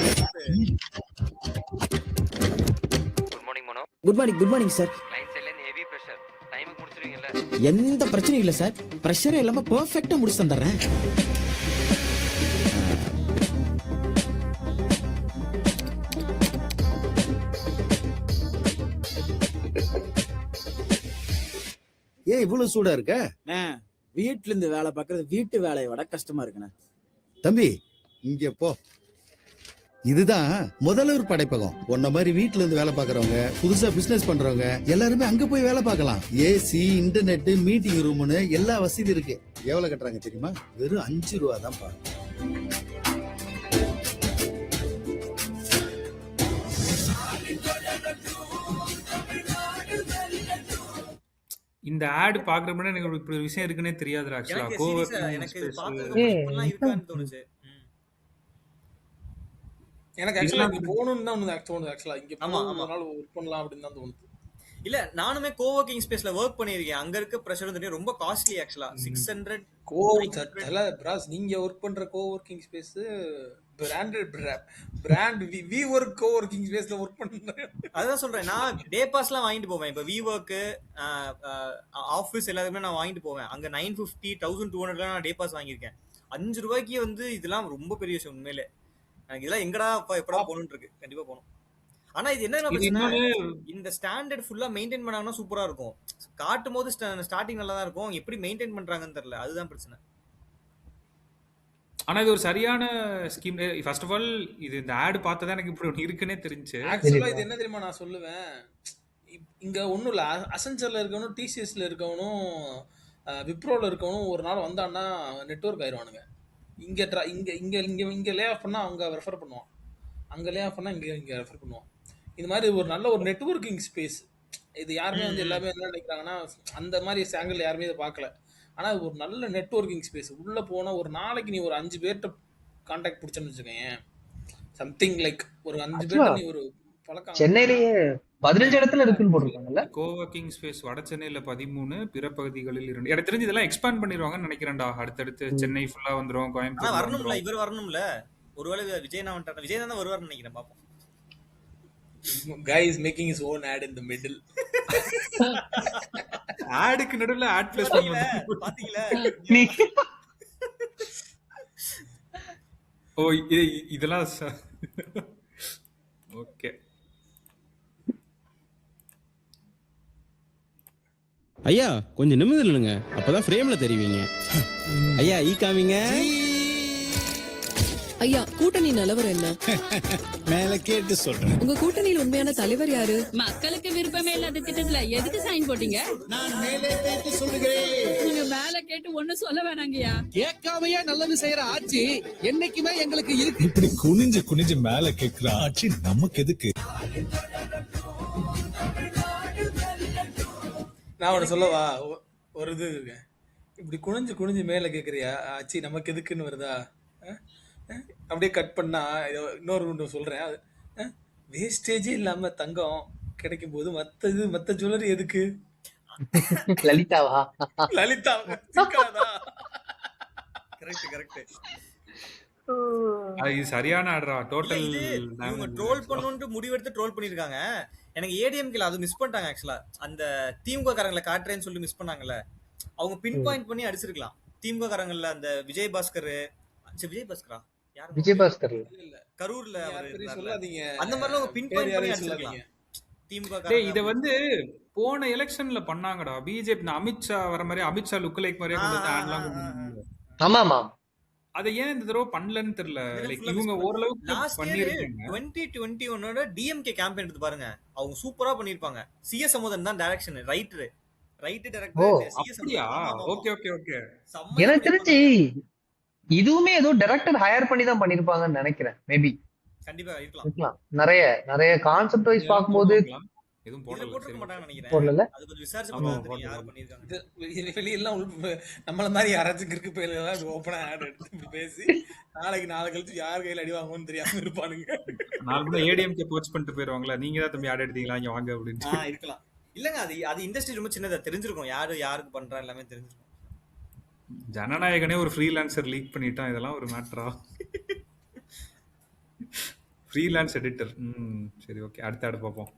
good morning. Good morning sir. எந்த பிரச்சனையும் இல்ல சார், பிரஷரே இல்லாம பெர்ஃபெக்ட்டா முடிச்சு தந்துறேன். ஏன் இவ்வளவு சூடா இருக்க? வீட்ல இருந்து வேலை பார்க்கறது வீட்டு வேலையை விட கஷ்டமா இருக்குண்ணே. தம்பி இங்க போ. இதுதான் முதல்வர் படைப்பகம். உன்ன மாதிரி வீட்டுல இருந்து வேலை பாக்குறவங்க, புதுசா பிசினஸ் பண்றவங்க எல்லாருமே அங்க போய் வேலை பார்க்கலாம். ஏசி, இன்டர்நெட், மீட்டிங் ரூம்னு எல்லா வசதி இருக்கு. எவ்வளவு கட்டுறாங்க தெரியுமா? வெறும் 5 ரூபா தான் பா. இந்த ஆட் பாக்குற முன்னாடி எனக்கு இப்படி ஒரு விஷயம் இருக்குன்னே தெரியாது ஆக்சுவலா. எனக்கு ஆக்சுவலா இங்க போகணும்னு தான் தோணுது. ஆக்சுவலா இங்க ஒரு நாள் ஒர்க் பண்ணலாம் அப்படின்னு தான் தோணுது. இல்ல நானுமே கோவர்க்கிங் ஸ்பேஸ்ல ஒர்க் பண்ணிருக்கேன். அங்க இருக்க பிரஷர் வந்து ரொம்ப காஸ்ட்லி ஆக்சுவலா. 600 பிராஸ். நீங்க ஒர்க் பண்ற coworking space brand we work coworking ஸ்பேஸ்ல ஒர்க் பண்றேன். அதான் சொல்றேன், நான் டே பாஸ்லாம் வாங்கிட்டு போவேன். இப்ப வி ஒர்க் ஆபீஸ் எல்லாருமே நான் வாங்கிட்டு போவேன். அங்க 950 1200 நான் டே பாஸ் வாங்கியிருக்கேன். 5 ரூபாய்க்கு வந்து இதெல்லாம் ரொம்ப பெரிய விஷயம் உண்மையிலே. எனக்கு இதெல்லாம் எங்கடா எப்படா போகணும்னு இருக்கு. கண்டிப்பா போகணும். ஆனா இது என்ன, இந்த ஸ்டாண்டர்ட் ஃபுல்லா மெயின்டைன் பண்ணாங்கன்னா சூப்பரா இருக்கும். காட்டும் போது ஸ்டார்டிங் நல்லா தான் இருக்கும், எப்படி மெயின்டைன் பண்றாங்கன்னு தெரியல, அதுதான் பிரச்சனை. ஆனா இது ஒரு சரியான ஸ்கீம். ஃபர்ஸ்ட் ஆஃப் ஆல் இது இந்த ஆட் பார்த்தா எனக்கு இப்படி ஒன்று இருக்குன்னே தெரிஞ்சு. ஆக்சுவலா இது என்ன தெரியுமா நான் சொல்லுவேன், இங்க ஒன்றும் இல்லை, அசென்சர்ல இருக்கவனும், டிசிஎஸ்ல இருக்கவனும், விப்ரோல இருக்கவனும் ஒரு நாள் வந்தான்னா நெட்வொர்க் ஆயிடுவானுங்க. இங்க இங்க இங்க இங்க இங்க லே ஆஃப் பண்ணா அவங்க ரெஃபர் பண்ணுவான், அங்க லே ஆஃப் பண்ணா இங்க ரெஃபர் பண்ணுவான். இது மாதிரி ஒரு நல்ல ஒரு நெட்வொர்க்கிங் ஸ்பேஸ். இது யாருமே வந்து எல்லாமே என்ன நினைக்கிறாங்கன்னா, அந்த மாதிரி ஆங்கிள் யாருமே இதை பார்க்கல. ஆனா ஒரு நல்ல நெட்வொர்க்கிங் ஸ்பேஸ். உள்ள போனா ஒரு நாளைக்கு நீ ஒரு 5 பேர்கிட்ட கான்டாக்ட் பிடிச்சன்னு வச்சுக்கேன், சம்திங் லைக் ஒரு 5 பேர்கிட்ட நீ ஒரு பழக்கம். சென்னையிலேயே 15 இடத்துல இருக்குன்னு போட்டிருக்காங்கல்ல கோவர்க்கிங் ஸ்பேஸ். வட சென்னையில 13, பிற பகுதிகளில் 2. எனக்கு தெரிஞ்சு இதெல்லாம் எக்ஸ்பாண்ட் பண்ணிடுவாங்கன்னு நினைக்கிறேன்டா. அடுத்தடுத்து சென்னை ஃபுல்லா வந்துரும், கோயம்புத்தூர் வரணும்ல, இவர் வரணும்ல. ஒருவேளை விஜய் தான் வருவார்னு நினைக்கிறேன். பாப்போம். Guy is making his own ad in the middle. ஆடுக்கு நடுவுல ஆட் பிளேஸ் பண்ணுவாங்க பாத்தீங்களா? ஓ இதெல்லாம் ஓகே. ஐயா கொஞ்சம் நிமிர்ந்து இல்லைங்க, அப்பதான் ஃப்ரேம்ல தெரிவிங்க. ஐயா காமிங்க. ஐயா கூட்டணி நிலவரம் என்ன? மேல கேட்டு சொல்றேன். உங்க கூட்டணியில் உண்மையான தலைவர் யாரு? மக்களுக்கு விருப்பமே இல்லாத திட்டத்துல எதுக்கு சைன் போட்டீங்க? நான் மேலே கேட்டு சொல்லுகிறேன். நீங்க மேல கேட்டு ஒண்ணும் சொல்ல வேணாங்கய்யா. கேட்காமையே நல்லது செய்யற ஆட்சி என்னைக்குமே எங்களுக்கு இருக்கு. இப்படி குனிஞ்சு குனிஞ்சு மேல கேட்கிற ஆட்சி நமக்கு எதுக்கு? நான் உன சொல்லவா, ஒரு இது இருக்கு. இப்படி குனிஞ்சு குனிஞ்சு மேல கேக்குறியா ஆச்சி நமக்கு எதுக்குன்னு வருதா? அப்படியே கட் பண்ணா இன்னொரு சொல்றேன். வேஸ்டேஜே இல்லாம தங்கம் கிடைக்கும் போது மத்த ஜுவல்லரி எதுக்கு? லலிதாவா? லலிதா கரெக்ட். இது சரியான ஆடுறா. டோட்டல் இவங்க ட்ரோல் பண்ணணும்னு முடிவெடுத்து ட்ரோல் பண்ணிருக்காங்க. எனக்கு ஏடிஎம்கேல அது மிஸ் பண்ணிட்டாங்க ஆக்சுவலா. அந்த திமுக காரங்களை காட்டுறேன்னு சொல்லி மிஸ் பண்ணாங்கல்ல, அவங்க பின் பாயிண்ட் பண்ணி அடிச்சிருக்கலாம். திமுக காரங்கள்ல அந்த விஜய் பாஸ்கரா யார்? விஜய் பாஸ்கர் கரூர்ல நீங்க அவர் யார் பேரையும் இருந்தார்ல. சொல்லாதீங்க. அந்த மாதிரிலாம் பின் பேர் பாயிண்ட் பண்ணி யாரையும் அடிச்சிருக்கலாம் சொல்லாதீங்க. திமுக டேய் இத காரங்க. வந்து போன எலெக்ஷன்ல பண்ணாங்கடா பிஜேபி. அமித்ஷா வர மாதிரி அமித்ஷா லுக் லைக் மாதிரியே கொண்டு வந்து ஆட்லாம் கொண்டு வந்தாங்க. ஆமா ஆமா அதை ஏன் இந்த தடவை பண்ணலன்னு தெரியல. லைக் இவங்க ஓரளவுக்கு லாஸ்ட் இயர் பண்ணிருக்காங்க. 2021 டிஎம்கே கேம்பெயின் எடுத்து பாருங்க, அவங்க சூப்பரா பண்ணிருப்பாங்க. சிஎஸ் சமோதன் தான் டைரக்ஷன் ரைட் டைரக்டர் சிஎஸ் அப்படியா? Okay okay okay. எனக்கு தெரிஞ்சு இதுவுமே ஏதோ டைரக்டர் ஹையர் பண்ணி தான் பண்ணிருப்பாங்கன்னு நினைக்கிறேன். மேபி கண்டிப்பா இருக்கலாம். இருக்கலாம். நிறைய நிறைய கான்செப்ட் வைஸ் பார்க்கும்போது எதுவும் இதுல போடல. போட்டுக்க சரி. மாட்டாங்கன்னு நினைக்கிறேன். போடல. அது கொஞ்சம் விசாரிச்சு ஆமா, பார்த்தா தெரியும் யார் போடல. பண்ணிருக்காங்க. வெளியெல்லாம் நம்மள மாதிரி யாராச்சும் கிறுக்கு பயிலாம் ஓப்பனா ஆட் எடுத்து இப்படி பேசி நாளை கழிச்சு யார் கையில அடி வாங்குவோம்னு தெரியாம இருப்பானுங்க. நாலு கூட ஏடிஎம்கே போச் பண்ணிட்டு போயிருவாங்களா, நீங்க தான் தம்பி ஆட் எடுத்தீங்களா இங்க வாங்க அப்படின்னு. இருக்கலாம். இல்லங்க அது இண்டஸ்ட்ரி ரொம்ப சின்னதா தெரிஞ்சிருக்கும், யாருக்கு பண்றா எல்லாமே தெரிஞ்சிருக்கும். ஜனநாயகனே ஒரு ஃப்ரீலான்சர் லீக் பண்ணிட்டான். இதெல்லாம் ஒரு மேட்டரா? Freelance editor. சரி ஓகே, அடுத்த பார்ப்போம்.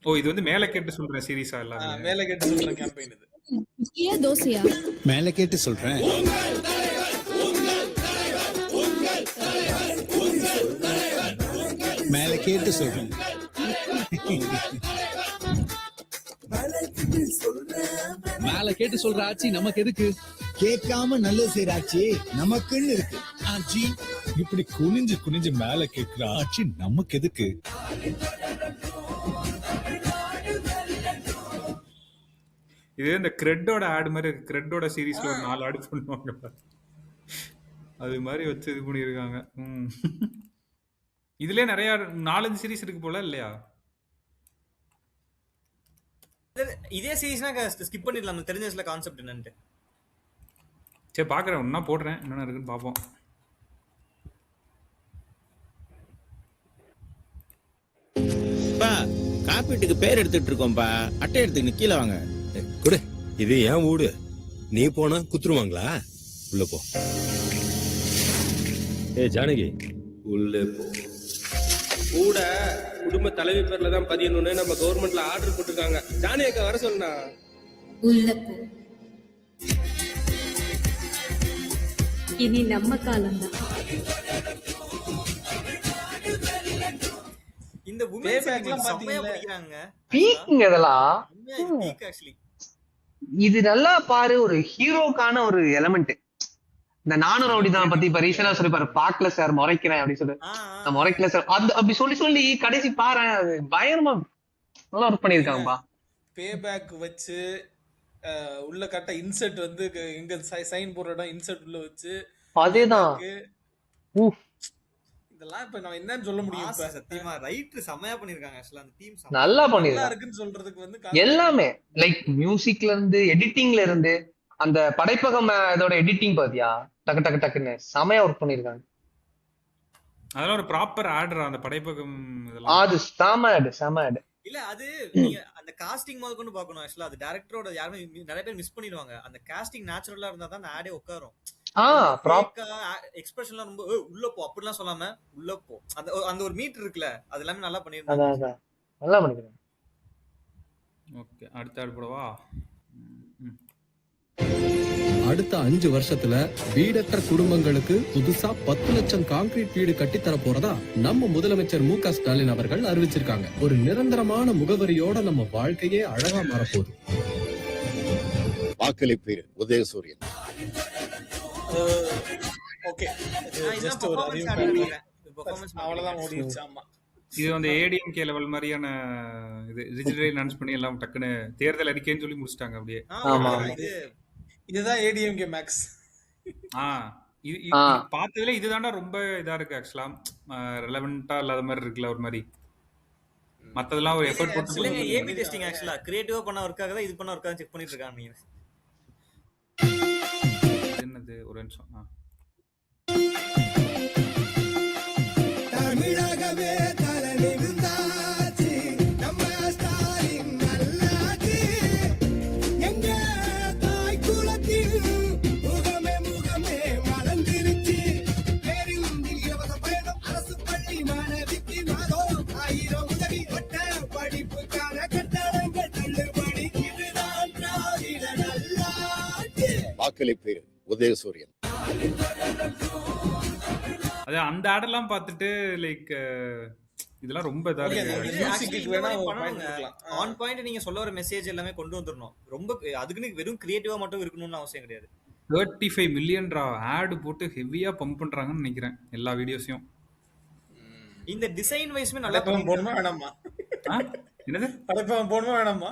ஓ இது வந்து மேல கேட்டு சொல்றேன் சீரியஸா எல்லாமே. மேல கேட்டு சொல்ற கேம்பெயின் இது. இட்லியா தோசையா? மேல கேட்டு சொல்றேன். மேல கேட்டு சொல்றேன். மேல கேட்டு சொல்ற ஆட்சி நமக்கு எதுக்கு? கேட்காம நல்லது செய்யற ஆட்சி நமக்குன்னு இருக்கு. ஆச்சி இப்படி குனிஞ்சு மேல கேக்குற ஆட்சி நமக்கு எதுக்கு? இது இந்த கிரெட்டோட ஆட் மாதிரி இருக்கு. கிரெட்டோட சீரீஸ்ல ஒரு 4 ஆட் பண்ணுவாங்க, அது மாதிரி வச்சு இது பண்ணியிருக்காங்க. இதுலயே நிறைய 4-5 சீரீஸ் இருக்கு போல இல்லையா? இதே சீரிஸ்னா ஸ்கிப் பண்ணிடலாம், தெரிஞ்ச கான்செப்ட் என்னன்னு. சரி பாக்குறேன், ஒன்னா போடுறேன், என்னென்ன இருக்குன்னு பாப்போம். காப்பீட்டுக்கு பேர் எடுத்துட்டு இருக்கோம்பா, அட்டை எடுத்துக்கிட்டு கீழே வாங்க. குடு, இது ஏன் ஊடு, நீ போனா குத்துருவாங்களா? உள்ள போ. ஜானகி உள்ள போ. கூட குடும்ப தலைவி பேர்ல தான் பதியணும்னு நம்ம கவர்மெண்ட்ல ஆர்டர் போட்டிருக்காங்க. ஜானகி வர சொன்னா உள்ள போ. இனி நம்ம காலம்தான். இந்த Paybackலாம் செம்மையா பாத்தீங்கல்ல? படிக்கிறாங்க. பீக்குங்க இதெல்லாம். Peak actually. இது நல்லா பாரு, ஒரு ஹீரோக்கான ஒரு எலமெண்ட். இந்த நானும் ரவுடி தான் பத்தி இப்ப ரீசெண்டா சொல்லி பாரு, பாக்கல சார் முறைக்கிறேன் அப்படின்னு சொல்லி, நான் முறைக்கல சார் அப்படி சொல்லி கடைசி பாரு, அது பயங்கரமா நல்லா ஒர்க் பண்ணிருக்காங்கப்பா. பேபேக் வச்சு உள்ள கட்ட இன்சர்ட் வந்து எங்க சைன் போடுற இடம் இன்சர்ட் உள்ள வச்சு அதேதான். இதெல்லாம் இப்ப நான் என்னன்னு சொல்ல முடியும். இப்ப சத்தியமா ரைட் செம்மையா பண்ணிருக்காங்க ஆக்சுவலா அந்த டீம். நல்லா நல்லா பண்ணிருக்காங்க இருக்குன்னு சொல்றதுக்கு வந்து எல்லாமே. லைக் மியூசிக்ல இருந்து எடிட்டிங்ல இருந்து அந்த படைப்பகம் இதோட எடிட்டிங் பாத்தியா, டக்கு டக்கு டக்குன்னு செமையா ஒர்க் பண்ணிருக்காங்க. அதெல்லாம் ஒரு ப்ராப்பர் ஆர்டர் அந்த படைப்பகம் இதெல்லாம். அது செம ஆட். இல்ல அது நீங்க அந்த காஸ்டிங் முதல் கொண்டு பார்க்கணும். ஆக்சுவலா அது டைரக்டரோட யாருமே நிறைய பேர் மிஸ் பண்ணிடுவாங்க. அந்த காஸ்டிங் நேச்சுரலா இருந்தா தான் அந்த ஆடே உட்காரும். எக்ஸ்பிரஷன்லாம் ரொம்ப உள்ள போ அப்படிலாம் சொல்லாம உள்ள போ, அந்த ஒரு மீட்டர் இருக்குல்ல, அது எல்லாமே நல்லா பண்ணிருந்தாங்க. அதான் நல்லா பண்ணிருக்காங்க. ஓகே, அடுத்த ஆட் போடவா? அடுத்த 5 வருஷத்துல வீடற்ற குடும்பங்களுக்கு புதுசா 10 லட்சம் கான்கிரீட் வீடு கட்டித்தர போறதா நம்ம முதலமைச்சர் மு.க. ஸ்டாலின் அவர்கள் அறிவிச்சிருக்காங்க. ஒரு நிரந்தரமான முகவரியோட நம்ம வாழ்க்கையே அழகா மாறப்போகுது. வாக்களிப்பீர் உதயசூரியன். ஓகே, ஜஸ்ட் ஒரு அறிவு அவ்வளவுதான் ஓடிடுச்சு. ஆமா, இது வந்து ஏடிஎம்கே லெவல் மாதிரியான இது டிஜிட்டல் அனௌன்ஸ் பண்ணி எல்லாம் டக்குன்னு தேர்தல் அறிக்கைன்னு சொல்லி முடிச்சிட்டாங்க அப்படியே. இதுதான் ஏடிஎம்கே மேக்ஸ். இது பார்த்ததுல இதுதான்டா ரொம்ப இதா இருக்கு ஆக்சுவலா, ரெலவெண்டா இல்லாத மாதிரி இருக்குல்ல ஒரு மாதிரி. மத்ததெல்லாம் ஒரு எஃபோர்ட் போட்டு இல்லங்க, ஏபி டெஸ்டிங் ஆக்சுவலா கிரியேட்டிவா பண்ண ஒர்க் ஆகுதா இது பண்ண ஒர்க் ஆகுதா செக் பண்ணிட்டு இருக்காங்க. நீங்க என்னது ஒரு நிமிஷம். தமிழகமே தலைநிமிர்ந்தாச்சு, நம்ம ஸ்டாலின் நல்லாச்சு. எங்க தாய் குலத்தில் முகமே மலர்ந்திருச்சு. பேருந்தில் இலவச பயணம், அரசு பள்ளி மாணவிக்கு மாதம் 1000 உதவி, பட்ட படிப்புக்கான கட்டணங்கள் தள்ளுபடி. இதுதான் திராவிட நல்லாட்சி. வாக்களிப்பீர் உதயசூரியன். அது அந்த ஆடெல்லாம் பார்த்துட்டு லைக் இதெல்லாம் ரொம்ப இதா ஓகே, இருக்கு. அந்த இது மியூசிக்கு ஆக்சுவலி இந்த வேணா மாதிரி ஒரு பண்ணணுங்க. பயன்படுத்தலாம். ஆன் பாயிண்ட் நீங்க சொல்ல வர மெசேஜ் எல்லாமே கொண்டு வந்துடணும். ரொம்ப அதுக்குன்னு வெறும் கிரியேட்டிவா மட்டும் இருக்கணும்னு அவசியம் கிடையாது. 35 மில்லியன் ஆட் போட்டு ஹெவியா பம்ப் பண்றாங்கன்னு நினைக்கிறேன் எல்லா வீடியோஸையும். இந்த டிசைன் வைஸ்மே நல்லா படைப்பவன் போடணுமா வேணாமா? என்னது படைப்பவன் போடணுமா வேணாமா?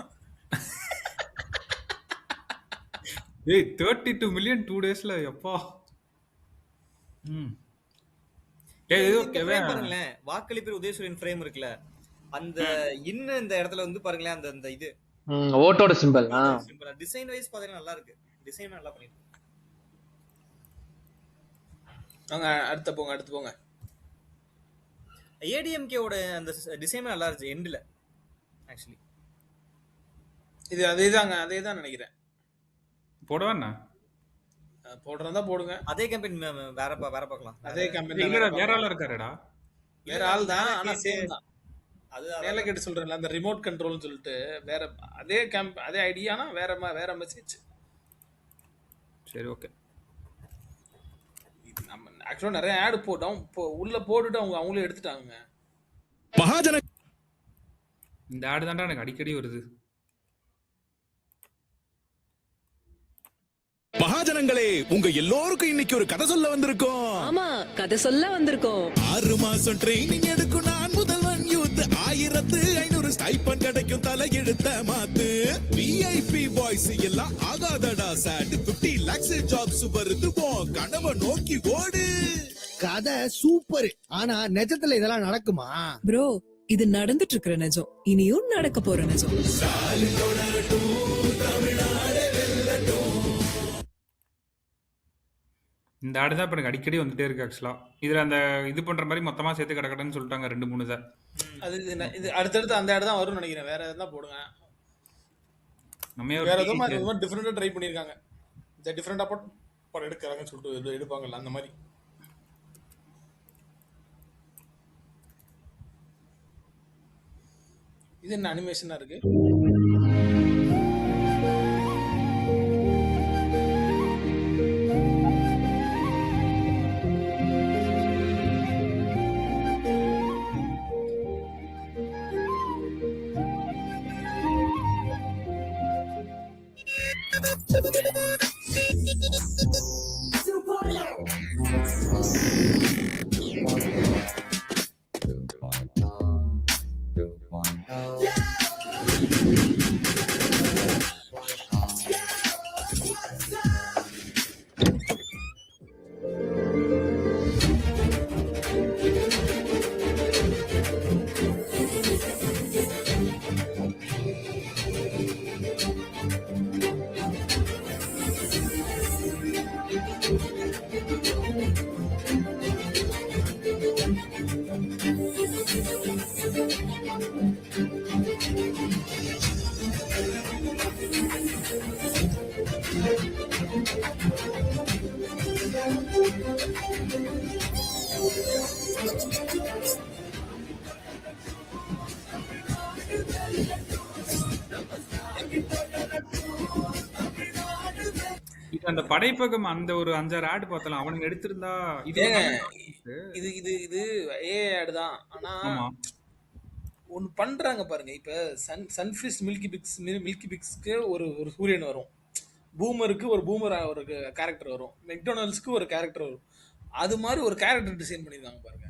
ஏய் 32 மில்லியன் 2 டேஸ்ல எப்பா. பாருங்களேன், வாக்களிப்பில் உதயசூரியன் ஃப்ரேம் இருக்குல்ல, அந்த இன்னும் இந்த இடத்துல வந்து பாருங்களேன், அந்த அந்த இது ஓட்டோட சிம்பிள். டிசைன் வைஸ் பாத்தீங்கன்னா நல்லா இருக்கு. டிசைன் நல்லா பண்ணிருக்காங்க. வாங்க அடுத்து போங்க. ஏடிஎம்கேவோட அந்த டிசைன் நல்லா இருந்துச்சு எண்ட்ல. ஆக்சுவலி இது அதேதான் நினைக்கிறேன். போடுவாண்ணா போடுறதா போடுங்க. அதே கம்பெனி வேற பார்க்கலாம். அதே கம்பெனி வேற ஆளா இருக்காருடா. வேற ஆள் தான், ஆனா சேம் தான். அது மேல கேட்டு சொல்றேன்ல, அந்த ரிமோட் கண்ட்ரோல்னு சொல்லிட்டு வேற அதே ஐடியானா வேற மெசேஜ். சரி ஓகே. நம்ம ஆக்சுவலா நிறைய ஆட் போட்டோம், உள்ள போட்டுட்டு அவங்களே எடுத்துட்டாங்க. மகாஜன இந்த ஆடு தான்டா எனக்கு அடிக்கடி வருது. மகாஜனங்களே, உங்க எல்லோருக்கும் இன்னைக்கு ஒரு கதை சொல்ல வந்திருக்கோம். ஆமா, கதை சொல்ல வந்திருக்கோம். 6 மாசம் ட்ரைனிங் எடுக்கும் நான் முதல்வன் யூத். 1500 ஸ்டைப்பன் கிடைக்கும் தலையெழுத்த மாத்து. விஐபி பாய்ஸ் எல்லாம் ஆகாதடா சாட். 50 lakhs ஜாப்ஸ் வருது, கனவை நோக்கி ஓடு. கதை சூப்பர். ஆனா நிஜத்துல இதெல்லாம் நடக்குமா ப்ரோ? இது நடந்துட்டு இருக்கிற நிஜம், இனியும் நடக்க போற நிஜம். இந்த ஆடு தான் இப்ப எனக்கு அடிக்கடி வந்துட்டே இருக்கு ஆக்சுவலா. இதுல அந்த இது பண்ற மாதிரி மொத்தமா சேர்த்து கிடக்கடன்னு சொல்லிட்டாங்க 2-3 தான். அது இது அடுத்தடுத்து அந்த ஆடு தான் வரும்னு நினைக்கிறேன். வேற எதுனா போடுங்க. நம்ம வேற எதுவும் டிஃபரெண்டா ட்ரை பண்ணிருக்காங்க. இந்த டிஃபரெண்டா படம் எடுக்கறாங்கன்னு சொல்லிட்டு எடுப்பாங்கல்ல, அந்த மாதிரி. இது என்ன அனிமேஷனா இருக்கு? அந்த படைப்பகம் அந்த ஒரு 5-6 ஆட் பார்த்தலாம். அவனுங்க எடுத்திருந்தா இது ஏ ஆட் தான். ஆனா ஒன்னு பண்றாங்க பாருங்க. இப்ப சன்ஃபிஷ் மில்கி பிக்ஸ்க்கு ஒரு சூரியன் வரும், பூமருக்கு ஒரு ஒரு கேரக்டர் வரும், மெக்டொனால்ட்ஸ்க்கு ஒரு கேரக்டர் வரும். அது மாதிரி ஒரு கேரக்டர் டிசைன் பண்ணிருக்காங்க பாருங்க.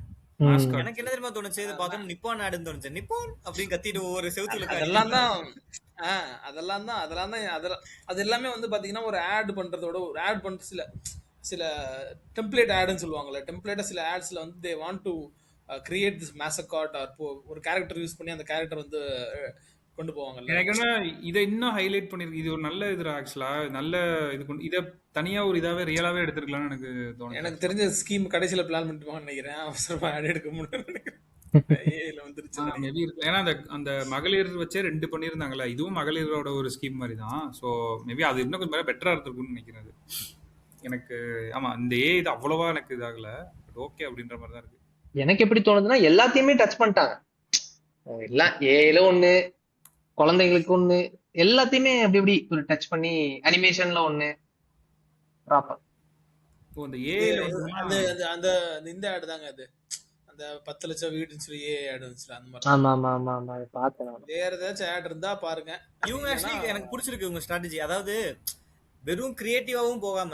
எனக்கு என்ன தெரியுமா தோணுச்சு, இதை பார்த்தோம் நிப்பான் ஆடுன்னு தோணுச்சு. நிப்பான் அப்படின்னு கத்திட்டு ஒவ்வொரு செவுத்துல அதெல்லாம் தான் அது எல்லாமே வந்து பாத்தீங்கன்னா ஒரு ஆட் பண்றதோட ஒரு ஆட் பண்ற சில டெம்ப்ளேட் ஆடுன்னு சொல்லுவாங்கல்ல. டெம்ப்ளேட்டா சில ஆட்ஸ்ல வந்து they want to create this mascot or ஒரு கேரக்டர் யூஸ் பண்ணி அந்த கேரக்டர் வந்து கொண்டு போவாங்கல்ல. எனக்கு என்ன இதை இன்னும் ஹைலைட் பண்ணிருக்கு. இது ஒரு நல்ல இது ஆக்சுவலா. நல்ல இது இதை தனியா ஒரு இதாவே ரியலாவே எடுத்துருக்கலாம்னு எனக்கு தோணுது. எனக்கு தெரிஞ்ச ஸ்கீம் கடைசியில பிளான் பண்ணிட்டு நினைக்கிறேன். அவசரமா ஆட் எடுக்க முடியும். ஏன்னா அந்த மகளிர் வச்சே 2 பண்ணியிருந்தாங்கல்ல, இதுவும் மகளிரோட ஒரு ஸ்கீம் மாதிரி தான். ஸோ மேபி அது இன்னும் கொஞ்சம் பெட்டரா இருந்திருக்கும்னு நினைக்கிறேன் எனக்கு. ஆமா, இந்த இது அவ்வளவா எனக்கு இதாகல, பட் ஓகே அப்படின்ற மாதிரி தான் இருக்கு. எனக்கு எப்படி தோணுதுன்னா எல்லாத்தையுமே டச் பண்ணிட்டாங்க. எல்லாம் ஏல ஒண்ணு, குழந்தைங்களுக்கு ஒண்ணு, எல்லாத்தையுமே அப்படி ஒரு டச் பண்ணி அனிமேஷன்ல ஒண்ணு ப்ராப்பர். ஓ அந்த ஏஐல வந்துமா அந்த அந்த- அந்த இந்த ஆடு தாங்க அது, அந்த 10 லட்சம் வீடுன்னு சொல்லி ஆடு வந்துச்சுல அந்த மாதிரி. ஆமா ஆமா ஆமா ஆமா பார்த்தேன் நான். வேற ஏதாச்சும் ஆட் இருந்தா பாருங்க. இவங்க இல்லைன்னா ஆக்சுவலி எனக்கு பிடிச்சிருக்கு இவங்க ஸ்ட்ராட்டஜி. அதாவது வெறும் கிரியேட்டிவாவும் போகாம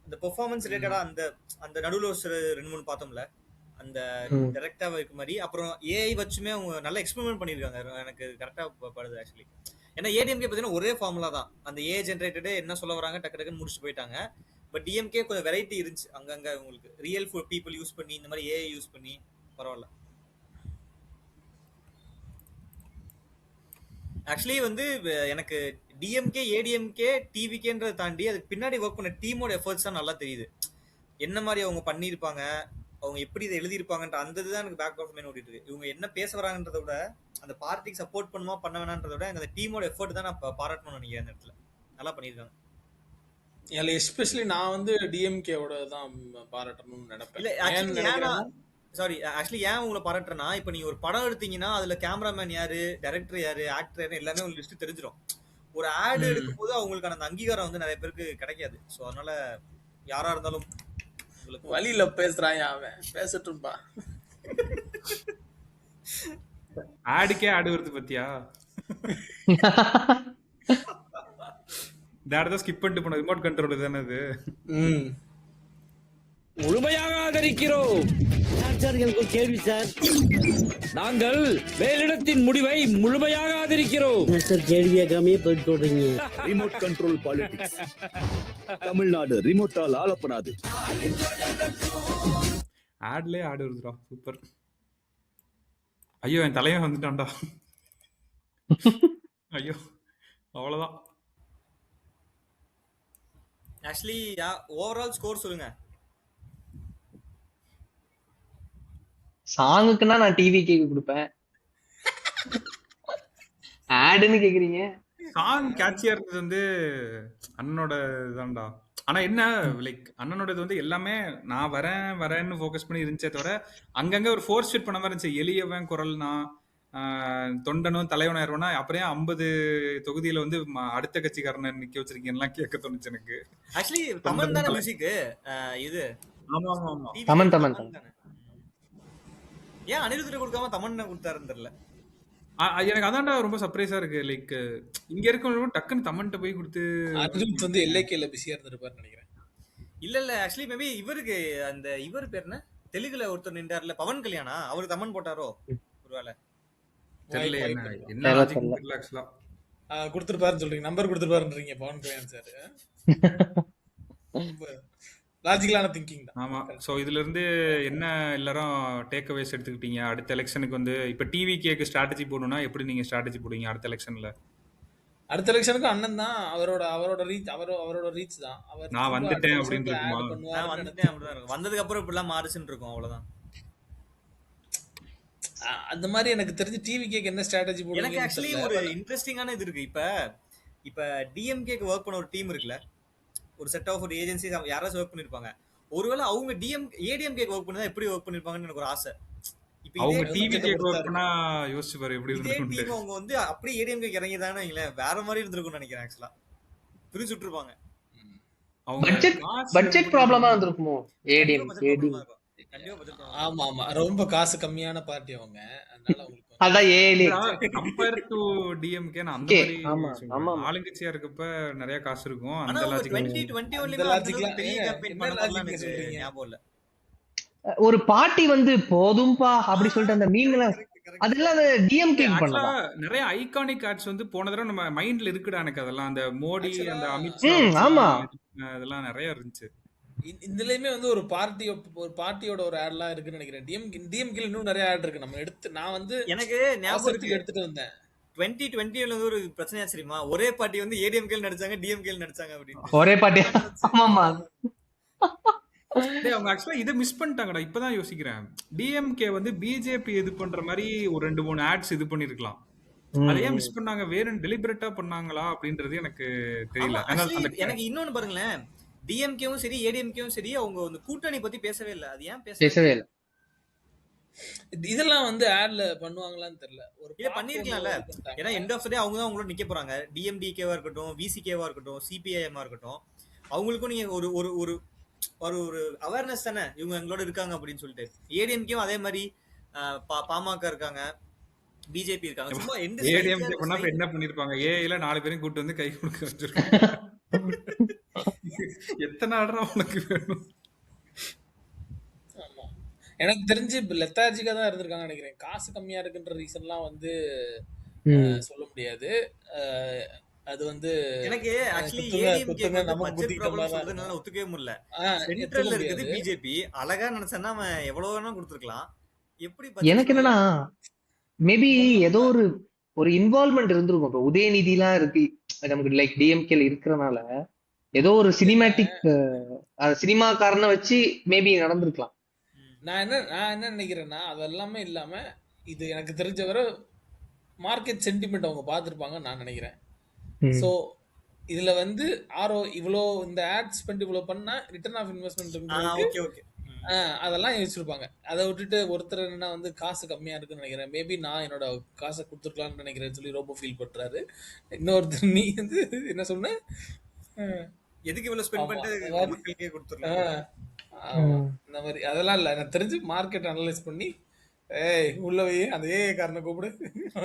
இந்த பெர்ஃபார்மன்ஸ் ரிலேட்டடா அந்த அந்த நடுவுல ஒரு 2-3 பார்த்தோம்ல, அந்த ம். டைரக்டா இருக்க மாதிரி. அப்புறம் ஏஐ வச்சுமே அவங்க நல்லா எக்ஸ்பெரிமெண்ட் பண்ணிருக்காங்க. எனக்கு கரெக்டா படுது ஆக்சுவலி. ஏன்னா ஏடிஎம்கே பார்த்தீங்கன்னா ஒரே ஃபார்முலா தான், அந்த ஏஐ ஜென்ரேட்டடே என்ன சொல்ல வராங்க டக்கு டக்குன்னு முடிச்சுட்டு போயிட்டாங்க. பட் டிஎம்கே கொஞ்சம் வெரைட்டி இருந்துச்சு அங்கங்க. உங்களுக்கு ரியல் பீப்புள் யூஸ் பண்ணி இந்த மாதிரி ஏஐ யூஸ் பண்ணி பரவாயில்ல. ஆக்சுவலி வந்து எனக்கு டிஎம்கே ஏடிஎம்கே டிவிகேன்றதை தாண்டி அதுக்கு பின்னாடி ஒர்க் பண்ண டீமோட எஃபர்ட்ஸ் தான் நல்லா தெரியுது. என்ன மாதிரி அவங்க பண்ணியிருப்பாங்க, அவங்க எப்படி இதை எழுதியிருப்பாங்கன்ற அந்த இதுதான் எனக்கு பேக் ஆஃப் மைண்ட் ஓடிட்டு இருக்கு. இவங்க என்ன பேச வராங்கன்றத விட அந்த பார்ட்டிக்கு சப்போர்ட் பண்ணுமா பண்ண வேணான்றத விட அந்த டீமோட எஃபர்ட் தான் நான் பாராட்டணும்னு நினைக்கிறேன். அந்த இடத்துல நல்லா பண்ணியிருக்காங்க. அதில் எஸ்பெஷலி நான் வந்து டிஎம்கேவோட தான் பாராட்டணும்னு நினைப்பேன். இல்ல ஏன்னு ஆக்சுவலி நினைக்கிறேன்னா சாரி ஆக்சுவலி ஏன் உங்களை பாராட்டுறேன்னா, இப்போ நீங்க ஒரு படம் எடுத்தீங்கன்னா அதுல கேமராமேன் யாரு, டைரக்டர் யாரு, ஆக்டர் யாரு எல்லாமே உங்களுக்கு லிஸ்ட் தெரிஞ்சிடும். ஒரு ஆடு எடுக்கும் போது அவங்களுக்கான அந்த அங்கீகாரம் வந்து நிறைய பேருக்கு கிடைக்காது. ஸோ அதனால யாரா இருந்தாலும் உங்களுக்கு வழியில பேசுறான் அவன், பேசட்டும்பா. ஆடுக்கே ஆடு வருது பத்தியா? இந்த ஆடு தான் ஸ்கிப் பண்ணிட்டு போன ரிமோட் கண்ட்ரோல் தானே அது. முழுமையாக ஆதரிக்கிறோம். சார் எனக்கு ஒரு கேள்வி சார். நாங்கள் மேலிடத்தின் முடிவை முழுமையாக ஆதரிக்கிறோம். சார் கேள்வி கேட்காமே போயிட்டு சொல்றீங்க. Remote control politics. தமிழ்நாடு ரிமோட்டால் ஆளப்படாது. ஆட்லயே ஆடு வருதுடா, சூப்பர். ஐயோ என் தலைவன் வந்துட்டான்டா. ஐயோ அவ்வளவுதான். ஆக்சுவலி ஓவரால் ஸ்கோர் சொல்லுங்க. சாங்குக்குன்னா நான் டிவி கேக்கு கொடுப்பேன். ஆடுன்னு கேக்குறீங்க. சாங் கேட்சியா இருந்தது வந்து அண்ணனோட இதுதான்டா. ஆனா என்ன லைக் அண்ணனோடது வந்து எல்லாமே நான் வரேன்னு ஃபோக்கஸ் பண்ணி இருந்துச்சே தவிர அங்கங்க ஒரு ஃபோர்ஸ் ஃபிட் பண்ண மாதிரி இருந்துச்சு. எளியவன் குரல்னா தொண்டனும் தலைவனாயிருவனா அப்புறம் 50 தொகுதியில வந்து அடுத்த கட்சிக்காரனை நிக்க வச்சிருக்கீங்கலாம் கேட்க தோணுச்சு எனக்கு. ஆக்சுவலி தமன் தானே மியூசிக் இது. ஆமா ஆமா ஆமா தமன் தமன் தானே. ஏன் அனிருத்திட்ட கொடுக்காம தமன் கொடுத்தாருன்னு தெரியல. எனக்கு அதான்டா ரொம்ப சர்ப்ரைஸா இருக்கு. லைக் இங்க இருக்கவங்க டக்குன்னு தமன்ட்ட போய் கொடுத்து அனிருத் வந்து எல்லைக்கேல பிஸியா இருந்திருப்பாருன்னு நினைக்கிறேன். இல்ல ஆக்சுவலி மேபி இவருக்கு அந்த இவர் பேர் என்ன தெலுங்குல ஒருத்தர் நின்றார்ல பவன் கல்யாணா, அவரு தமன் போட்டாரோ ஒருவேளை தெரியல. வாய்ப்பு என்ன லாஜிக் தெரியல ஆக்சுவலா. கொடுத்துருப்பாருன்னு சொல்றீங்க, நம்பர் கொடுத்துருப்பாருன்றீங்க பவன் கல்யாண் சார். லாஜிக்கலான திங்கிங் தான். ஆமா. சோ இதுல இருந்து என்ன எல்லாரும் டேக் அவேஸ் எடுத்துக்கிட்டீங்க? அடுத்த எலெக்ஷனுக்கு வந்து இப்ப டிவி கேக்கு ஸ்ட்ராட்டஜி போடணும்னா எப்படி நீங்க ஸ்ட்ராட்டஜி போடுவீங்க அடுத்த எலெக்ஷன்ல? அடுத்த எலெக்ஷனுக்கு அண்ணன் தான், அவரோட ரீச் தான். அவர் நான் திரும்ப வந்துட்டேன் அடுத்த அப்படின்னு வருஷத்துல இருக்குமா? ஆட் நான் பண்ணுவாருன்னு வந்துட்டேன் அப்படிதான் இருக்கும். வந்ததுக்கு அப்புறம் இப்படிலாம் மாறுச்சுன்னு இருக்கும் அவ்வளவுதான். அந்த மாதிரி எனக்கு தெரிஞ்சு டிவி கேக்கு என்ன ஸ்ட்ராட்டஜி எனக்கு போடுவீங்கன்னு ஆக்சுவலி தெரியல. ஒரு இன்ட்ரெஸ்டிங்கான இது இருக்கு. இப்ப டிஎம்கேக்கு ஒர்க் பண்ண ஒரு டீம் இருக்குல்ல, ஒரு செட் ஆஃப் ஒரு ஏஜென்சிஸ் யாராச்சும் ஒர்க் பண்ணிருப்பாங்க. ஒருவேளை அவங்க ஏடிஎம்கேக்கு ஒர்க் பண்ணா எப்படி ஒர்க் பண்ணிருப்பாங்கன்னு எனக்கு ஒரு ஆசை. இப்ப அவங்க இதே டிவி பட்ஜெட்டை கேக்கு பொறுத்தா ஒர்க் பண்ணா யோசிச்சு பாரு எப்படி இதே இருந்திருக்கும். டீம் அவங்க வந்து அப்படியே ஏடிஎம்கேக்கு இறங்கிதானே இல்ல வேற மாதிரி இருந்திருக்கும்னு நினைக்கிறேன். ஆக்சுவலா பிரிச்சு விட்டுருப்பாங்க. அவங்க பட்ஜெட் காசு பட்ஜெட் எப்படி ப்ராப்ளமா இருந்திருக்குமோ ஏடிஎம் கண்டிப்பா பட்ஜெட் ஏடி. ப்ராப்ளமா இருக்கும். கண்டிப்பா பட்ஜெட் ப்ராப்ளம். ஆமா ரொம்ப காசு கம்மியான பார்ட்டி அவங்க, அதனால அவங்களுக்கு வந்து அதான் ஏலி. கம்பேர் டு டிஎம்கே நான் அந்த ஓகே மாதிரி ஆமா சொல்றேன். ஆமா. ஆளுங்கட்சியா இருக்கப்ப நிறைய காசு இருக்கும். ஆனா அந்த அவங்க லாஜிக் 2021 அந்த அந்த லாஜிக்லாம் அளவுக்கு பெரிய கேம்பெயின் என்ன பண்ண மாதிரிலாம் லாஜிக் எனக்கு சொல்றீங்க? ஞாபகம் இல்ல. ஒரு பார்ட்டி வந்து போதும்பா அப்படி சொல்லிட்டு அந்த மீம்லாம் அதெல்லாம் டிஎம்கே ஆக்சுவலா பண்ணதா. நிறைய ஐகானிக் ஆட்ஸ் வந்து போன தடவை நம்ம மைண்ட்ல இருக்குடா எனக்கு. அதெல்லாம் அந்த மோடி ஆக்சுவலா அந்த அமித்ஷா ஆமா. வச்சுலாம் அதெல்லாம் நிறைய இருந்துச்சு. இதுலயுமே வந்து ஒரு பார்ட்டியோட ஒரு ஆட்லாம் இருக்குன்னு நினைக்கிறேன். டிஎம்கே இன்னும் நிறைய ஆட் இருக்கு. நம்ம நான் வந்து எனக்கு ஞாபகம் அவசரத்துக்கு இருக்கு எடுத்துட்டு வந்தேன். 2020 ஒரு பிரச்சனையா தெரியுமா? ஒரே பார்ட்டி வந்து ஏடிஎம்கேல நடிச்சாங்க டிஎம்கேல நடிச்சாங்க அப்படின்னு. ஒரே பார்ட்டி. ஆமாமா. டேய் அவங்க ஆக்சுவலா இதை மிஸ் பண்ணிட்டாங்கடா. இப்பதான் யோசிக்கிறேன். டிஎம்கே வந்து பிஜேபி இது பண்ற மாதிரி ஒரு 2-3 ஆட்ஸ் இது பண்ணிருக்கலாம். அதை ஏன் மிஸ் பண்ணாங்க? வேற டெலிபரேட்டா பண்ணாங்களா அப்படின்றது எனக்கு தெரியல. ஆமா, ஏன்னா actually அந்த எனக்கு இன்னொன்னு பாருங்களேன், டிஎம்கேவும் சரி ஏடிஎம்கேவும் சரி அவங்க வந்து கூட்டணி பத்தி பேசவே இல்ல. அது ஏன் பேசவே இல்ல. இதெல்லாம் வந்து ஆட்ல பண்ணுவாங்களான்னு தெரியல. ஒரு இதை பாட்டு பண்ணிருக்கலாம்ல. ஒண்ணு பண்ணிட்டாங்க. ஏன்னா எண்ட் ஆஃப் த டே அவங்க தான் அவங்களோட நிக்க போறாங்க. டிஎம்டிகேவா இருக்கட்டும், விசிகேவா இருக்கட்டும், சிபிஐஎம்மா இருக்கட்டும், அவங்களுக்கும் நீங்க ஒரு ஒரு ஒரு ஒரு ஒரு அவேர்னஸ் தானே இவங்க எங்களோட இருக்காங்க அப்படின்னு சொல்லிட்டு. ஏடிஎம்கேவும் அதே மாதிரி பாமக இருக்காங்க, பிஜேபி இருக்காங்க. சும்மா ஏடிஎம்கே பண்ணா இப்ப என்ன பண்ணிருப்பாங்க? ஏஐல 4 பேரும் கூட்டு வந்து கை கொடுக்க வச்சிருக்காங்க. எத்தனை ஆடுறா உனக்கு வேணும்? ஆமா. எனக்கு தெரிஞ்சு லெத்தார்ஜிக்கா தான் இருந்திருக்காங்க நினைக்கிறேன். காசு கம்மியா இருக்குன்ற ரீசன்லாம் வந்து சொல்ல முடியாது. அது வந்து எனக்கு ஆக்சுவலி குத்துங்க ஏடிஎம்கே குத்துங்க வந்து நமக்கு பட்ஜெட் குத்திக்கிட்ட ப்ராப்ளம் மாதிரி தான் சொல்றதுனால இருக்கும். ஒத்துக்கவே முடியல. எடுத்துக்க சென்ட்ரல்ல இருக்குது முடியாது. பிஜேபி. அழகா நினைச்சேன்னா அவன் எவ்வளவு வேணா கொடுத்துருக்கலாம். எப்படி எனக்கு பட்ஜெட் என்னன்னா மேபி ரொம்ப ஏதோ ஒரு ஒரு இன்வால்மெண்ட் இருந்திருக்கும். இப்போ உதயநிதிலாம் இருக்கு நமக்கு லைக் டிஎம்கேல இருக்கிறனால ஏதோ ஒரு இல்ல சினிமேட்டிக் சினிமாக்காரனை வச்சு மேபி நடந்திருக்கலாம். நான் என்ன நினைக்கிறேன்னா அதெல்லாமே இல்லாம இது எனக்கு தெரிஞ்சவரை மார்க்கெட் சென்டிமெண்ட் அவங்க பார்த்துருப்பாங்கன்னு நான் நினைக்கிறேன். ஸோ இதுல வந்து இவ்வளோ இந்த ஆட் ஸ்பெண்ட் இவ்வளோ பண்ணா return of investment okay okay. அதெல்லாம் யோசிச்சிருப்பாங்க. அதை விட்டுட்டு ஒருத்தர் என்னன்னா வந்து காசு கம்மியா இருக்குன்னு நினைக்கிறேன். மேபி நான் என்னோட காசை கொடுத்துருக்கலாம்னு நினைக்கிறேன்னு சொல்லி ரொம்ப ஃபீல் பண்றாரு. இன்னொருத்தர் நீ வந்து என்ன சொன்ன? எதுக்கு இவ்வளவு ஸ்பெண்ட் ஆமா பண்ணிட்டு அந்த மாதிரி மக்களுக்கே கொடுத்துடலாம். ஆமா இந்த மாதிரி அதெல்லாம் இல்லை. எனக்கு தெரிஞ்சு மார்க்கெட் அனலைஸ் பண்ணி உள்ள போய் அந்த காரனை கூப்பிடு.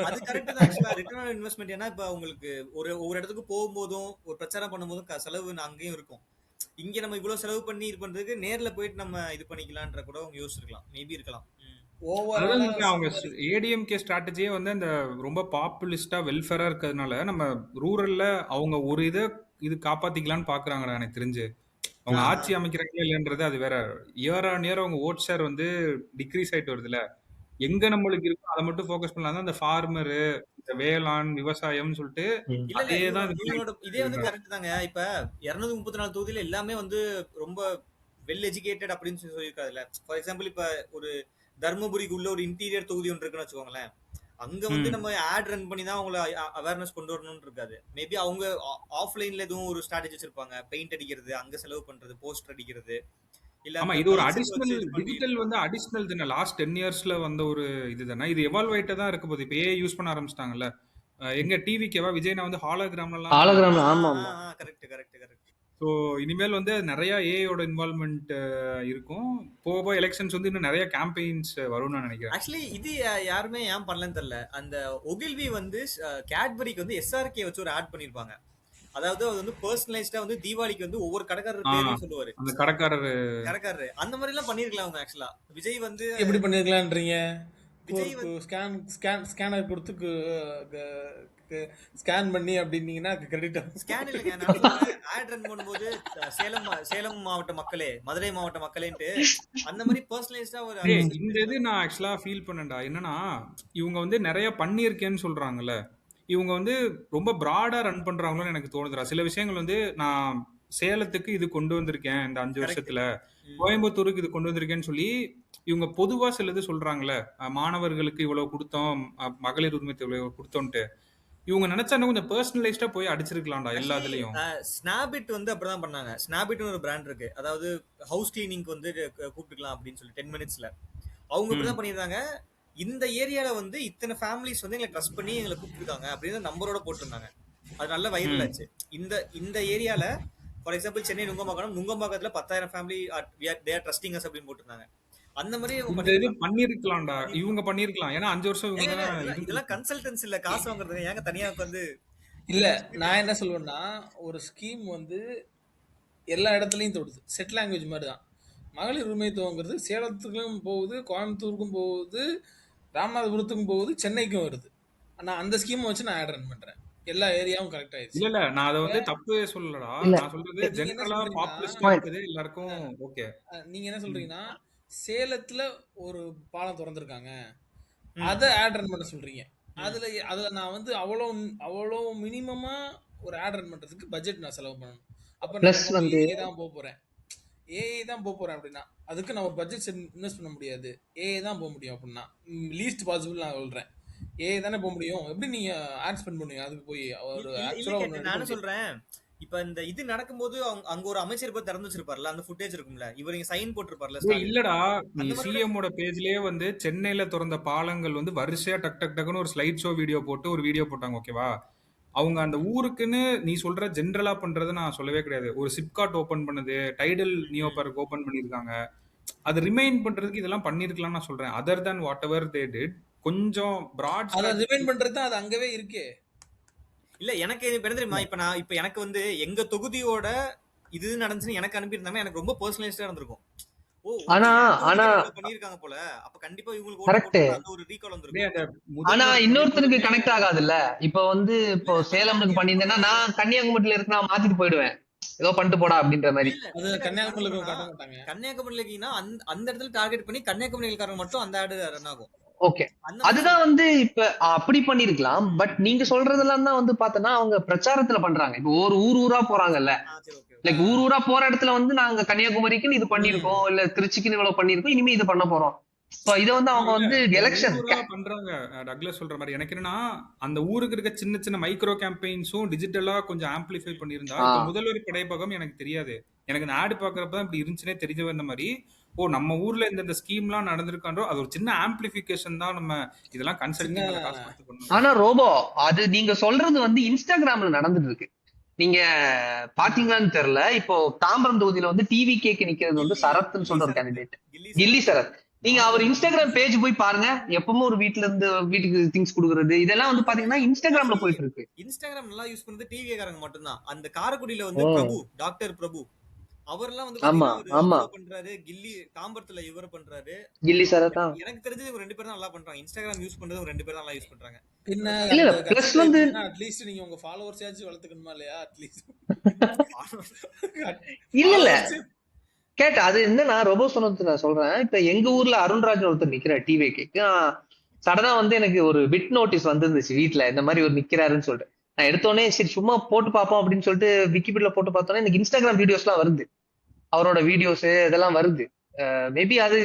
அது கரெக்ட் தான். ஆக்சுவலா ரிட்டர்ன் ஆன் இன்வெஸ்ட்மெண்ட் ஏன்னா இப்ப உங்களுக்கு ஒரு இடத்துக்கு போகும்போதும் ஒரு பிரச்சாரம் பண்ணும்போதும் செலவு அங்கேயும் இருக்கும். இங்க நம்ம இவ்வளவு செலவு பண்ணி இது பண்றதுக்கு நேர்ல போயிட்டு நம்ம இது பண்ணிக்கலாம்ன்ற கூட அவங்க யோசிச்சிருக்கலாம். மேபி இருக்கலாம். ஓவராலா அவங்க சம்மரி ஏடிஎம்கே ஸ்ட்ராட்டஜியே வந்து அந்த ரொம்ப பாப்புலிஸ்டா வெல்ஃபேரா இருக்கிறதுனால நம்ம ரூரல்ல அவங்க ஒரு இது காப்பாத்திக்கலாம்னு பாக்குறாங்கடா எனக்கு தெரிஞ்சு. அவங்க ஆட்சி அமைக்கிறாங்களா இல்லைன்றது அது வேற. இயர் ஆன் இயர் அவங்க ஓட் ஷேர் வந்து டிக்ரீஸ் ஆயிட்டு வருதுல. எங்க நம்மளுக்கு இருக்கோ அதை மட்டும் ஃபோக்கஸ் பண்ணலாம். அந்த ஃபார்மரு, இந்த வேளாண் விவசாயம்னு சொல்லிட்டு இல்ல அதே தான் இது இவங்களோட இதே வந்து பண்ணிட்டு கரெக்ட் தாங்க. இப்ப 234 தொகுதியில எல்லாமே வந்து ரொம்ப வெல் எஜுகேட்டட் அப்படின்னு சொல்லியிருக்காதுல்ல. ஃபார் எக்ஸாம்பிள் இப்ப ஒரு தர்மபுரிக்கு உள்ள ஒரு இன்டீரியர் தொகுதி ஒன்று இருக்குன்னு வச்சுக்கோங்களேன். அங்க வந்து நம்ம ஆட் ரன் பண்ணி தான் அவங்கள அவேர்னஸ் கொண்டு வரணும்னு இருக்காது. மேபி அவங்க ஆஃப்லைன்ல எதுவும் ஒரு ஸ்ட்ராட்டஜி வச்சிருப்பாங்க. பெயிண்ட் அடிக்கிறது, அங்க செலவு பண்றது, போஸ்டர் அடிக்கிறது, இல்ல ஆமா அந்த இது ஒரு கல்ச்சர் அடிஷனல் வச்சு இது பண்ணி டிஜிட்டல் வந்து அடிஷனல் தானே. லாஸ்ட் 10 இயர்ஸ்ல வந்த ஒரு இது தானே. இது எவால்வ் ஆயிட்டே தான் இருக்க போகுது. இப்போ ஏஐ யூஸ் பண்ண ஆரம்பிச்சிட்டாங்கல்ல. எங்க டிவிக்கேவா விஜய்னா வந்து ஹாலோகிராம்லாம் ஹாலோகிராம் ஆமா ஆமா. Correct correct correct. ஸோ இனிமேல் வந்து நிறைய ஏஐயோட இன்வால்மெண்ட் இருக்கும். போக போக எலெக்ஷன்ஸ் வந்து இன்னும் நிறைய கேம்பெயின்ஸ் வரும்னு நான் நினைக்கிறேன். ஆக்சுவலி இது யாருமே ஏன் பண்ணலன்னு தெரியல. அந்த ஒகில்வி வந்து கேட்பரிக்கு வந்து எஸ்ஆர்கே வச்சு ஒரு ஆட் பண்ணிருப்பாங்க. அதாவது அது வந்து பர்சனலைஸ்டா வந்து தீபாவளிக்கு வந்து ஒவ்வொரு கடைக்காரர் பேரும் சொல்லுவாரு. அந்த கடைக்காரரு அந்த மாதிரி எல்லாம் பண்ணிருக்கலாம் அவங்க. ஆக்சுவலா விஜய் வந்து எப்படி பண்ணிருக்கலான்றீங்க? விஜய் ஸ்கேனர் கொடுத்து ஸ்கேன் பண்ணி அப்படின்னீங்கன்னா கிரெடிட் ஸ்கேன் இல்லைங்க. ஆட் ரன் பண்ணும்போது சேலம் மாவட்ட மக்களே, மதுரை மாவட்ட மக்களேன்ட்டு அந்த மாதிரி பர்சனலைஸ்டா ஒரு இந்த இது நான் ஆக்சுவலா ஃபீல் பண்ணேன்டா. என்னன்னா இவங்க வந்து நிறைய பண்ணியிருக்கேன்னு சொல்றாங்கல்ல. இவங்க வந்து ரொம்ப ப்ராடா ரன் பண்றாங்களோன்னு எனக்கு தோணுதுடா. சில விஷயங்கள் வந்து நான் சேலத்துக்கு இது கொண்டு வந்திருக்கேன் இந்த 5 வருஷத்துல, கோயம்புத்தூருக்கு இது கொண்டு வந்திருக்கேன்னு சொல்லி இவங்க பொதுவா சிலது சொல்றாங்கல்ல. மாணவர்களுக்கு இவ்வளவு கொடுத்தோம், மகளிர் உரிமை இவ்வளவு கொடுத்தோன்ட்டு. இவங்க நினைச்சா கொஞ்சம் பர்சனலைஸ்டா போய் அடிச்சிருக்கலாம்டா எல்லா இதுலயும். ஸ்னாபிட் வந்து அப்படிதான் பண்ணாங்க. ஸ்னாபிட்னு ஒரு பிராண்ட் இருக்கு. அதாவது ஹவுஸ் கிளீனிங்க்கு வந்து கூப்பிட்டுக்கலாம் அப்படின்னு சொல்லி 10 மினிட்ஸ்ல அவங்க இப்படிதான் பண்ணிருந்தாங்க. இந்த ஏரியால வந்து இத்தனை ஃபேமிலிஸ் வந்து எங்களை ட்ரஸ்ட் பண்ணி எங்களை கூப்பிட்டுருக்காங்க அப்படின்னு நம்பரோட போட்டிருந்தாங்க. அது நல்ல வைரல் ஆச்சு. இந்த ஏரியால ஃபார் எக்ஸாம்பிள் சென்னை நுங்கம்பாக்கத்துல 10,000 family they are trusting us அப்படின்னு போட்டிருந்தாங்க. அந்த மாதிரி இது பண்ணிருக்கலாம்டா. இவங்க பண்ணிருக்கலாம். ஏன்னா 5 வருஷம் இவங்க இதெல்லாம் கன்சல்டன்ஸ் இல்ல, காசு வாங்குறது. ஏங்க தனியா வந்து இல்ல நான் என்ன சொல்லுவேன்னா ஒரு ஸ்கீம் வந்து எல்லா இடத்துலயும் தொடுது. செட் லாங்குவேஜ் மாதிரி தான். மகளிர் உரிமை துவங்கிறது சேலத்துக்கும் போகுது, கோயம்புத்தூருக்கும் போகுது, ராமநாதபுரத்துக்கும் போகுது, சென்னைக்கும் வருது. நான் அந்த ஸ்கீம் வச்சு நான் ஆட் ரன் பண்றேன். எல்லா ஏரியாவும் கரெக்ட் ஆயிடுச்சு. இல்ல நான் அதை வந்து தப்பே சொல்லலடா. நான் சொல்றது ஜெனரலா பாப்புலேஷன் இருக்குது எல்லாருக்கும். ஓகே நீங்க என்ன சொல்றீங்கன்னா சேலத்துல ஒரு பாலம் திறந்திருக்காங்க, அதை ஆட் ரன் பண்ண சொல்றீங்க. அதுல நான் வந்து அவ்வளோ மினிமமா ஒரு ஆட் ரன் பண்றதுக்கு பட்ஜெட் நான் செலவு பண்ணணும். அப்ப நான் ஏஐ தான் போக போறேன் அப்படின்னா அதுக்கு நான் ஒரு பட்ஜெட் இன்வெஸ்ட் பண்ண முடியாது. ஏஐ தான் போக முடியும். அப்படின்னா லீஸ்ட் பாசிபிள் நான் சொல்றேன். ஏஐ தானே போக முடியும். எப்படி நீங்க ஆட் ஸ்பெண்ட் பண்ணுவீங்க அதுக்கு போய் ஒரு ஆக்சுவலா நான் சொல்றேன். இப்ப இந்த இது நடக்கும்போது அங்க ஒரு அமைச்சர் போய் திறந்து வச்சிருப்பார்ல, அந்த ஃபுட்டேஜ் இருக்கும்ல, இவர் இங்க சைன் போட்டிருப்பார்ல. இல்லடா நீ சிஎம்மோட பேஜ்லயே வந்து சென்னையில திறந்த பாலங்கள் வந்து வரிசையா டக் டக் டக்குன்னு ஒரு ஸ்லைட் ஷோ வீடியோ போட்டு ஒரு வீடியோ போட்டாங்க. ஓகேவா? அவங்க அந்த ஊருக்குன்னு நீ சொல்ற ஜென்ரலா பண்றது நான் சொல்லவே கிடையாது. ஒரு சிப்காட் ஓபன் பண்ணது, டைடல் நியோ பார்க் ஓபன் பண்ணிருக்காங்க. அது ரிமைன் பண்றதுக்கு இதெல்லாம் பண்ணிருக்கலாம் நான் சொல்றேன். Other than what ever they did கொஞ்சம் பிராட் அதை ரிமைண்ட் பண்றது தான் அது அங்கவே இருக்கே. இல்ல எனக்கு இது என்ன தெரியுமா, இப்ப எனக்கு வந்து எங்க தொகுதியோட இது நடந்துச்சுன்னு எனக்கு அனுப்பியிருந்தாங்கன்னா எனக்கு ரொம்ப பர்சனலைஸ்டா இருந்திருக்கும். ஓ ஆனா ஆனா பண்ணிருக்காங்க போல, அப்ப கண்டிப்பா இவங்களுக்கு கரெக்ட். அந்த ஒரு ரீகால் வந்திருக்கும். ஆனா இன்னொருத்தருக்கு கனெக்ட் ஆகாதுல்ல. இப்போ வந்து இப்போ சேலம்க்கு பண்ணியிருந்தேன்னா நான் கன்னியாகுமரியில இருக்கு, நான் மாத்திட்டு போயிடுவேன், ஏதோ பண்ணிட்டு போடா அப்படின்ற மாதிரி. அது கன்னியாகுமரியில காட்ட மாட்டாங்க. கன்னியாகுமரியில அந்த இடத்துல டார்கெட் பண்ணி கன்னியாகுமரிக்காரங்க மட்டும் அந்த ஆடு ரன் ஆகும். ஓகே, அதுதான் வந்து இப்ப அப்படி பண்ணிருக்கலாம். பட் நீங்க சொல்றதெல்லாம் தான் வந்து பாத்தோன்னா அவங்க பிரச்சாரத்துல பண்றாங்க. இப்போ ஒரு ஊரா போறாங்கல்ல, லைக் ஊரா போற இடத்துல வந்து நாங்க கன்னியாகுமரிக்குன்னு இது பண்ணிருக்கோம், இல்ல திருச்சிக்குன்னு இவ்வளவு பண்ணிருக்கோம், இனிமே இது பண்ண போறோம். இத வந்து அவங்க வந்து எலெக்ஷன் பண்றாங்க. டக்ளஸ் சொல்ற மாதிரி எனக்கு என்னன்னா, அந்த ஊருக்கு இருக்க சின்ன சின்ன மைக்ரோ கேம்பெயின்ஸும் டிஜிட்டலா கொஞ்சம் ஆம்பிளிஃபை பண்ணியிருந்தா, முதல்வர் படைப்பகம் எனக்கு தெரியாது, எனக்கு இந்த ஆடு பாக்குறப்பதான் இப்படி இருந்துச்சுன்னே தெரிஞ்ச வந்த மாதிரி, ஓ நம்ம ஊர்ல இந்த ஸ்கீம்லாம் நடந்திருக்கான்றோ அது ஒரு சின்ன ஆம்பிளிஃபிகேஷன் தான். நம்ம இதெல்லாம் கன்சல்டிங் காசு கொடுத்து பண்ணணும். ஆனா ரோபோ அது நீங்க சொல்றது வந்து இன்ஸ்டாகிராம்ல நடந்துட்டு இருக்கு. நீங்க பாத்தீங்களான்னு தெரியல, இப்போ தாம்பரம் தொகுதியில வந்து டிவி கேக்கு நிக்கிறது வந்து சரத்ன்னு சொல்ற ஒரு கேண்டிடேட், கில்லி சரத். நீங்க அவர் இன்ஸ்டாகிராம் பேஜ் போய் பாருங்க, எப்பவுமே ஒரு வீட்டுக்கு திங்ஸ் கொடுக்கறது இதெல்லாம் வந்து பாத்தீங்கன்னா இன்ஸ்டாகிராம்ல போயிட்டு இருக்கு. இன்ஸ்டாகிராம் நல்லா யூஸ் பண்றது டிவி காரங்க மட்டும்தான். அந்த காரைக்குடியில வந்து பிரபு, டாக்டர் பிரபு அவர்லாம் வந்து பண்றாரு, கில்லி தாம்பரத்துல இவர் பண்றாரு, கில்லி சரத். எனக்கு தெரிஞ்சது இவங்க 2 பேரும் நல்லா பண்றாங்க. இன்ஸ்டாகிராம் யூஸ் பண்றது 2 பேரும் நல்லா யூஸ் பண்றாங்க. இல்ல பிளஸ் வந்து அட்லீஸ்ட் நீங்க உங்க ஃபாலோவர்ஸ் ஆச்சு வளர்த்துக்கணுமா இல்லையா? அட்லீஸ்ட் இல்ல கேட்ட அது என்னன்னா ரோபோ சொன்னது நான் சொல்றேன். இப்ப எங்க ஊர்ல அருண்ராஜ் ஒருத்தர் நிக்கிற டிவி கேக்கு, சடனா வந்து எனக்கு ஒரு பிட் நோட்டீஸ் வந்துருந்துச்சு வீட்டுல, இந்த மாதிரி ஒரு நிக்கிறாருன்னு சொல்லிட்டு. நான் எடுத்தோடனே சரி சும்மா போட்டு பார்ப்போம் அப்படின்னு சொல்லிட்டு விக்கிபீடியால போட்டு பார்த்தோன்னே எனக்கு இன்ஸ்டாகிராம் வீடியோஸ் எல்லாம் வருது, அவரோட வீடியோஸ் இதெல்லாம் வருது. மேபி அது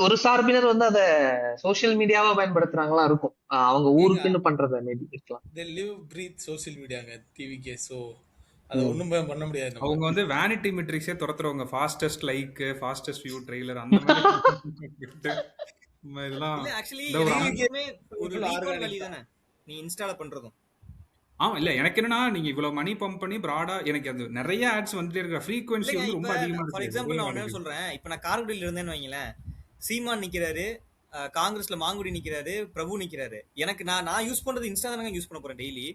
ஒரு சார்பினர் வந்து அத சோசியல் மீடியாவா பயன்படுத்துறாங்களா இருக்கும், அவங்க ஊருக்குன்னு பண்றத மேபி இருக்கலாம். they live breathe சோஷியல் மீடியாங்க டிவிகே. சோ அது ஒண்ணுமே பண்ண முடியாது. அவங்க வந்து வேனிட்டி மெட்ரிக்ஸே துரத்துறவங்க, fastest like, fastest view trailer அந்த மாதிரி இதெல்லாம். இல்ல ஆக்சுவலி ஒரு ரீகால் வேல்யூ தானே நீ இன்ஸ்டால பண்றதும். இல்ல எனக்கு என்னன்னா, நீங்க இவ்வளவு மணி பம்ப் பண்ணி பிராடா எனக்கு அது நிறைய ஆட்ஸ் வந்துட்டே இருக்க ஃப்ரீக்வென்சி வந்து ரொம்ப அதிகமா இருக்கு. ஃபார் எக்ஸாம்பிள் நான் என்ன சொல்றேன், இப்போ நான் காரைக்குடியில இருந்தேன்னு வைங்களேன், சீமான் நிக்கிறாரு, காங்கிரஸ்ல மாங்குடி நிக்கிறாரு, பிரபு நிக்கிறாரு. எனக்கு நான் யூஸ் பண்றது இன்ஸ்டா தானே யூஸ் பண்ண போறேன் டெய்லி.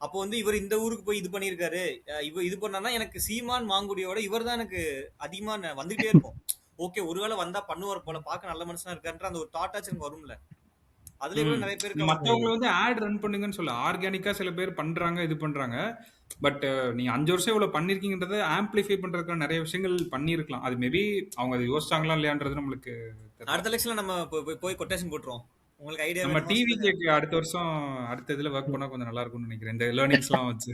அப்போ வந்து இவர் இந்த ஊருக்கு போய் இது பண்ணிருக்காரு, இவர் இது பண்ணானா எனக்கு சீமான் மாங்குடியோட இவர் தான் எனக்கு அதிகமா வந்துட்டே இருக்கும். ஓகே ஒருவேளை வந்தா பண்ணுவார் போல, பார்க்க நல்ல மனுஷனா இருக்காருன்ற அந்த ஒரு தாட் ஆச்சு எனக்கு வரும்ல. அதுல கூட நிறைய பேருக்கு மத்தவங்க வந்து ஆட் ரன் பண்ணுங்கன்னு சொல்ல ஆர்கானிக்கா சில பேர் பண்றாங்க, இது பண்றாங்க. பட் நீ 5 வருஷம் இவ்வளவு பண்ணிருக்கீங்கன்றத ஆம்பிளிஃபை பண்றதுக்கு நிறைய விஷயங்கள் பண்ணிருக்கலாம். அது மேபி அவங்க அதை யோசிச்சாங்களா இல்லையான்றது நம்மளுக்கு அடுத்த எலெக்ஷன்ல நம்ம போய் கொட்டேஷன் போட்டுருவோம். உங்களுக்கு ஐடியா நம்ம டிவி கேக்கு அடுத்த வருஷம் அடுத்த இதுல ஒர்க் பண்ணா கொஞ்சம் நல்லா இருக்கும்னு நினைக்கிறேன், இந்த லேர்னிங்ஸ் எல்லாம் வச்சு.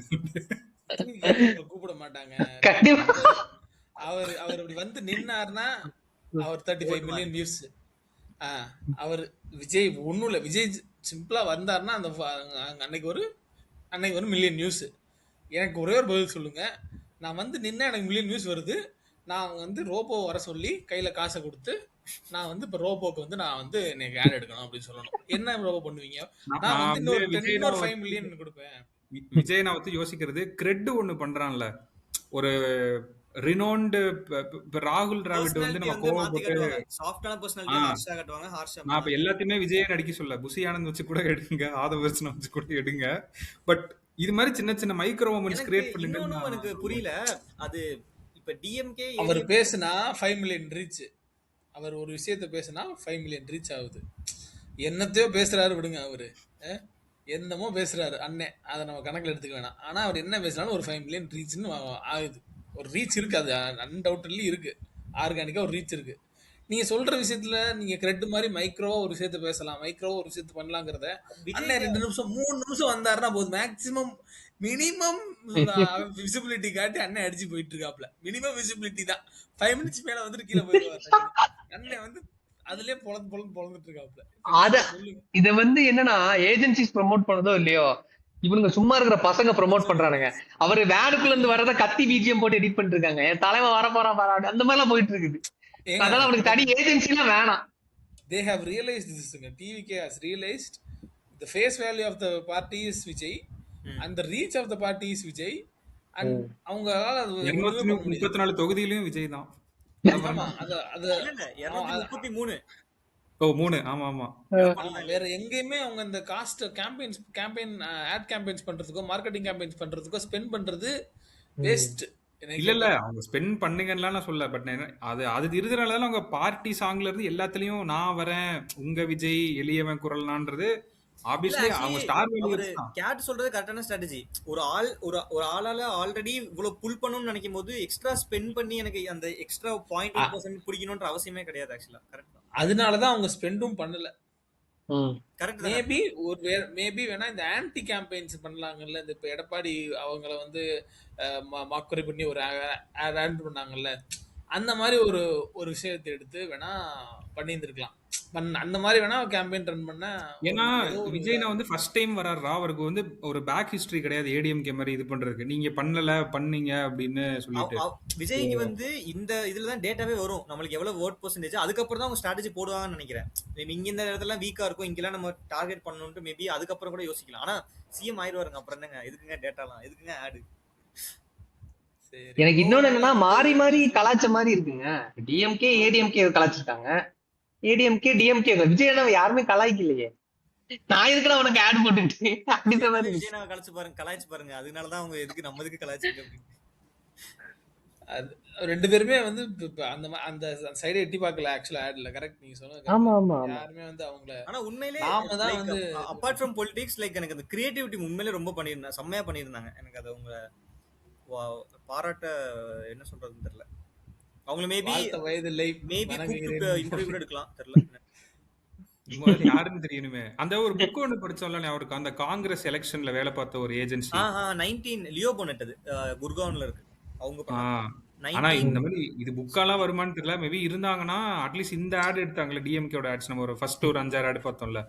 கூப்பிட மாட்டாங்க. அவர் அப்படி வந்து நின்னாருன்னா அவர் 35 மில்லியன் வியூஸ். அவர் விஜய் ஒன்றும் இல்லை, விஜய் சிம்பிளா வந்தாருன்னா அந்த அன்னைக்கு ஒரு மில்லியன் நியூஸ். எனக்கு ஒரே ஒரு பதில் சொல்லுங்க, நான் வந்து நின்னா எனக்கு மில்லியன் நியூஸ் வருது, நான் வந்து ரோபோ வர சொல்லி கையில காசை கொடுத்து நான் வந்து இப்ப ரோபோக்கு வந்து நான் வந்து எனக்கு ஆட் எடுக்கணும் அப்படின்னு சொல்லணும். என்ன ரோபோ பண்ணுவீங்க? நான் வந்து இன்னொரு 5 மில்லியன் கொடுப்பேன். விஜய் நான் வந்து யோசிக்கிறது கிரெட் ஒண்ணு பண்றான்ல, ஒரு ரினோன்டு ராகுல் டிராவிட் வந்து நம்ம கோவப்பட்டு சாஃப்டான பர்சனாலிட்டி ஹார்ஷா காட்டுவாங்க. ஹார்ஷா நான் இப்ப எல்லாத்தையுமே விஜயை நடிக்க சொல்ல, புசி ஆனந்த் வச்சு கூட எடுங்க, ஆதவர்சன் வச்சு கூட எடுங்க. பட் இது மாதிரி சின்ன சின்ன மைக்ரோ மொமெண்ட்ஸ் கிரியேட் பண்ணுங்க. எனக்கு புரியல அது. இப்ப டிஎம்கே அவர் பேசினா 5 மில்லியன் ரீச், அவர் ஒரு விஷயத்த பேசினா 5 மில்லியன் ரீச் ஆகுது. என்னத்தையோ பேசுறாரு விடுங்க, அவரு என்னமோ பேசுறாரு அண்ணே, அதை நம்ம கணக்கில் எடுத்துக்க வேணாம். ஆனா அவர் என்ன பேசினாலும் ஒரு 5 மில்லியன் ரீச்னு ஆகுது. ஒரு ரீச் இருக்கு, அது அன்டவுட்லி இருக்கு, ஆர்கானிக்கா ஒரு ரீச் இருக்கு. நீங்க சொல்ற விஷயத்துல நீங்க கிரெட் மாதிரி மைக்ரோவா ஒரு விஷயத்த பேசலாம், மைக்ரோவா ஒரு விஷயத்த பண்ணலாங்கிறத அண்ணன் 2 நிமிஷம் 3 நிமிஷம் வந்தாருன்னா போதும், மேக்சிமம் மினிமம் விசிபிலிட்டி காட்டி அண்ணன் அடிச்சு போயிட்டு இருக்காப்ல. மினிமம் விசிபிலிட்டி தான், 5 மினிட்ஸ் மேல வந்துட்டு கீழே போயிடுவாரு அண்ணன் வந்து. அதுலயே பொழந்துட்டு இருக்காப்ல. இத வந்து என்னன்னா ஏஜென்சிஸ் ப்ரமோட் பண்ணதோ இல்லையோ, இவனுங்க சும்மா இருக்கிற பசங்க ப்ரமோட் பண்றானுங்க. அவரு வேனுக்குள்ள இருந்து வரத கத்தி பிஜிஎம் போட்டு எடிட் பண்ணிட்டு இருக்காங்க, என் தலைவன் வர போறான் பாரு அந்த மாதிரி எல்லாம் போயிட்டு இருக்குது. அதனால அவனுக்கு தனி ஏஜென்சி எல்லாம் வேணாம். They have realized this. TVK has realized the face value of the party is Vijay அந்த reach of the party is Vijay. And அவங்களால அது ஒண்ணுமே பண்ண முடியாது. 234 தொகுதியிலயும் விஜய் தான். ஆமா அது அது இல்ல இல்ல 233 ஓ 3 ஆமா ஆமா. வேற எங்கேயுமே அவங்க இந்த காஸ்ட் கேம்பெயின் ஆட் கேம்பெயின்ஸ் பண்றதுக்கோ மார்க்கெட்டிங் கேம்பெயின்ஸ் பண்றதுக்கோ ஸ்பெண்ட் பண்றது வேஸ்ட். இல்ல இல்ல அவங்க ஸ்பெண்ட் பண்ணுங்கலாம் நான் சொல்ல. பட் அது அது இருக்கிறனால அவங்க பார்ட்டி சாங்ல இருந்து எல்லாத்துலயும் நான் வரேன் உங்க விஜய் எளியவன் குரல்னான்றது ஆப்வியஸ்லி அவங்க ஸ்டார் அவரு கேட் சொல்றது கரெக்டான ஸ்ட்ராட்டஜி. ஒரு ஆளால ஆல்ரெடி இவ்வளவு புல் பண்ணணும்னு நினைக்கும் போது எக்ஸ்ட்ரா ஸ்பெண்ட் பண்ணி எனக்கு அந்த எக்ஸ்ட்ரா 0.8% பிடிக்கணும்ன்ற அவசியமே கிடையாது. ஆக்சுவலா கரெக்ட் தான். அதனாலதான் அவங்க ஸ்பெண்டும் பண்ணல. கரெக்ட். மேபி வேணா இந்த ஆன்டி கேம்பெயின்ஸ் பண்ணலாங்கல்ல. இந்த இப்ப எடப்பாடி அவங்கள வந்து மாக்குறை பண்ணி ஒரு ஆட் பண்ணாங்கல்ல, அந்த மாதிரி ஒரு விஷயத்தை எடுத்து வேணா பண்ணியிருந்திருக்கலாம். அந்த மாதிரி வேணா கேம்பெயின் ரன் பண்ண. ஏன்னா விஜய் நான் வந்து ஃபர்ஸ்ட் டைம் வர்றாரா, அவருக்கு வந்து ஒரு பேக் ஹிஸ்டரி கிடையாது ஏடிஎம்கே மாதிரி இது பண்றதுக்கு. நீங்க பண்ணீங்க அப்படின்னு சொல்லிட்டு விஜய்க்கு வந்து இந்த இதுலதான் டேட்டாவே வரும் நம்மளுக்கு எவ்வளவு வோட் பெர்சன்டேஜ். அதுக்கப்புறம் தான் அவங்க ஸ்ட்ராட்டஜி போடுவாங்கன்னு நினைக்கிறேன். இங்க இந்த இடத்துல வீக்கா இருக்கும், இங்கெல்லாம் நம்ம டார்கெட் பண்ணணும்னு மேபி அதுக்கப்புறம் கூட யோசிக்கலாம். ஆனா சிஎம் ஆயிடுவாருங்க, அப்புறம் என்னங்க எதுக்குங்க டேட்டாலாம், எதுக்குங்க ஆடு. எனக்கு இன்னொன்னு என்னன்னா மாறி மாறி கலாச்ச மாதிரி இருக்குங்க. டிஎம்கே ஏடிஎம்கே கலாச்சிருக்காங்க, ஏடிஎம்கே டிஎம்கே. விஜய் யாருமே கலாய்க்கலையே, நான் எதுக்குடா உனக்கு ஆட் போட்டுக்கிட்டு அப்படின்ற மாதிரி. விஜய் நான் கலாய்ச்சு பாருங்க. அதனாலதான் அவங்க எதுக்கு நம்ம எதுக்கு கலாய்ச்சிருக்கு அப்படின்னு. அது ரெண்டு பேருமே வந்து அந்த சைடு எட்டி பார்க்கல ஆக்சுவலா ஆட்ல. கரெக்ட் நீங்க சொன்னது. ஆமா ஆமா. யாருமே வந்து அவங்கள ஆனா உண்மையிலே நாம தான் வந்து அபார்ட் ஃப்ரம் பொலிட்டிக்ஸ் லைக் எனக்கு அந்த கிரியேட்டிவிட்டி உண்மையிலே ரொம்ப பண்ணியிருந்தாங்க, செம்மையா பண்ணியிருந்தாங்க. எனக்கு அது உங்களை பாராட்ட என்ன சொல்றதுன்னு தெரியல. அவங்க மேபி இன்டர்வியூ கூட எடுக்கலாம் தெரியல. யாருன்னு தெரியணுமே. அந்த ஒரு புக் ஒன்று படிச்சோம்ல அவருக்கு, அந்த காங்கிரஸ் எலெக்ஷன்ல வேலை பார்த்த ஒரு ஏஜென்சி 19 லியோ போனட், அது குர்கான்ல இருக்கு அவங்க. ஆனா இந்த மாதிரி இது புக்காலாம் வருமானு தெரியல. மேபி இருந்தாங்கன்னா அட்லீஸ்ட் இந்த ஆட் எடுத்தாங்களே டிஎம்கேட ஆட்ஸ், நம்ம ஒரு ஃபர்ஸ்ட் ஒரு 5-6 ஆட் பார்த்தோம்ல,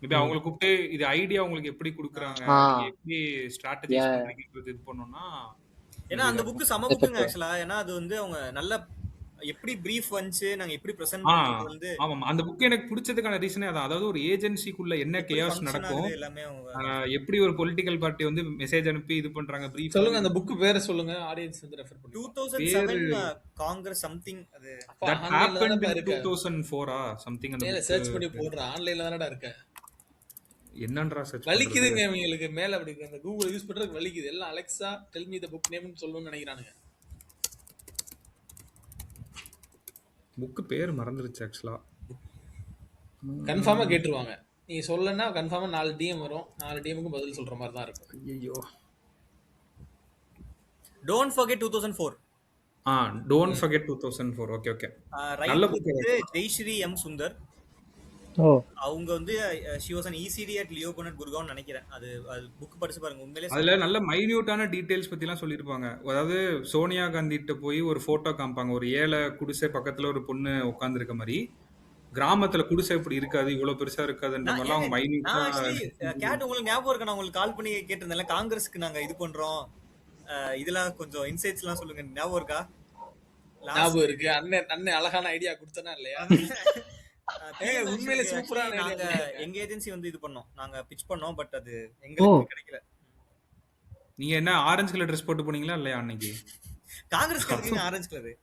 மேபி அவங்களை கூப்பிட்டு இது ஐடியா உங்களுக்கு எப்படி கொடுக்குறாங்க, எப்படி ஸ்ட்ராட்டஜிஸ் பண்றீங்க இது பண்ணோம்னா. ஏன்னா அந்த புக் சம புக்குங்க ஆக்சுவலா. ஏன்னா அது வந்து அவங்க நல்ல எப்படி பிரீஃப் வந்துச்சு, நாங்க எப்படி பிரசன்ட் பண்றது வந்து. ஆமா அந்த புக் எனக்கு பிடிச்சதுக்கான ரீசனே அதான். அதாவது ஒரு ஏஜென்சிக்குள்ள என்ன கேயாஸ் நடக்கும், எப்படி ஒரு பொலிட்டிக்கல் பார்ட்டி வந்து மெசேஜ் அனுப்பி இது பண்றாங்க பிரீஃப். சொல்லுங்க அந்த புக் பேரை சொல்லுங்க, ஆடியன்ஸ் வந்து ரெஃபர் பண்ணுங்க. 2007 காங்கிரஸ் சம்திங், அது that happened in 2004 சம்திங். அந்த மேல சர்ச் பண்ணி போடுற ஆன்லைன்ல தானடா இருக்கு. என்னன்றா சர்ச் வலிக்குதுங்க இவங்களுக்கு மேல. அப்படி அந்த கூகுள் யூஸ் பண்றதுக்கு வலிக்குது. எல்லாம் Alexa tell me the book நேம்னு சொல்லணும்னு நினைக்கிறானுங்க. புக் பேர் மறந்துருச்சு ஆக்சுவலா. கன்ஃபார்மா கேட்டுருவாங்க. நீங்க சொல்லனா கன்ஃபார்மா 4 டிஎம் வரும். 4 டிஎம்க்கு பதில் சொல்ற மாதிரி தான் இருக்கும். ஐயோ don't forget 2004. Don't forget 2004. Okay okay. நல்ல புக். ஜெய்ஸ்ரீ எம் சுந்தர் அவங்க வந்து she was an ECD at Leo Bonnet Gurgaon நினைக்கிறேன். அது புக் படிச்சு பாருங்க. உண்மையிலே அதுல நல்ல மைன்யூட்டான டீடைல்ஸ் பத்தி எல்லாம் சொல்லிருப்பாங்க. அதாவது சோனியா காந்தி கிட்ட போய் ஒரு போட்டோ காமிப்பாங்க, ஒரு ஏழை குடிசை பக்கத்துல ஒரு பொண்ணு உட்கார்ந்துருக்க மாதிரி. கிராமத்துல குடிசை இப்படி இருக்காது, இவ்வளவு பெருசா இருக்காதுன்ற மாதிரி அவங்க மைன்யூட்டா. கேட் உங்களுக்கு ஞாபகம் இருக்கா? நான் உங்களுக்கு கால் பண்ணி கேட்டிருந்தேன்ல, காங்கிரஸ்க்கு நாங்க இது பண்றோம், இதெல்லாம் கொஞ்சம் இன்சைட்ஸ் எல்லாம் சொல்லுங்க. ஞாபகம் இருக்கா? ஞாபகம் இருக்கு. அண்ணன் அழகான ஐடியா கொடுத்தனா இல்லையா? உண்மையிலே சூப்பரான. நாங்க எங்க ஏஜென்சி வந்து இது பண்ணோம், நாங்க பிட்ச் பண்ணோம், பட் அது எங்களுக்கு கிடைக்கல. நீங்க என்ன ஆரஞ்சு கலர் ட்ரெஸ் போட்டு போனீங்களா இல்லையா அன்னைக்கு? Congress colour orange colour.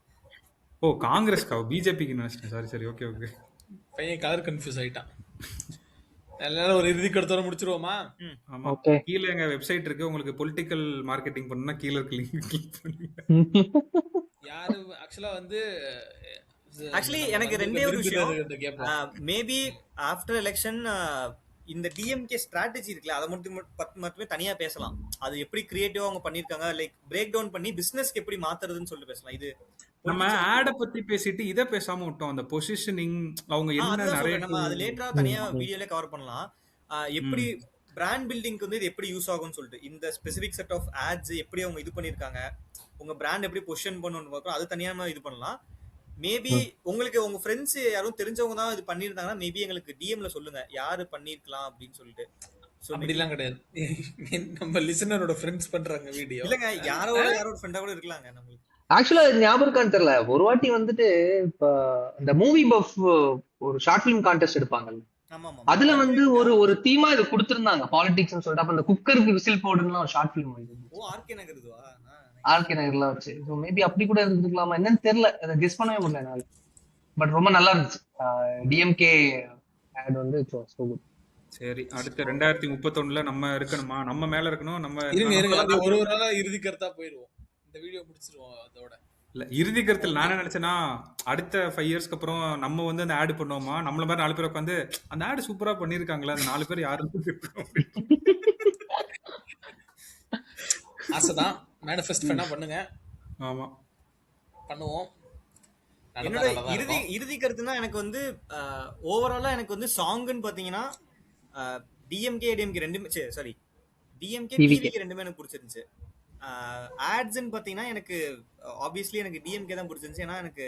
Oh காங்கிரஸ்க்கா, பிஜேபிக்கு நினைச்சேன். சாரி சரி ஓகே ஓகே. பையன் கலர் கன்ஃபியூஸ் ஆயிட்டான். எல்லாரும் ஒரு இறுதி கருத்தோட முடிச்சிருவோமா? ஆமா. கீழ எங்க வெப்சைட் இருக்கு, உங்களுக்கு பொலிட்டிக்கல் மார்க்கெட்டிங் பண்ணனும்னா கீழ இருக்க லிங்க் கிளிக் பண்ணுங்க. யாரு ஆக்சுவலா வந்து ஆக்சுவலி எனக்கு ரெண்டே ஒரு விஷயம். மேபி ஆஃப்டர் எலெக்ஷன் இந்த டிஎம்கே ஸ்ட்ராட்டஜி இருக்குல்ல, அதை மட்டுமே தனியா பேசலாம். அது எப்படி கிரியேட்டிவா அவங்க பண்ணிருக்காங்க, லைக் பிரேக் டவுன் பண்ணி பிசினஸ்க்கு எப்படி மாத்துறதுன்னு சொல்லி பேசலாம். இது நம்ம ஆட பத்தி பேசிட்டு இத பேசாம விட்டோம். அந்த பொசிஷனிங் அவங்க என்ன நிறைய நம்ம அது லேட்டரா தனியா வீடியோல கவர் பண்ணலாம். எப்படி பிராண்ட் பில்டிங்க்கு வந்து இது எப்படி யூஸ் ஆகும்னு சொல்லிட்டு, இந்த ஸ்பெசிபிக் செட் ஆஃப் ஆட்ஸ் எப்படி அவங்க இது பண்ணிருக்காங்க, உங்க பிராண்ட் எப்படி பொசிஷன் பண்ணணும்னு பார்க்கணும். அது தனியா நம்ம இது பண்ணலாம். மேபி உங்களுக்கு உங்க ஃப்ரெண்ட்ஸ் யாரும் தெரிஞ்சவங்க தான் இது பண்ணிருந்தாங்கன்னா மேபி எங்களுக்கு டிஎம்ல சொல்லுங்க யாரு பண்ணிருக்கலாம் அப்படின்னு சொல்லிட்டு. அப்படிலாம் கிடையாது, நம்ம லிசனரோட ஃப்ரெண்ட்ஸ் பண்றாங்க வீடியோ. இல்லங்க யாரோட ஃப்ரெண்டா கூட இருக்கலாங்க நம்மளுக்கு. ஆக்சுவலா ஞாபகம் இருக்கான்னு தெரியல, ஒரு வாட்டி வந்துட்டு இப்ப இந்த மூவி பஃப் ஒரு ஷார்ட் பிலிம் கான்டெஸ்ட் எடுப்பாங்க ஆமா ஆமா அதுல வந்து ஒரு தீமா இது கொடுத்திருந்தாங்க பாலிடிக்ஸ் சொல்லிட்டு. அப்ப அந்த குக்கருக்கு விசில் போடுன்னு ஒரு ஷார்ட் ஃபிலிம் ஓ ஆர்கே நகர் இதுவா ஆர்கே நகர்ல வச்சு. ஸோ மேபி அப்படி கூட இருந்துருக்கலாமா என்னன்னு தெரியல, அதை கெஸ் பண்ணவே முடியல என்னால. பட் ரொம்ப நல்லா இருந்துச்சு. டிஎம்கே ஆட் வந்து இட்ஸ் வாஸ் சோ குட். சரி, அடுத்து 2031ல நம்ம இருக்கணுமா? நம்ம மேல இருக்கணும். நம்ம இருங்க அது ஒரு நாளா இறுதி கருத்தா போயிருவோம். இந்த வீடியோ முடிச்சிருவோம் அதோட. இல்ல, இறுதி கருத்தில் நான் என்ன நினைச்சேன்னா, அடுத்த 5 இயர்ஸ்க்கு அப்புறம் நம்ம வந்து அந்த ஆட் பண்ணுவோமா, நம்மள மாதிரி 4 பேர் உட்காந்து அந்த ஆட் சூப்பரா பண்ணிருக்காங்களா, அந்த 4 பேர் யாரும் ஆசைதான். மேனிஃபெஸ்ட் பண்ணா பண்ணுங்க. ஆமா பண்ணுவோம். என்னோட இறுதி கருத்துனா எனக்கு வந்து ஓவராலா எனக்கு வந்து சாங்குன்னு பாத்தீங்கன்னா டிஎம்கே ஏடிஎம்கே ரெண்டுமே சாரி டிஎம்கே டிவிகே ரெண்டுமே எனக்கு பிடிச்சிருந்துச்சு. ஆட்ஸ்ன்னு பாத்தீங்கன்னா எனக்கு ஆப்வியஸ்லி எனக்கு டிஎம்கே தான் பிடிச்சிருந்துச்சு. ஏன்னா எனக்கு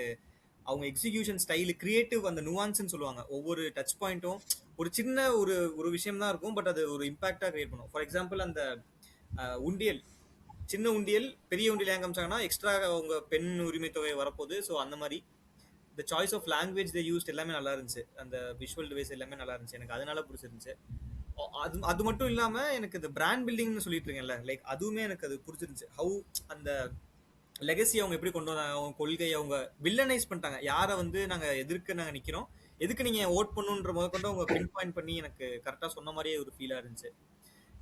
அவங்க எக்ஸிகியூஷன் ஸ்டைல், கிரியேட்டிவ், அந்த நுவான்ஸ்ன்னு சொல்லுவாங்க. ஒவ்வொரு டச் பாயிண்ட்டும் ஒரு சின்ன ஒரு விஷயம் தான் இருக்கும், பட் அது ஒரு இம்பாக்டா கிரியேட் பண்ணும். ஃபார் எக்ஸாம்பிள் அந்த உண்டியல், சின்ன உண்டியல் பெரிய உண்டியல் ஏன் காமிச்சாங்கன்னா எக்ஸ்ட்ரா அவங்க பெண் உரிமை தொகை வரப்போகுது. ஸோ அந்த மாதிரி இந்த choice of language they used எல்லாமே நல்லா இருந்துச்சு. அந்த விஷுவல் டிவைஸ் எல்லாமே நல்லா இருந்துச்சு. எனக்கு அதனால பிடிச்சிருந்துச்சு. அது மட்டும் இல்லாம எனக்கு இந்த பிராண்ட் பில்டிங்னு சொல்லிட்டு இருக்கேன்ல, லைக் அதுவுமே எனக்கு அது பிடிச்சிருந்துச்சு. ஹவு அந்த லெகசி அவங்க எப்படி கொண்டு வந்தாங்க, அவங்க கொள்கை, அவங்க வில்லனைஸ் பண்ணிட்டாங்க. யாரை வந்து நாங்க எதிர்க்க நாங்க நிக்கிறோம், எதுக்கு நீங்க ஓட் பண்ணுன்ற முத கொண்டு அவங்க பின் பாயிண்ட் பண்ணி எனக்கு கரெக்டா சொன்ன மாதிரியே ஒரு ஃபீலா இருந்துச்சு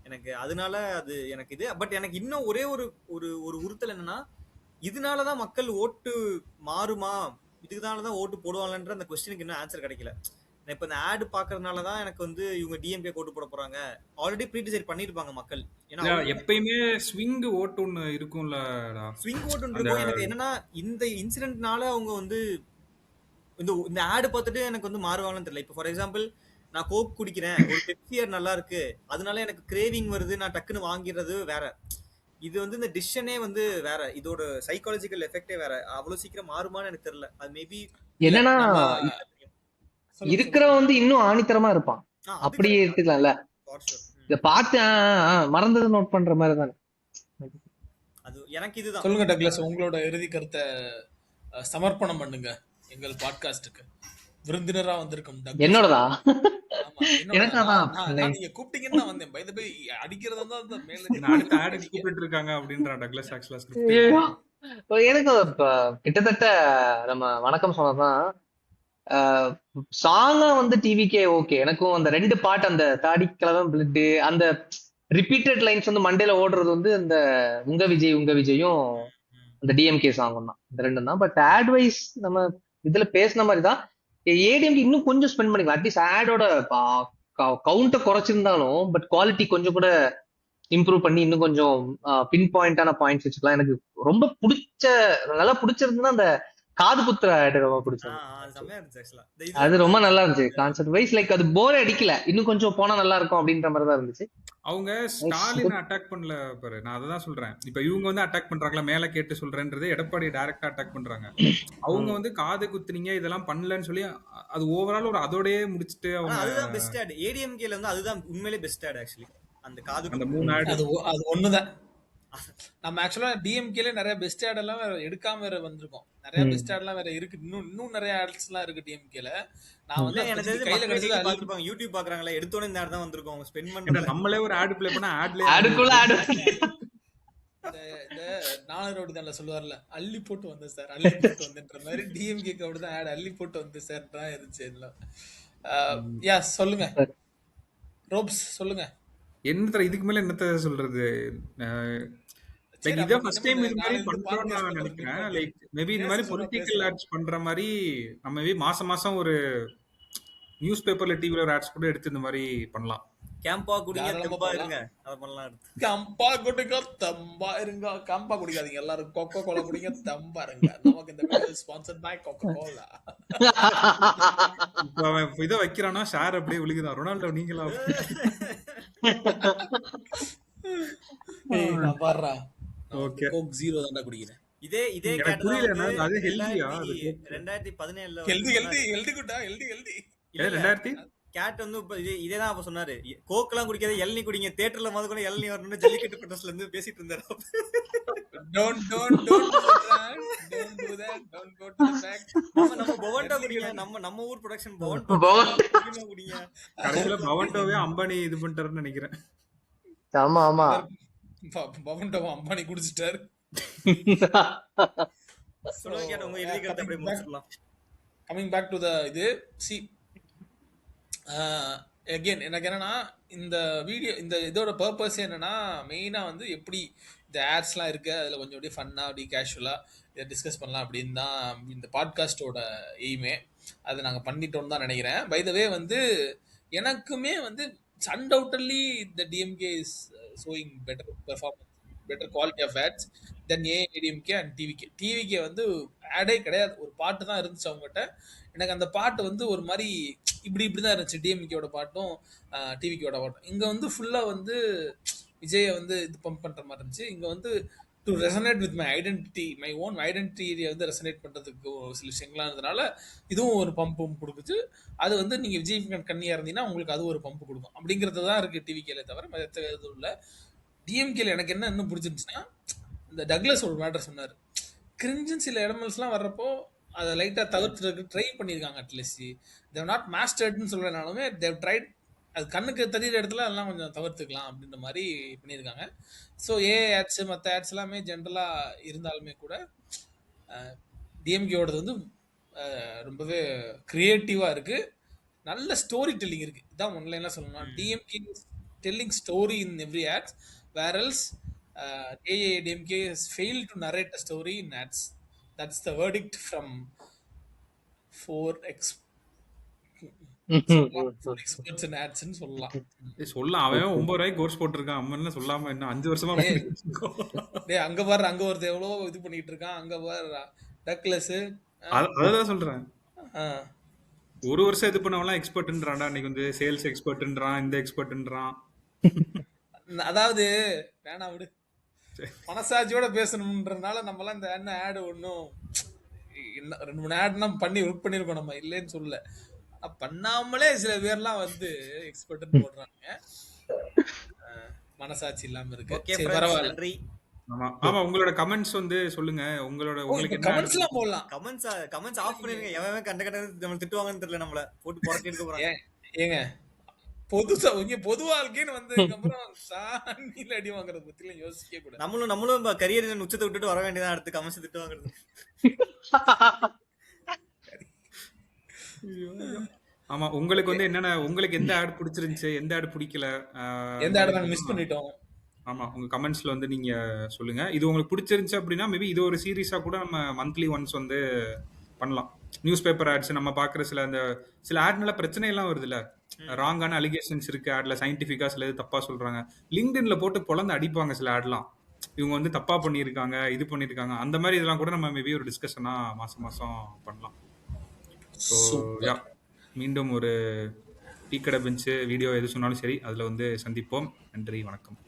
எனக்கு. அதனால அது எனக்கு இது. பட் எனக்கு இன்னும் ஒரே ஒரு உறுத்தல் என்னன்னா, இதனாலதான் மக்கள் ஓட்டு மாறுமா, இதுக்குனாலதான் ஓட்டு போடுவாங்கன்ற அந்த கொஸ்டினுக்கு இன்னும் ஆன்சர் கிடைக்கல. இப்ப இந்த ஆட் பாக்குறதுனாலதான் எனக்கு வந்து இவங்க டிஎம்கே ஓட்டு போட போறாங்க ஆல்ரெடி ப்ரீ டிசைட் பண்ணிருப்பாங்க மக்கள். ஏன்னா எப்பயுமே ஸ்விங் ஓட்டு ஒண்ணு இருக்கும்ல. ஸ்விங் ஓட்டுன்றது எனக்கு என்னன்னா, இந்த இன்சிடென்ட்னால அவங்க வந்து இந்த ஆட் பார்த்துட்டு எனக்கு வந்து மாறுவாங்கன்னு தெரியல. இப்போ ஃபார் எக்ஸாம்பிள் நான் கோக் குடிக்கிறேன், ஒரு பெப்சியர் நல்லா இருக்கு, அதனால எனக்கு கிரேவிங் வருது, நான் டக்குன்னு வாங்கிடுறது வேற. இது வந்து இந்த டிசிஷனே வந்து வேற, இதோட சைக்காலஜிக்கல் எஃபெக்டே வேற. அவ்வளவு சீக்கிரம் மாறுமான்னு எனக்கு தெரியல. அது மேபி என்னன்னா இருக்கிறவன் வந்து இன்னும் ஆணித்தரமா இருப்பான், அப்படி எடுத்துக்கலாம்ல. இத பார்த்து மறந்தது நோட் பண்ற மாதிரி தானே. அது எனக்கு இதுதான். சொல்லுங்க டக்ளஸ், உங்களோட இறுதி கருத்தை சமர்ப்பணம் பண்ணுங்க எங்கள் பாட்காஸ்டுக்கு. விருந்தினரா வந்திருக்கும் என்னோடதா? நீங்க கூப்பிட்டீங்கன்னு தான் வந்தேன். பை தி பை அடிக்கிறதா தான் அந்த மேல அடுத்த ஆட் கூப்பிட்டு இருக்காங்க அப்படின்ற டக்ளஸ் ஆக்சுவலா ஸ்கிரிப்ட். எனக்கு கிட்டத்தட்ட நம்ம வணக்கம் சொன்னதான் சாங்கா வந்து டிவிக்கே ஓகே. எனக்கும் அந்த 2 பாட்டு, அந்த தாடிக்கிழவன் பிளட், அந்த ரிப்பீட்டட் லைன்ஸ் வந்து மண்டேல ஓடுறது வந்து அந்த உங்க விஜயும் அந்த டிஎம்கே சாங்கும் தான். இந்த 2 தான். பட் ஆட் வைஸ் நம்ம இதுல பேசின மாதிரி தான் ஏடிஎம்கே இன்னும் கொஞ்சம் ஸ்பெண்ட் பண்ணிக்கலாம். அட்லீஸ்ட் ஆடோட கவுண்ட்டை குறைச்சிருந்தாலும் பட் குவாலிட்டி கொஞ்சம் கூட இம்ப்ரூவ் பண்ணி இன்னும் கொஞ்சம் பின் பாயிண்டான பாயிண்ட்ஸ் வச்சுக்கலாம். எனக்கு ரொம்ப நல்லா பிடிச்சிருந்தா அந்த காது குத்துற ஆட் ரொம்ப பிடிச்சது. அது ரொம்ப நல்லா இருந்துச்சு கான்செப்ட் வைஸ். லைக் அது போரே அடிக்கல, இன்னும் கொஞ்சம் போனா நல்லா இருக்கும் அப்படின்ற மாதிரி தான் இருந்துச்சு. அவங்க ஸ்டாலின் அட்டாக் பண்ணல பாரு, நான் அதான் சொல்றேன். இப்ப இவங்க வந்து அட்டாக் பண்றாங்களா, மேல கேட்டு சொல்றேன்றது எடப்பாடி டைரக்டா அட்டாக் பண்றாங்க. அவங்க வந்து காது குத்துனீங்க இதெல்லாம் பண்ணலன்னு சொல்லி அது ஓவரால் ஒரு அதோடயே முடிச்சிட்டு அவங்க அதுதான் பெஸ்ட் ஆட். ஏடிஎம்கேல வந்து அதுதான் உண்மையிலேயே பெஸ்ட் ஆட் ஆக்சுவலி. அந்த காது அந்த 3 ஆட் அது ஒண்ணுதான். நம்ம ஆக்சுவலா டிஎம்கேல நிறைய பெஸ்ட் ஆட் எல்லாம் எடுக்காம வேற வந்திருக்கோம். நிறைய பெஸ்ட் ஆட் எல்லாம் வேற இருக்கு. இன்னும் நிறைய ஆட்ஸ் எல்லாம் இருக்கு டிஎம்கேல. நான் வந்து எனக்கு கையில கிடைச்சது பாத்துப்பாங்க, யூடியூப் பாக்குறாங்களா, எடுத்தோனே இந்த ஆட் தான் வந்திருக்கும். ஸ்பெண்ட் பண்ற நம்மளே ஒரு ஆட் ப்ளே பண்ணா ஆடுக்குள்ள ஆட் இந்த 4 ரோடு தான் சொல்லுவார்ல, அள்ளி போட்டு வந்தேன் சார், அள்ளி போட்டு வந்தேன்ற மாதிரி டிஎம்கேக்கு அப்படிதான் ஆட் அள்ளி போட்டு வந்து சார் தான் இருந்துச்சு எல்லாம். யா சொல்லுங்க ரோப்ஸ், சொல்லுங்க. என்ன இதுக்கு மேல என்னத்த சொல்றது? லைக் இத ஃபர்ஸ்ட் டைம் இந்த மாதிரி பண்றோம்னு நான் நினைக்கிறேன். லைக் மேபி இந்த மாதிரி பொலிட்டிக்கல் ஆட்ஸ் பண்ற மாதிரி நம்ம மேபி மாசம் ஒரு நியூஸ் பேப்பர்ல டிவில ஒரு ஆட்ஸ் கூட எடுத்து இந்த மாதிரி பண்ணலாம். கேம்பா குடிங்க தெம்பா இருங்க, அத பண்ணலாம். எடுத்து கேம்பா குடிங்க தெம்பா இருங்க. கேம்பா குடிக்காதீங்க, எல்லாரும் கோகோ கோலா குடிங்க தெம்பா இருங்க. நமக்கு இந்த video sponsored by Coca Cola. இப்போ அவன் இத வைக்கிறானா ஷேர் அப்படியே விழுகுதா? ரொனால்டோ நீங்களா? ஏய் நான் பாறா. ஓகே கோக் 0 தான்டா குடிக்கிறேன். இதே எனக்கு புரியல. அது ஹெல்தியா? 2017ல ஹெல்தி குட்டா, ஹெல்தி 2000 கேட் வந்து இதேதான் அப்ப சொன்னாரு, கோக்கெல்லாம் குடிக்காத, இளநீ குடிங்க, தியேட்டர்ல மொத கூட இளநீ வரணும்னு ஜல்லிக்கட்டு கூட்டத்துல இருந்து பேசிட்டு இருந்தாரு. Don't do that. Don't go to the back. நம்ம பொவண்டா குடிங்க. நம்ம ஊர் ப்ரொடக்ஷன் பவன் குடிங்க. கடைசியில பவன்டோவே அம்பானி இது பண்ணிட்டாருன்னு நினைக்கிறேன். ஆமா ஆமா பவன்டோவை அம்பானி குடிச்சிட்டாரு. சொல்லுங்க கேட்ட உங்க இறுதி கருத்தை அப்படியே முடிச்சிடலாம். கமிங் பேக் டு த இது அகெயின் எனக்கு என்னன்னா இந்த வீடியோ இந்த இதோட பர்பஸ் என்னன்னா மெயினாக வந்து எப்படி இந்த ஆட்ஸ்லாம் இருக்கு அதில் கொஞ்சம் அப்படியே ஃபன்னாக அப்படியே கேஷுவலாக இதை டிஸ்கஸ் பண்ணலாம் அப்படின்னு தான் இந்த பாட்காஸ்டோட எய்மே. அதை நாங்கள் பண்ணிட்டோம்னு தான் நினைக்கிறேன். பை த வே வந்து எனக்குமே வந்து அன்டவுட்டட்லி இந்த DMK is showing better performance, better quality of ads then ADMK and TVK வந்து ஆடே கிடையாது, ஒரு பாட்டு தான் இருந்துச்சு அவங்ககிட்ட. எனக்கு அந்த பாட்டு வந்து ஒரு மாதிரி இப்படி தான் இருந்துச்சு, டிஎம்கேவோட பாட்டும் டிவிகேவோட பாட்டும். இங்கே வந்து ஃபுல்லாக வந்து விஜயை வந்து இது பம்ப் பண்ணுற மாதிரி இருந்துச்சு. இங்கே வந்து to resonate with my identity, my own ஐடென்டிட்டியை வந்து ரெசனேட் பண்ணுறதுக்கு சில விஷயங்கள்லாம் இருந்ததுனால இதுவும் ஒரு பம்பும் கொடுக்குது. அது வந்து நீங்கள் விஜய் கண்ணியாக இருந்தீங்கன்னா உங்களுக்கு அது ஒரு பம்பு கொடுக்கும் அப்படிங்கிறது தான் இருக்குது டிவிகேல தவிர மற்ற எதுவும் இல்லை. டிஎம்கேல எனக்கு என்ன இன்னும் பிடிச்சிருந்துச்சுன்னா இந்த டக்ளஸ் ஒரு மேட்டர் சொன்னார். கிரிஞ்சுன்னு சில இடமெல்லாம் வர்றப்போ அதை லைட்டாக தவிர்த்துறதுக்கு ட்ரை பண்ணியிருக்காங்க. அட்லீஸ்ட் தேவ் நாட் மாஸ்டர்ட்னு சொல்கிறனாலுமே தேவ் ட்ரைட், அது கண்ணுக்கு தெரியிற இடத்துல அதெல்லாம் கொஞ்சம் தவிர்த்துக்கலாம் அப்படின்ற மாதிரி பண்ணியிருக்காங்க. ஸோ ஆட்ஸு மற்ற ஆட்ஸ் எல்லாமே ஜென்ரலாக இருந்தாலுமே கூட டிஎம்கேவோடது வந்து ரொம்பவே க்ரியேட்டிவாக இருக்குது, நல்ல ஸ்டோரி டெல்லிங் இருக்குது. இதான் ஒன்லைன்லாம் சொல்லணும். DMK telling story in every ads virals AIADMK fail to narrate a story in ads. That's the verdict from 4 experts in ads ன்னு சொல்லலாம். சொல்லலாம், அவன் 9 ரூபாய்க்கு கோர்ஸ் போட்டிருக்கான். அம்மன் சொல்லாம என்ன 5 வருஷமா டேய் அங்க பாரு, அங்க ஒருத்தர் எவ்வளோ இது பண்ணிட்டு இருக்கான். அங்க பாரு டக்லஸ், அதான் சொல்றேன். ஒரு வருஷம் இது பண்ணவெல்லாம் எக்ஸ்பர்ட்ன்றான்டா. இன்னைக்கு வந்து சேல்ஸ் எக்ஸ்பர்ட்ன்றான், இந்த எக்ஸ்பர்ட்ன்றான். அதாவது வேணா விடு, மனசாட்சியோட பேசணும்ன்றதுனால நம்மலாம் இந்த என்ன ஆடு ஒன்றும் 2-3 ஆட்னா பண்ணி ஒர்க் பண்ணியிருக்கோம், நம்ம இல்லைன்னு சொல்லல. பண்ணாமலே சில பேர்லாம் வந்து எக்ஸ்பர்ட் போடுறாங்க, மனசாட்சி இல்லாம இருக்கு. பரவாயில்ல. ஆமா, உங்களோட கமெண்ட்ஸ் வந்து சொல்லுங்க. உங்களுக்கு கமெண்ட்ஸ்லாம் போடலாம். கமெண்ட்ஸ் ஆஃப் பண்ணிருங்க. எவன் கண்ட நம்ம திட்டுவாங்கன்னு தெரியல, நம்மள போட்டு புரட்டி எடுக்க போறாங்க. ஏங்க பொது வாழ்க்கைன்னு வந்து அப்புறம் சாணியில அடி வாங்குறத பத்திலாம் யோசிக்க கூடாது. நம்மளும் கரியர் உச்சத்தை விட்டுட்டு வர வேண்டியதான் அடுத்து கமெண்ட்ஸ் திட்டு வாங்குறது. ஆமா, உங்களுக்கு வந்து என்னன்னா உங்களுக்கு எந்த ஆட் பிடிச்சிருந்துச்சு, எந்த ஆட் பிடிக்கல, எந்த ஆட் நாங்க மிஸ் பண்ணிட்டோம், ஆமா உங்க கமெண்ட்ஸ்ல வந்து நீங்க சொல்லுங்க. இது உங்களுக்கு பிடிச்சிருந்துச்சு அப்படின்னா மேபி இது ஒரு சீரீஸா கூட நம்ம மந்த்லி ஒன்ஸ் வந்து பண்ணலாம். நியூஸ் பேப்பர் ஆட்ஸ் நம்ம பாக்குற சில ஆட்னால பிரச்சனை எல்லாம் வருது இல்ல, ராங்கான அலிகேஷன்ஸ் இருக்கு ஆட்ல, சயின்டிபிக்கா சில இது தப்பா சொல்றாங்க, லிங்க்டின்ல போட்டு பொழந்து அடிப்பாங்க சில ஆட்லாம். இவங்க வந்து தப்பா பண்ணியிருக்காங்க, இது பண்ணியிருக்காங்க, அந்த மாதிரி இதெல்லாம் கூட நம்ம மேபி ஒரு டிஸ்கஷனா மாசம் பண்ணலாம். ஸோ மீண்டும் ஒரு டீ கடை பெஞ்சு வீடியோ எது சொன்னாலும் சரி அதில் வந்து சந்திப்போம். நன்றி, வணக்கம்.